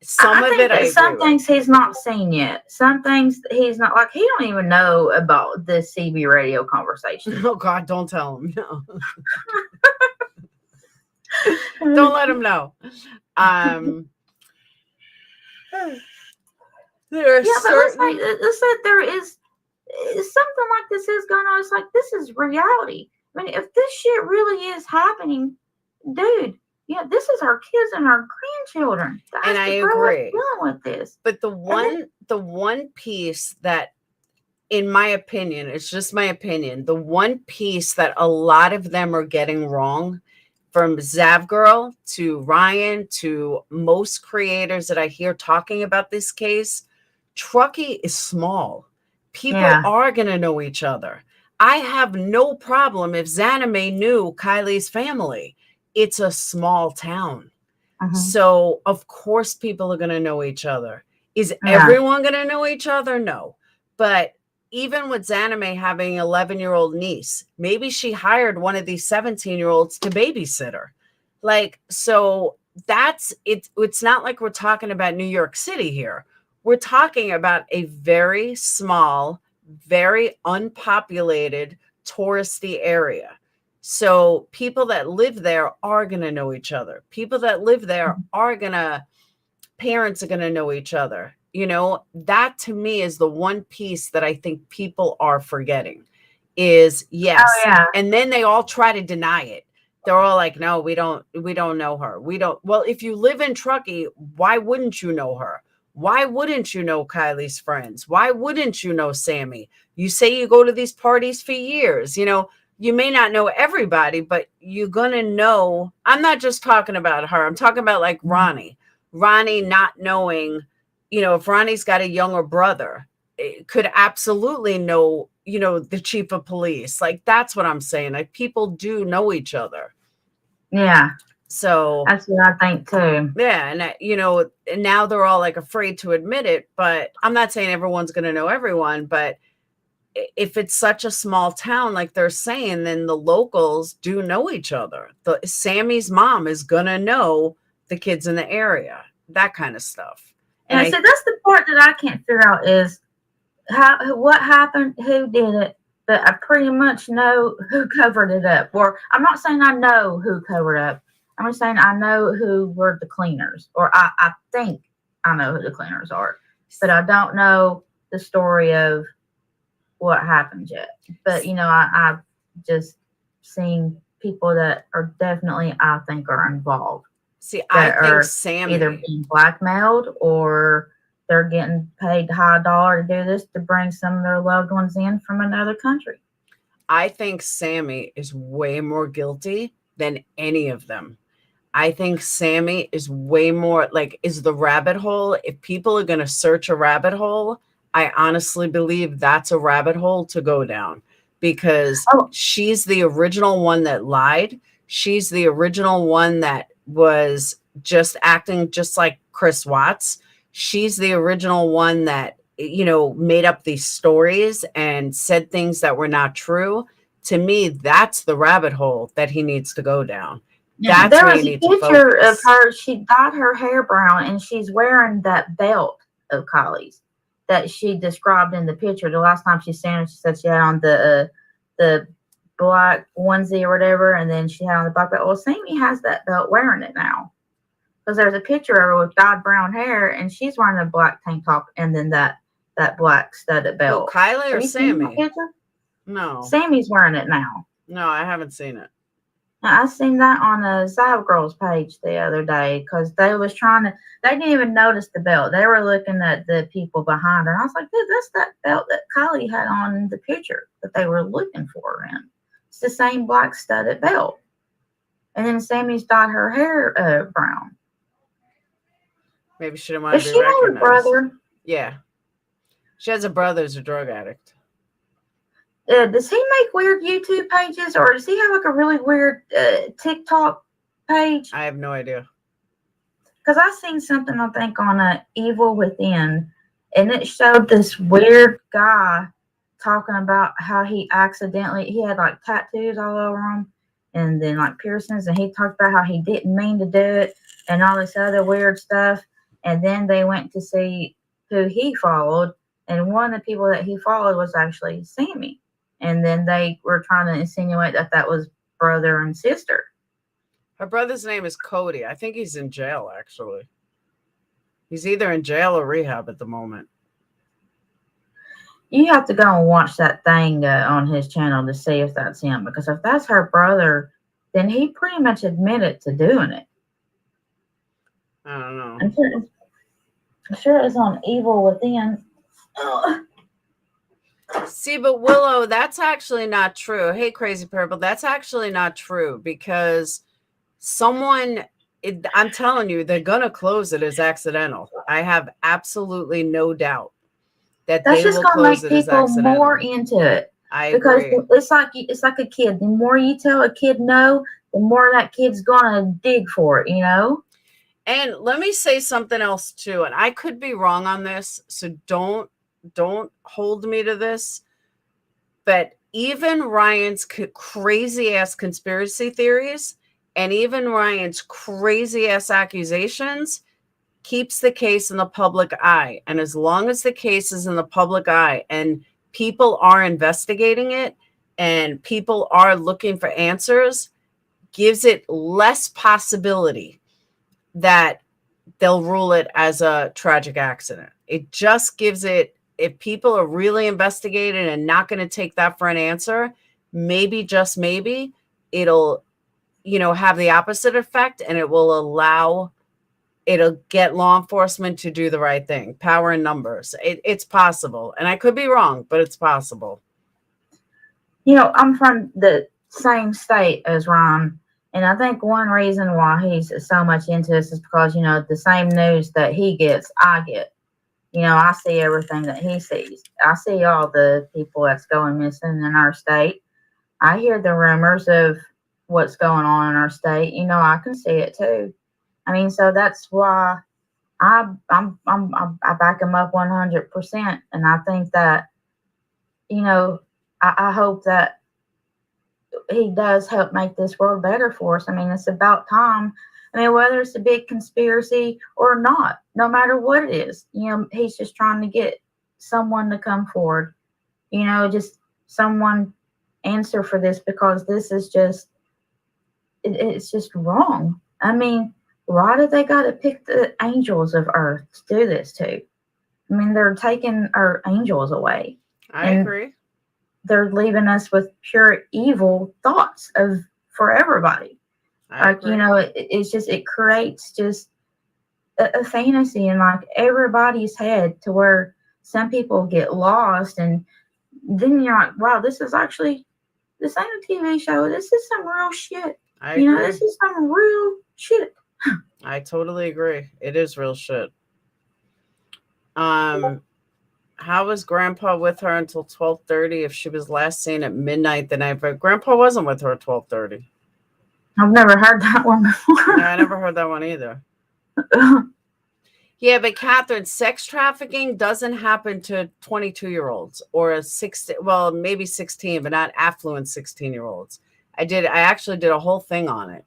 Some things he's not seen yet. Some things he's not, like, he don't even know about this CB radio conversation. Oh God, don't tell him. No. Don't let him know. Let's say there is something like this is going on. It's like, this is reality. I mean, if this shit really is happening, dude, this is our kids and our grandchildren. And I agree. Dealing with this. But the one piece that, in my opinion, it's just my opinion, the one piece that a lot of them are getting wrong, from Zav Girl to Ryan to most creators that I hear talking about this case, Truckee is small. People are going to know each other. I have no problem if Zanime knew Kiely's family. It's a small town. So, of course, people are going to know each other. Is everyone going to know each other? No. But even with Zanime having an 11-year-old niece, maybe she hired one of these 17-year-olds to babysit her. Like, so that's it. It's not like we're talking about New York City here. We're talking about a very small, very unpopulated, touristy area. So people that live there are going to know each other. People that live there parents are going to know each other. That to me is the one piece that I think people are forgetting is and then they all try to deny it. They're all like, no, we don't know her. Well, if you live in Truckee, why wouldn't you know her? Why wouldn't you know Kylie's friends? Why wouldn't you know Sammy? You say you go to these parties for years, you may not know everybody, but you're going to know. I'm not just talking about her. I'm talking about like Ronnie not knowing, if Ronnie's got a younger brother, it could absolutely know, the chief of police. Like, that's what I'm saying. Like, people do know each other. Yeah. So that's what I think too. Yeah. And, now they're all like afraid to admit it, but I'm not saying everyone's going to know everyone, but if it's such a small town, like they're saying, then the locals do know each other. Sammy's mom is going to know the kids in the area, that kind of stuff. And so that's the part that I can't figure out is what happened, who did it, but I pretty much know who covered it up. Or I'm not saying I know who covered up. I'm just saying I know who were the cleaners, or I think I know who the cleaners are, but I don't know the story of what happened yet. But, I've just seen people that are definitely, I think, are involved. See, I think Sammy either being blackmailed or they're getting paid high dollar to do this to bring some of their loved ones in from another country. I think Sammy is way more guilty than any of them. I think Sammy is way more is the rabbit hole. If people are going to search a rabbit hole, I honestly believe that's a rabbit hole to go down, because she's the original one that lied. She's the original one that was just acting just like Chris Watts. She's the original one that, made up these stories and said things that were not true. To me, that's the rabbit hole that he needs to go down. Yeah, there was a picture of her. She dyed her hair brown and she's wearing that belt of Kiely's that she described in the picture. The last time she seen her, she said she had on the black onesie or whatever, and then she had on the black belt. Well, Sammy has that belt wearing it now, because there's a picture of her with dyed brown hair and she's wearing a black tank top and then that black studded belt. Oh, Kiely or Sammy? No. Sammy's wearing it now. No, I haven't seen it. I seen that on the Zav Girls page the other day, because they didn't even notice the belt. They were looking at the people behind her. And I was like, dude, that's that belt that Kiely had on in the picture that they were looking for her in. It's the same black studded belt. And then Sammy's dyed her hair brown. Maybe she didn't want Does to she be know her recognized. brother? Yeah. She has a brother who's a drug addict. Does he make weird YouTube pages, or does he have like a really weird TikTok page? I have no idea. Because I seen something, I think, on Evil Within, and it showed this weird guy talking about how he had like tattoos all over him, and then like piercings, and he talked about how he didn't mean to do it, and all this other weird stuff. And then they went to see who he followed, and one of the people that he followed was actually Sammy. And then they were trying to insinuate that that was brother and sister. Her brother's name is Cody. I think he's in jail, actually. He's either in jail or rehab at the moment. You have to go and watch that thing on his channel to see if that's him. Because if that's her brother, then he pretty much admitted to doing it. I don't know. I'm sure it's on Evil Within. Ugh. See, but Willow, that's actually not true. Hey, Crazy Purple, that's actually not true because I'm telling you, they're going to close it as accidental. I have absolutely no doubt that That's they just will gonna close make it as people accidental. more into it. Because it's like a kid. The more you tell a kid no, the more that kid's gonna dig for it, you know? And let me say something else too, and I could be wrong on this, so don't hold me to this. But even Ryan's crazy ass conspiracy theories and even Ryan's crazy ass accusations keeps the case in the public eye. And as long as the case is in the public eye and people are investigating it and people are looking for answers, gives it less possibility that they'll rule it as a tragic accident. It just gives it, if people are really investigating and not going to take that for an answer, maybe, just maybe, it'll, have the opposite effect, and it'll get law enforcement to do the right thing. Power in numbers. It's possible. And I could be wrong, but it's possible. I'm from the same state as Ron. And I think one reason why he's so much into this is because, the same news that he gets, I get. I see everything that he sees. I see all the people that's going missing in our state. I hear the rumors of what's going on in our state. I can see it too. I mean, so that's why I back him up 100%. And I think that, I hope that he does help make this world better for us. I mean, it's about time. I mean, whether it's a big conspiracy or not, no matter what it is, he's just trying to get someone to come forward, just someone answer for this, because this is just, it's just wrong. I mean, why did they got to pick the angels of earth to do this to? I mean, they're taking our angels away. I agree. They're leaving us with pure evil thoughts for everybody. It's just, it creates just a fantasy in like everybody's head, to where some people get lost, and then you're like, wow, this ain't a TV show. This is some real shit. This is some real shit. I totally agree. It is real shit. How was Grandpa with her until 12:30? If she was last seen at midnight the night, but Grandpa wasn't with her at 12:30. I've never heard that one before. Yeah, I never heard that one either. Yeah, but Catherine, sex trafficking doesn't happen to 22-year-olds or maybe 16, but not affluent 16-year-olds. I actually did a whole thing on it.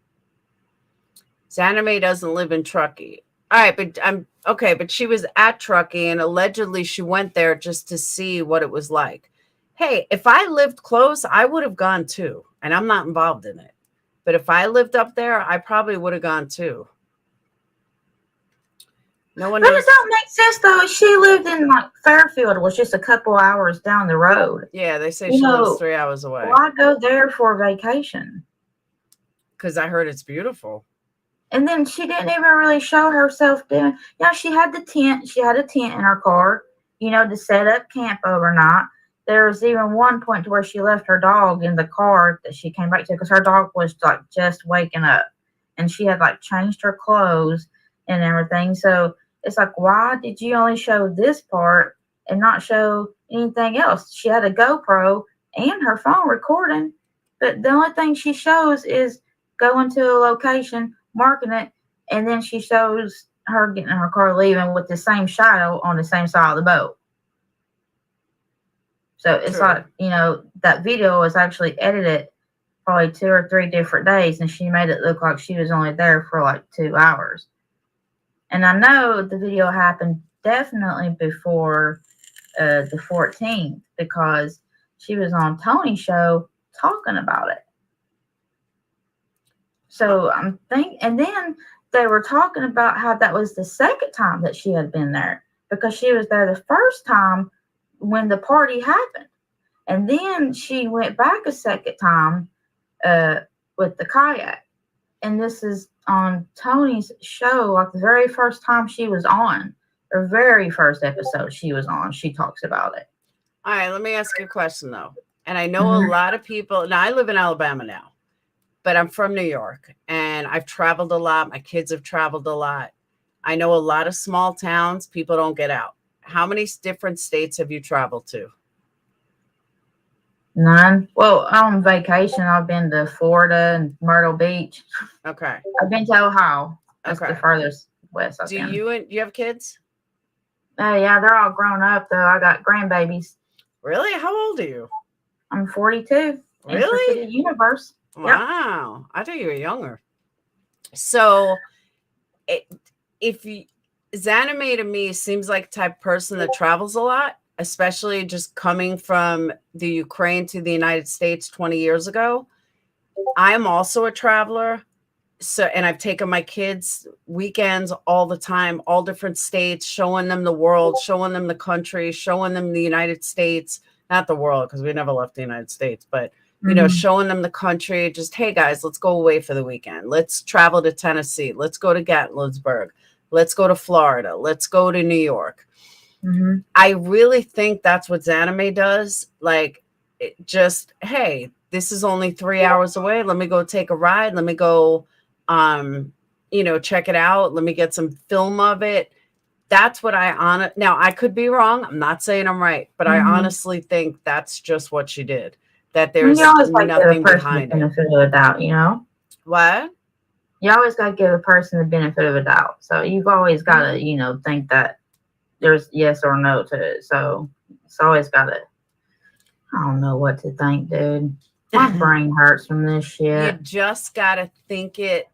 Zanime doesn't live in Truckee. All right, but she was at Truckee, and allegedly she went there just to see what it was like. Hey, if I lived close, I would have gone too, and I'm not involved in it. But if I lived up there, I probably would have gone too. No one knows. But it don't make sense though. She lived in like Fairfield, was just a couple hours down the road. Yeah, they say she lives 3 hours away. Why go there for vacation? Because I heard it's beautiful. And then she didn't even really show herself doing. She had the tent. She had a tent in her car, to set up camp overnight. there was even one point to where she left her dog in the car that she came back to because her dog was like just waking up, and she had like changed her clothes and everything. So it's like, why did you only show this part and not show anything else? She had a GoPro and her phone recording, but the only thing she shows is going to a location, marking it, and then she shows her getting in her car leaving with the same shadow on the same side of the boat. So it's True. like, you know, that video was actually edited probably 2 or 3 different days, and she made it look like she was only there for like 2 hours. And I know the video happened definitely before the 14th because she was on Tony's show talking about it. So I'm thinking, and then they were talking about how that was the second time that she had been there because she was there the first time when the party happened. And then she went back a second time with the kayak. And this is on Tony's show, like the very first time she was on, her very first episode she was on, she talks about it. All right, let me ask you a question though. And I know a lot of people, now I live in Alabama now, but I'm from New York and I've traveled a lot. My kids have traveled a lot. I know a lot of small towns, people don't get out. How many different states have you traveled to? None. Well, on vacation, I've been to Florida and Myrtle Beach. Okay. I've been to Ohio. That's Okay. the furthest west I've Do been. you have kids? Yeah, they're all grown up though. I got grandbabies. Really? How old are you? I'm 42. Really? Into the universe. Wow. I thought you were younger. So Zanime to me seems like the type of person that travels a lot, especially just coming from the Ukraine to the United States 20 years ago. I'm also a traveler. So, and I've taken my kids weekends all the time, all different states, showing them the world, showing them the country, showing them the United States, not the world, because we never left the United States, but you know, showing them the country, just, hey guys, let's go away for the weekend. Let's travel to Tennessee. Let's go to Gatlinburg. Let's go to Florida. Let's go to New York. I really think that's what Zanime does. Like, just, hey, this is only 3 hours away. Let me go take a ride. Let me go, you know, check it out. Let me get some film of it. That's what now I could be wrong. I'm not saying I'm right, but I honestly think that's just what she did. That there's nothing behind it. Benefit of a doubt, you know? What? You always got to give a person the benefit of a doubt. So you've always got to, you know, think that there's yes or no to it. So it's always got to, I don't know what to think, dude. My brain hurts from this shit. You just got to think it.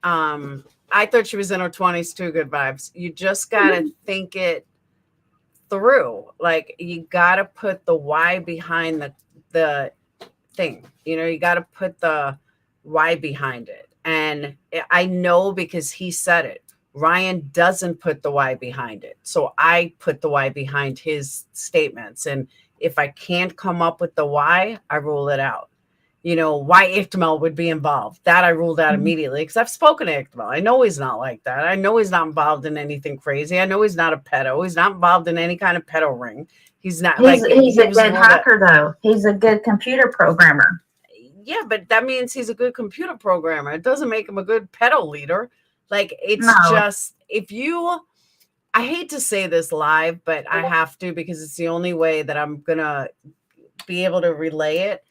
I thought she was in her 20s too. Good vibes. You just got to think it through. Like, you got to put the why behind the thing. You know, you got to put the why behind it. And I know because he said it. Ryan doesn't put the why behind it. So I put the why behind his statements. And if I can't come up with the why, I rule it out. You know, why Ichtmel would be involved. That I ruled out immediately because I've spoken to Ichtmel. I know he's not like that. I know he's not involved in anything crazy. I know he's not a pedo. He's not involved in any kind of pedo ring. He's not. He's a good hacker, though. He's a good computer programmer. Yeah, but that means he's a good computer programmer. It doesn't make him a good pedo leader. Like, it's just, I hate to say this live, but I have to because it's the only way that I'm going to be able to relay it.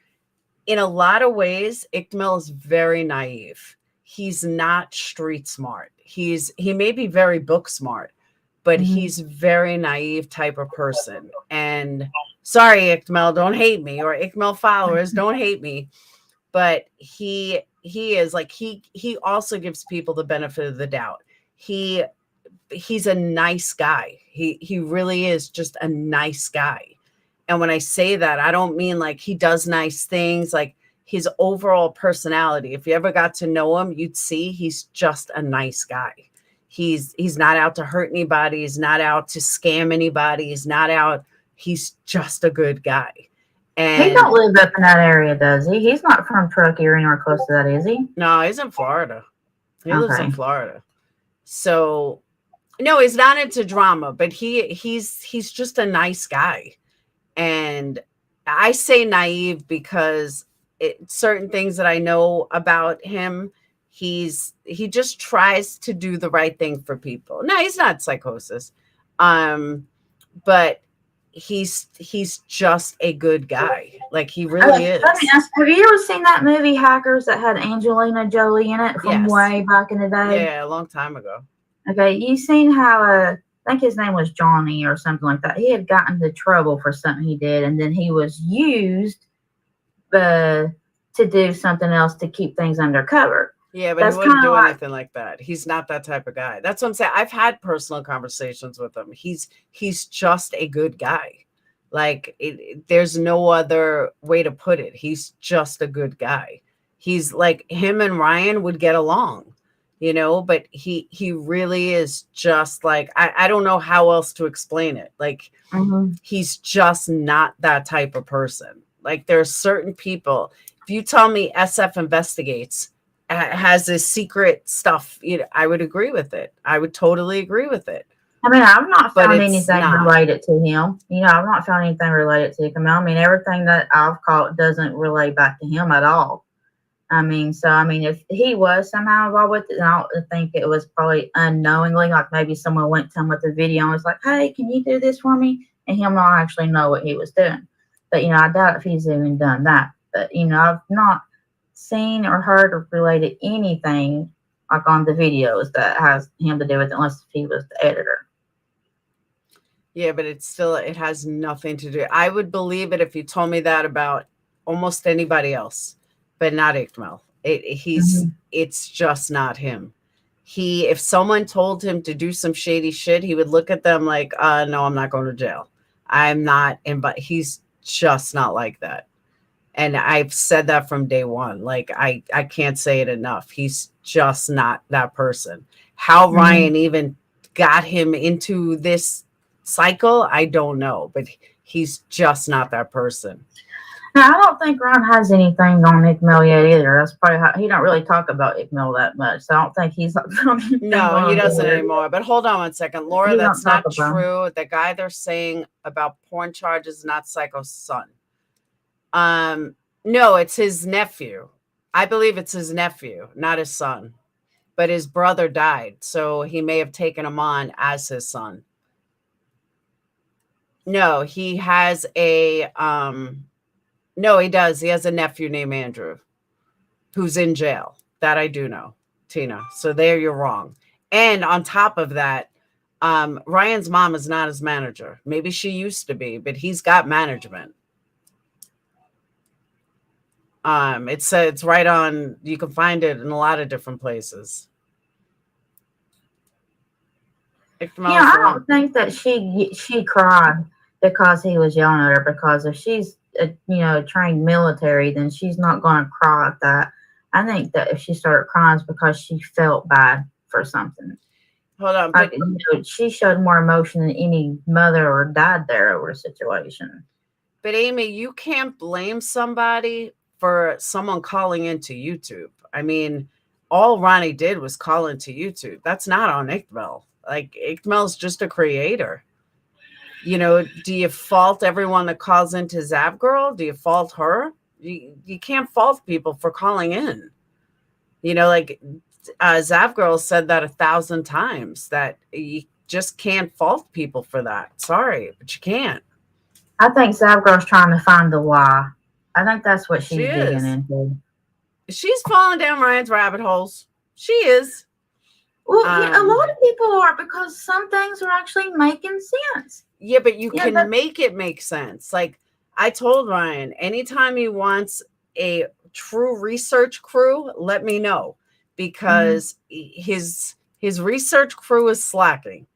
In a lot of ways, Ichtmel is very naive. He's not street smart. He may be very book smart, but he's very naive type of person. And sorry, Ichtmel, don't hate me, or Ichtmel followers, don't hate me. But he is like, he also gives people the benefit of the doubt. He's a nice guy. He really is just a nice guy. And when I say that, I don't mean like he does nice things, like his overall personality. If you ever got to know him, you'd see he's just a nice guy. He's not out to hurt anybody. He's not out to scam anybody. He's just a good guy. And he don't live up in that area, does he? He's not from Truckee or anywhere close to that, is he? No, he's in Florida. He lives in Florida. So no, he's not into drama, but he's just a nice guy. And I say naive because certain things that I know about him, he just tries to do the right thing for people. No, he's not psychosis. But he's just a good guy. Like, he really is. Let me ask, have you ever seen that movie Hackers that had Angelina Jolie in it from Yes. way back in the day? Yeah, a long time ago. Okay, you seen how I think his name was Johnny or something like that. He had gotten into trouble for something he did, and then he was used to do something else to keep things undercover. Yeah, but That's he wouldn't kinda do like- anything like that. He's not that type of guy. That's what I'm saying. I've had personal conversations with him. He's just a good guy. Like, there's no other way to put it. He's just a good guy. He's like, him and Ryan would get along, you know, but he really is just like, I don't know how else to explain it. Like, he's just not that type of person. Like, there's certain people, if you tell me SF Investigates has this secret stuff, you know, I would agree with it. I would totally agree with it. I mean, I've not But found it's anything not. related to him. You know, I've not found anything related to him. I mean, everything that I've caught doesn't relate back to him at all. I mean, so, I mean, if he was somehow involved with it, then I think it was probably unknowingly, like maybe someone went to him with a video and was like, hey, can you do this for me? And him not actually know what he was doing. But, you know, I doubt if he's even done that. But, you know, I've not seen or heard or related anything like on the videos that has him to do with it, unless he was the editor. Yeah, but it has nothing to do. I would believe it if you told me that about almost anybody else, but not Ikmal. It's just not him. If someone told him to do some shady shit, he would look at them like, no, I'm not going to jail. I'm not, but he's just not like that. And I've said that from day one. Like, I can't say it enough. He's just not that person. How Ryan even got him into this cycle, I don't know, but he's just not that person. Now, I don't think Ron has anything on Ikmal yet either. That's probably how he don't really talk about Ikmal that much. So I don't think he's No, he doesn't anymore. But hold on 1 second, Laura. He That's don't not talk about true. The guy they're saying about porn charges is not Psycho's son. No, it's his nephew. I believe it's his nephew, not his son. But his brother died, so he may have taken him on as his son. No, he has a no, he does. He has a nephew named Andrew who's in jail. That I do know, Tina. So there you're wrong. And on top of that, Ryan's mom is not his manager. Maybe she used to be, but he's got management. It's right on. You can find it in a lot of different places. Yeah, I don't think that she cried because he was yelling at her. Because if she's trained military, then she's not going to cry at that. I think that if she started crying, it's because she felt bad for something. Hold on, like, she showed more emotion than any mother or dad there over a situation. But Amy, you can't blame somebody for someone calling into YouTube. I mean, all Ronnie did was call into YouTube. That's not on Ikmal. Like, Ikmal's just a creator. You know, do you fault everyone that calls into Zap Girl? Do you fault her? You can't fault people for calling in. You know, like Zap Girl said that 1,000 times, that you just can't fault people for that. Sorry, but you can't. I think Zap Girl's trying to find the why. I think that's what she's digging into. She's falling down Ryan's rabbit holes. She is. Well, yeah, a lot of people are, because some things are actually making sense. Yeah, but you can make it make sense. Like, I told Ryan, anytime he wants a true research crew, let me know, because his research crew is slacking,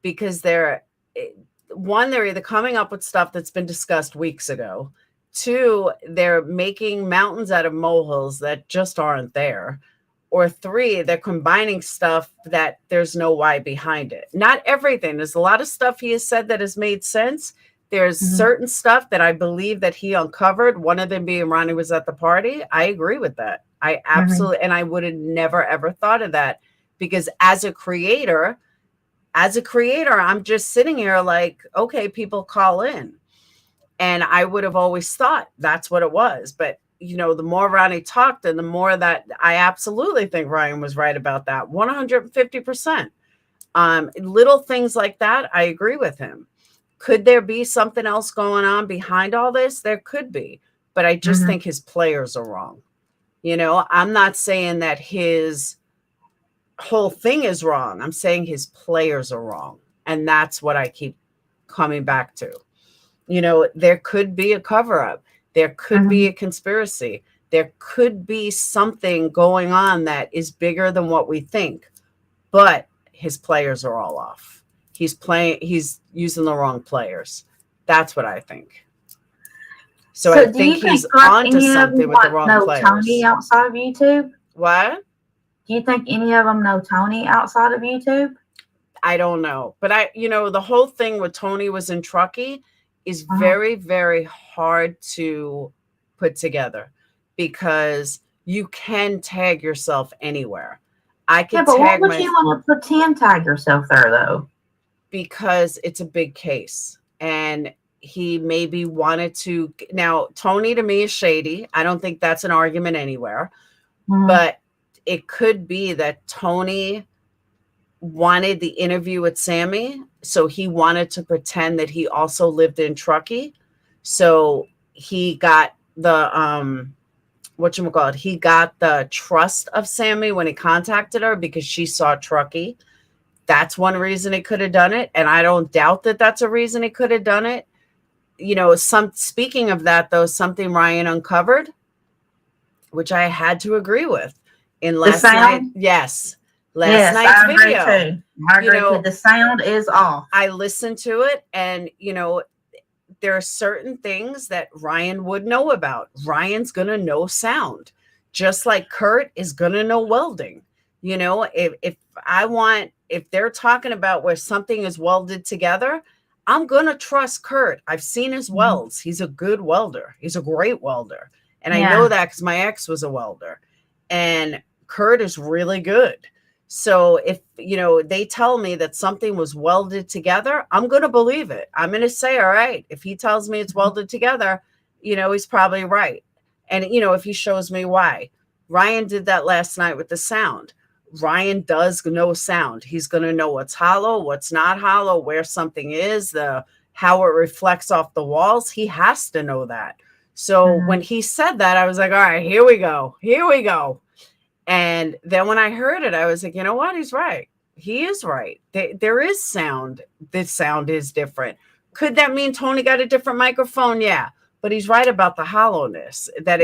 because they're either coming up with stuff that's been discussed weeks ago. 2, they're making mountains out of molehills that just aren't there. Or 3, they're combining stuff that there's no why behind it. Not everything. There's a lot of stuff he has said that has made sense. There's certain stuff that I believe that he uncovered. One of them being Ronnie was at the party. I agree with that. I absolutely, and I would have never, ever thought of that, because as a creator, I'm just sitting here like, okay, people call in. And I would have always thought that's what it was. But, you know, the more Rodni talked and the more that I absolutely think Ryan was right about that, 150%. Little things like that, I agree with him. Could there be something else going on behind all this? There could be. But I just think his players are wrong. You know, I'm not saying that his whole thing is wrong. I'm saying his players are wrong. And that's what I keep coming back to. You know, there could be a cover up. There could be a conspiracy. There could be something going on that is bigger than what we think. But his players are all off. He's using the wrong players. That's what I think. So I think he's onto something with the wrong players. Tony outside of YouTube? What? Do you think any of them know Tony outside of YouTube? I don't know. But you know, the whole thing with Tony was in Truckee is very, very hard to put together because you can tag yourself anywhere. I can but tag why would you want to pretend tag yourself there though? Because it's a big case and he maybe wanted to. Now, Tony to me is shady. I don't think that's an argument anywhere, but it could be that Tony wanted the interview with Sammy, so he wanted to pretend that he also lived in Truckee. So he got the he got the trust of Sammy when he contacted her because she saw Truckee. That's one reason he could have done it, and I don't doubt that that's a reason he could have done it. You know, speaking of that though, something Ryan uncovered, which I had to agree with in last night. Yes. Last night's video. Too. I agree too. The sound is off. I listened to it, and you know, there are certain things that Ryan would know about. Ryan's gonna know sound, just like Kurt is gonna know welding. You know, if they're talking about where something is welded together, I'm gonna trust Kurt. I've seen his welds. He's a good welder. He's a great welder, and I know that because my ex was a welder, and Kurt is really good. So if, you know, they tell me that something was welded together, I'm going to believe it. I'm going to say, all right, if he tells me it's welded together, you know, he's probably right. And, you know, if he shows me why. Ryan did that last night with the sound. Ryan does know sound. He's going to know what's hollow, what's not hollow, where something is, how it reflects off the walls. He has to know that. So when he said that, I was like, all right, here we go. Here we go. And then when I heard it, I was like, you know what? He's right. He is right. There is sound. This sound is different. Could that mean Tony got a different microphone? Yeah. But he's right about the hollowness, that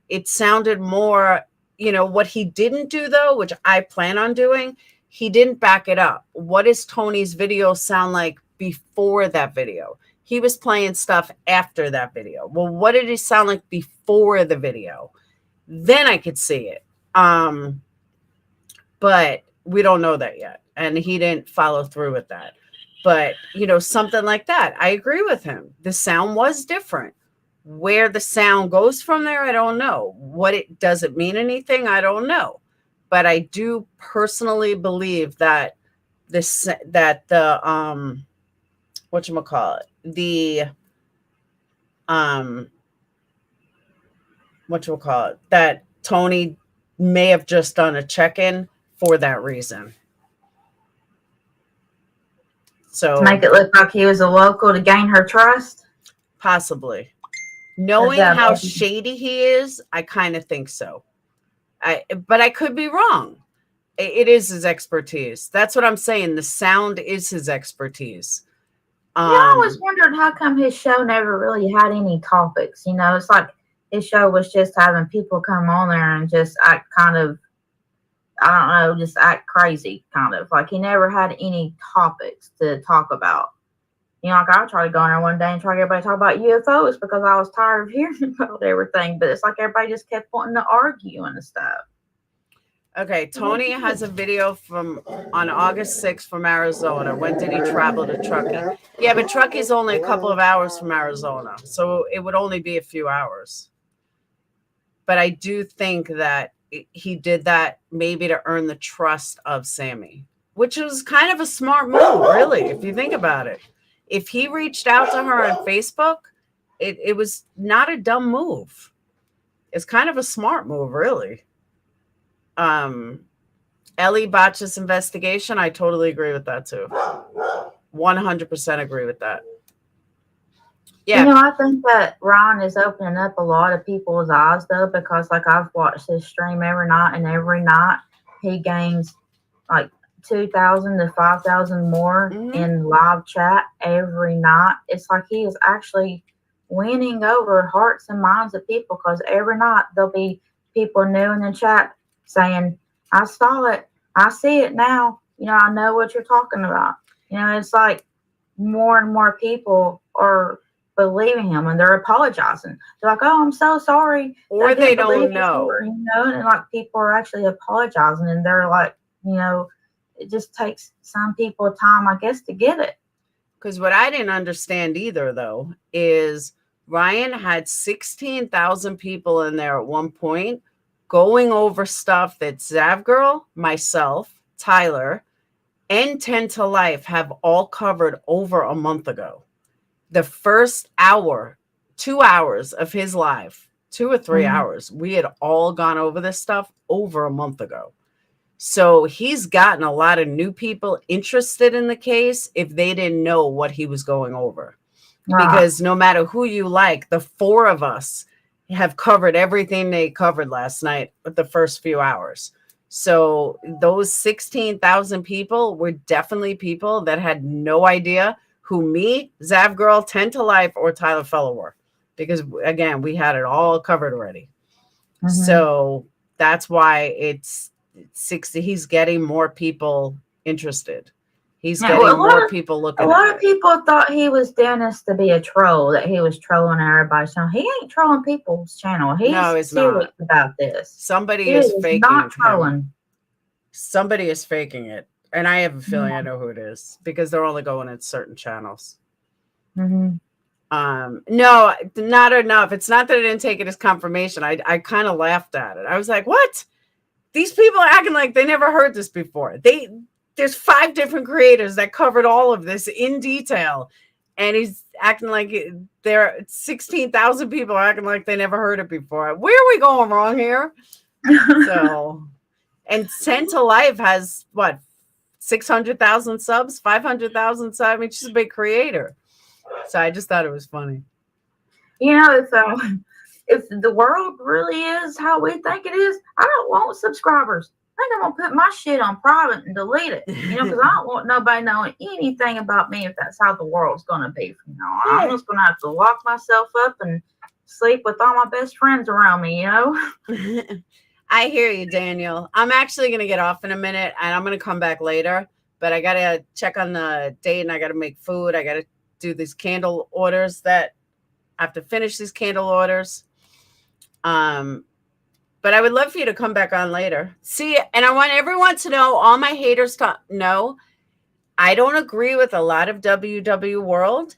it sounded more, you know, what he didn't do, though, which I plan on doing, he didn't back it up. What does Tony's video sound like before that video? He was playing stuff after that video. Well, what did it sound like before the video? Then I could see it. But we don't know that yet. And he didn't follow through with that. But, you know, something like that. I agree with him. The sound was different. Where the sound goes from there, I don't know. Does it mean anything? I don't know. But I do personally believe that that Tony may have just done a check-in for that reason. So to make it look like he was a local to gain her trust? Possibly. Knowing how shady he is, I kind of think so. But I could be wrong. It is his expertise. That's what I'm saying. The sound is his expertise. I always wondered how come his show never really had any topics. You know, it's like his show was just having people come on there and just act kind of, I don't know, just act crazy, kind of. Like he never had any topics to talk about. You know, like I tried to go in there one day and try to get everybody to talk about UFOs because I was tired of hearing about everything. But it's like everybody just kept wanting to argue and stuff. Okay, Tony has a video on August 6th from Arizona. When did he travel to Truckee? Yeah, but Truckee's only a couple of hours from Arizona, so it would only be a few hours. But I do think that he did that maybe to earn the trust of Sammy, which was kind of a smart move, really, if you think about it. If he reached out to her on Facebook, it was not a dumb move. It's kind of a smart move, really. Ellie botched investigation. I totally agree with that too. 100% agree with that. Yeah. You know, I think that Ron is opening up a lot of people's eyes though, because like I've watched his stream every night, and every night he gains like 2,000 to 5,000 more in live chat every night. It's like he is actually winning over hearts and minds of people, because every night there'll be people new in the chat saying, I saw it, I see it now, you know, I know what you're talking about. You know, it's like more and more people are believing him, and they're apologizing. They're like, oh, I'm so sorry. Or they don't know. You know, and like people are actually apologizing, and they're like, you know, it just takes some people time, I guess, to get it. Because what I didn't understand either, though, is Ryan had 16,000 people in there at one point going over stuff that Zavgirl, myself, Tyler, and 10 to Life have all covered over a month ago. The first hour, 2 hours of his live, 2 or 3 hours, we had all gone over this stuff over a month ago. So he's gotten a lot of new people interested in the case if they didn't know what he was going over. Because no matter who you like, the 4 of us have covered everything they covered last night with the first few hours. So those 16,000 people were definitely people that had no idea who me, Zavgirl, 10 to Life, or Tyler Feller were. Because, again, we had it all covered already. So that's why it's 60. He's getting more people interested. He's getting more people looking. A lot of people thought he was doing this to be a troll, that he was trolling everybody's channel. He ain't trolling people's channel. He's serious about this. Somebody is faking not trolling. Somebody is faking it. And I have a feeling I know who it is, because they're only going at certain channels. No, not enough. It's not that I didn't take it as confirmation. I kind of laughed at it. I was like, what? These people are acting like they never heard this before. There's 5 different creators that covered all of this in detail. And he's acting like there are 16,000 people acting like they never heard it before. Where are we going wrong here? So, and 10 to Life has what, 600,000 subs, 500,000 subs. I mean, she's a big creator. So I just thought it was funny. You know, if the world really is how we think it is, I don't want subscribers. I think I'm gonna put my shit on private and delete it. You know, because I don't want nobody knowing anything about me if that's how the world's gonna be from now on. I'm just gonna have to lock myself up and sleep with all my best friends around me, you know? I hear you, Daniel. I'm actually going to get off in a minute, and I'm going to come back later, but I got to check on the date, and I got to make food. I got to do these candle orders that I have to finish these candle orders. But I would love for you to come back on later. See, and I want everyone to know, all my haters to know, I don't agree with a lot of WW World,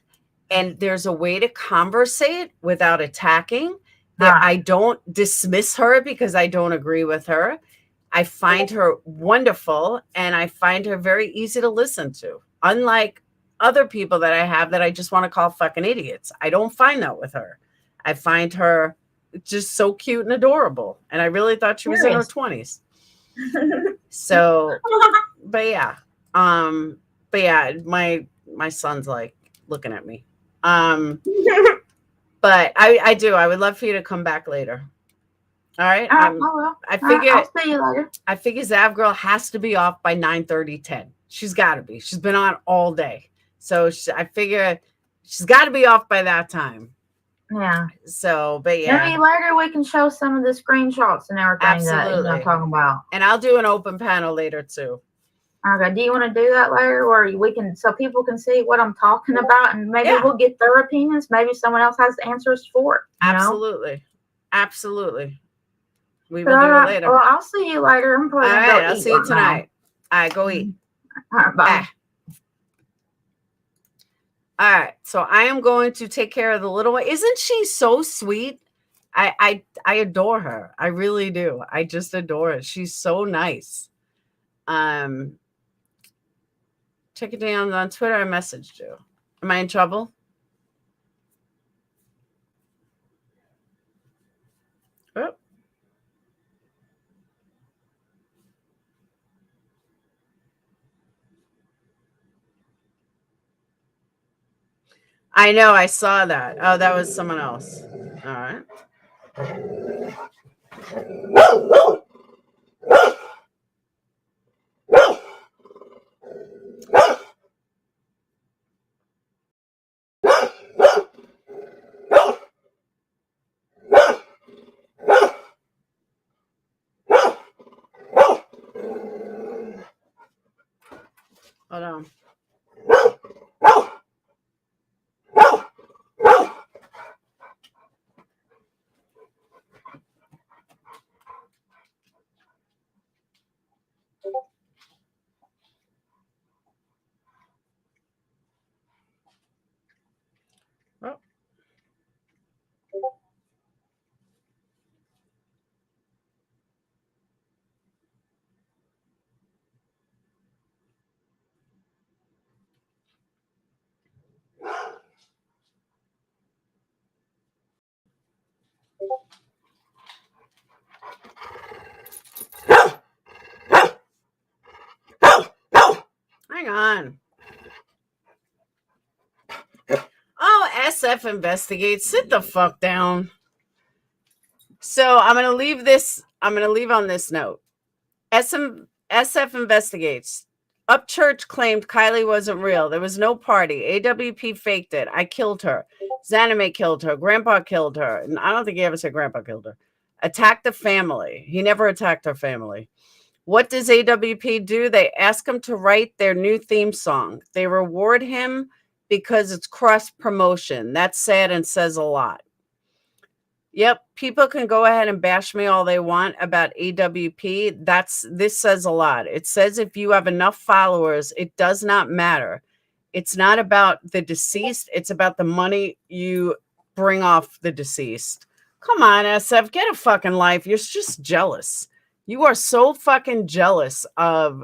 and there's a way to conversate without attacking. That I don't dismiss her because I don't agree with her. I find her wonderful, and I find her very easy to listen to. Unlike other people that I have that I just want to call fucking idiots. I don't find that with her. I find her just so cute and adorable. And I really thought she was in her 20s. So, but yeah. My son's like looking at me. But I do. I would love for you to come back later. All right. I figure. I'll see you later. I figure Zavgirl has to be off by 9:30, 10. She's got to be. She's been on all day, so I figure she's got to be off by that time. Yeah. So, but yeah. Maybe later we can show some of the screenshots and everything that you're talking about. And I'll do an open panel later too. Okay. Do you want to do that later, or we can, so people can see what I'm talking about, and maybe we'll get their opinions. Maybe someone else has answers for it. Absolutely. Absolutely. We will do it later. Well, I'll see you later. I'm probably gonna go I'll see you tonight. All right, go eat. All right, bye. All right, so I am going to take care of the little one. Isn't she so sweet? I adore her. I really do. I just adore her. She's so nice. Check it down on Twitter. I messaged you. Am I in trouble? I know, I saw that. Oh, that was someone else. All right. Hold on. Oh. Hang on. Oh, SF investigates. Sit the fuck down. So I'm going to leave this. I'm going to leave on this note. SF investigates. Upchurch claimed Kiely wasn't real. There was no party. AWP faked it. I killed her. Zanime killed her. Grandpa killed her. And I don't think he ever said Grandpa killed her. Attacked the family. He never attacked her family. What does AWP do? They ask him to write their new theme song. They reward him because it's cross promotion. That's sad and says a lot. Yep, people can go ahead and bash me all they want about AWP. This says a lot. It says if you have enough followers, it does not matter. It's not about the deceased. It's about the money you bring off the deceased. Come on, SF, get a fucking life. You're just jealous. You are so fucking jealous of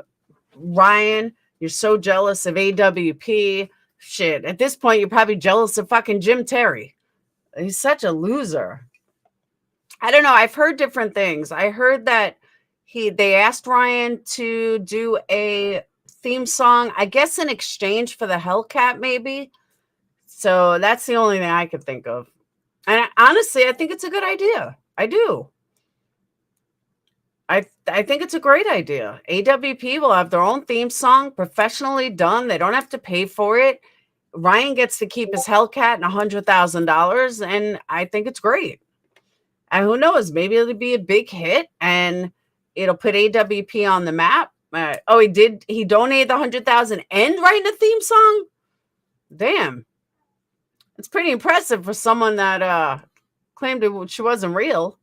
Ryan. You're so jealous of AWP. Shit, at this point, you're probably jealous of fucking Jim Terry. He's such a loser. I don't know. I've heard different things. I heard that they asked Ryan to do a theme song, I guess in exchange for the Hellcat, maybe. So that's the only thing I could think of. And honestly, I think it's a good idea. I do. I think it's a great idea. AWP will have their own theme song, professionally done. They don't have to pay for it. Ryan gets to keep his Hellcat and $100,000, and I think it's great. And who knows? Maybe it'll be a big hit, and it'll put AWP on the map. He did. He donated the $100,000 and writing a theme song. Damn, it's pretty impressive for someone that claimed she wasn't real.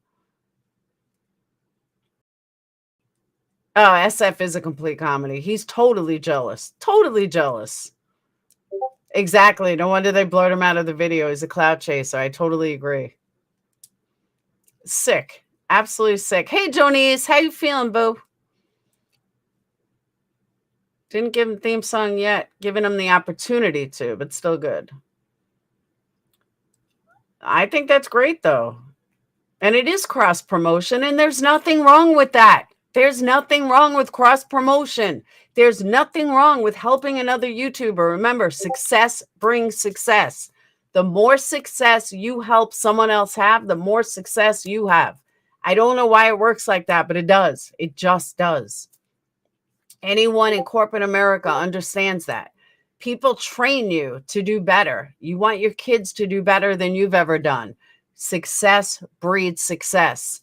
Oh, SF is a complete comedy. He's totally jealous. Totally jealous. Exactly. No wonder they blurred him out of the video. He's a cloud chaser. I totally agree. Sick. Absolutely sick. Hey, Jonice. How you feeling, boo? Didn't give him theme song yet. Giving him the opportunity to, but still good. I think that's great, though. And it is cross promotion, and there's nothing wrong with that. There's nothing wrong with cross promotion. There's nothing wrong with helping another YouTuber. Remember, success brings success. The more success you help someone else have, the more success you have. I don't know why it works like that, but it does. It just does. Anyone in corporate America understands that. People train you to do better. You want your kids to do better than you've ever done. Success breeds success.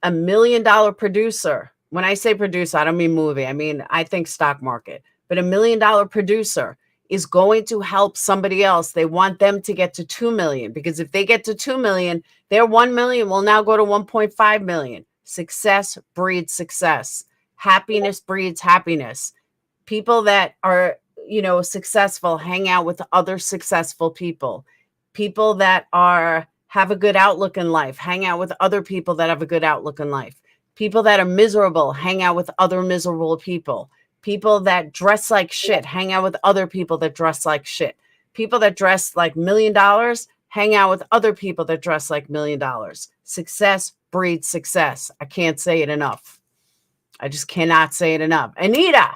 $1 million producer. When I say producer, I don't mean movie. I mean, I think stock market. But $1 million producer is going to help somebody else. They want them to get to 2 million, because if they get to 2 million, their 1 million will now go to 1.5 million. Success breeds success. Happiness breeds happiness. People that are, successful hang out with other successful people. People that have a good outlook in life hang out with other people that have a good outlook in life. People that are miserable hang out with other miserable people. People that dress like shit hang out with other people that dress like shit. People that dress like $1 million hang out with other people that dress like $1 million. Success breeds success. I can't say it enough. I just cannot say it enough. Anita,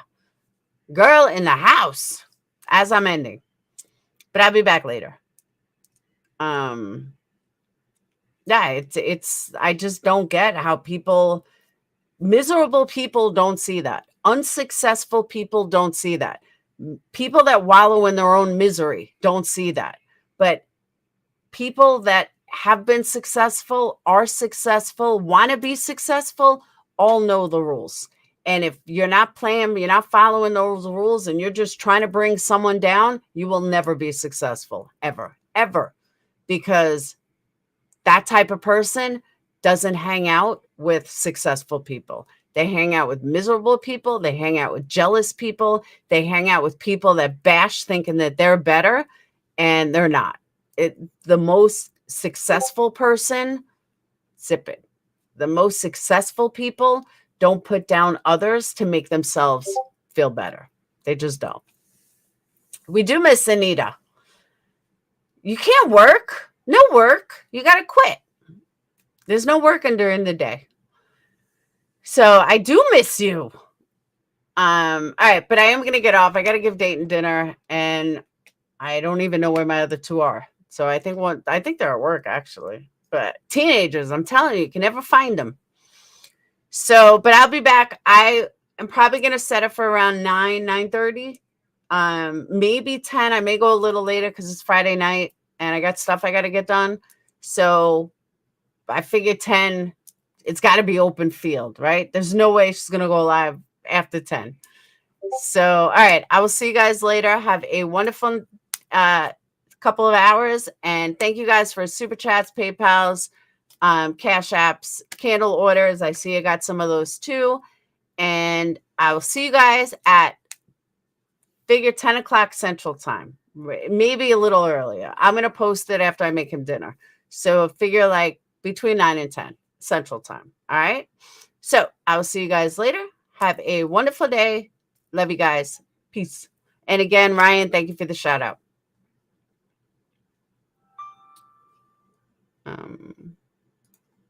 girl in the house, as I'm ending. But I'll be back later. Yeah, it's I just don't get how miserable people don't see that. Unsuccessful people don't see that. People that wallow in their own misery don't see that. But people that have been successful, are successful, want to be successful, all know the rules. And if you're not playing, you're not following those rules, and you're just trying to bring someone down, you will never be successful, ever, ever. Because that type of person doesn't hang out with successful people. They hang out with miserable people. They hang out with jealous people. They hang out with people that bash thinking that they're better, and they're not. The most successful person, zip it. The most successful people don't put down others to make themselves feel better. They just don't. We do miss Anita. You can't work. No work. You got to quit. There's no working during the day. So I do miss you. All right, but I am going to get off. I got to give Dayton dinner, and I don't even know where my other two are. So I think they're at work, actually. But teenagers, I'm telling you can never find them. So, but I'll be back. I am probably going to set it for around 9:30, maybe 10. I may go a little later because it's Friday night and I got stuff I got to get done. So I figured 10. It's got to be open field, right? There's no way she's going to go live after 10. So, all right. I will see you guys later. Have a wonderful couple of hours. And thank you guys for super chats, PayPals, Cash Apps, candle orders. I see I got some of those too. And I will see you guys at figure 10 o'clock Central Time, maybe a little earlier. I'm going to post it after I make him dinner. So figure like between 9 and 10 Central Time. All right. So I will see you guys later. Have a wonderful day. Love you guys. Peace. And again, Ryan, thank you for the shout out.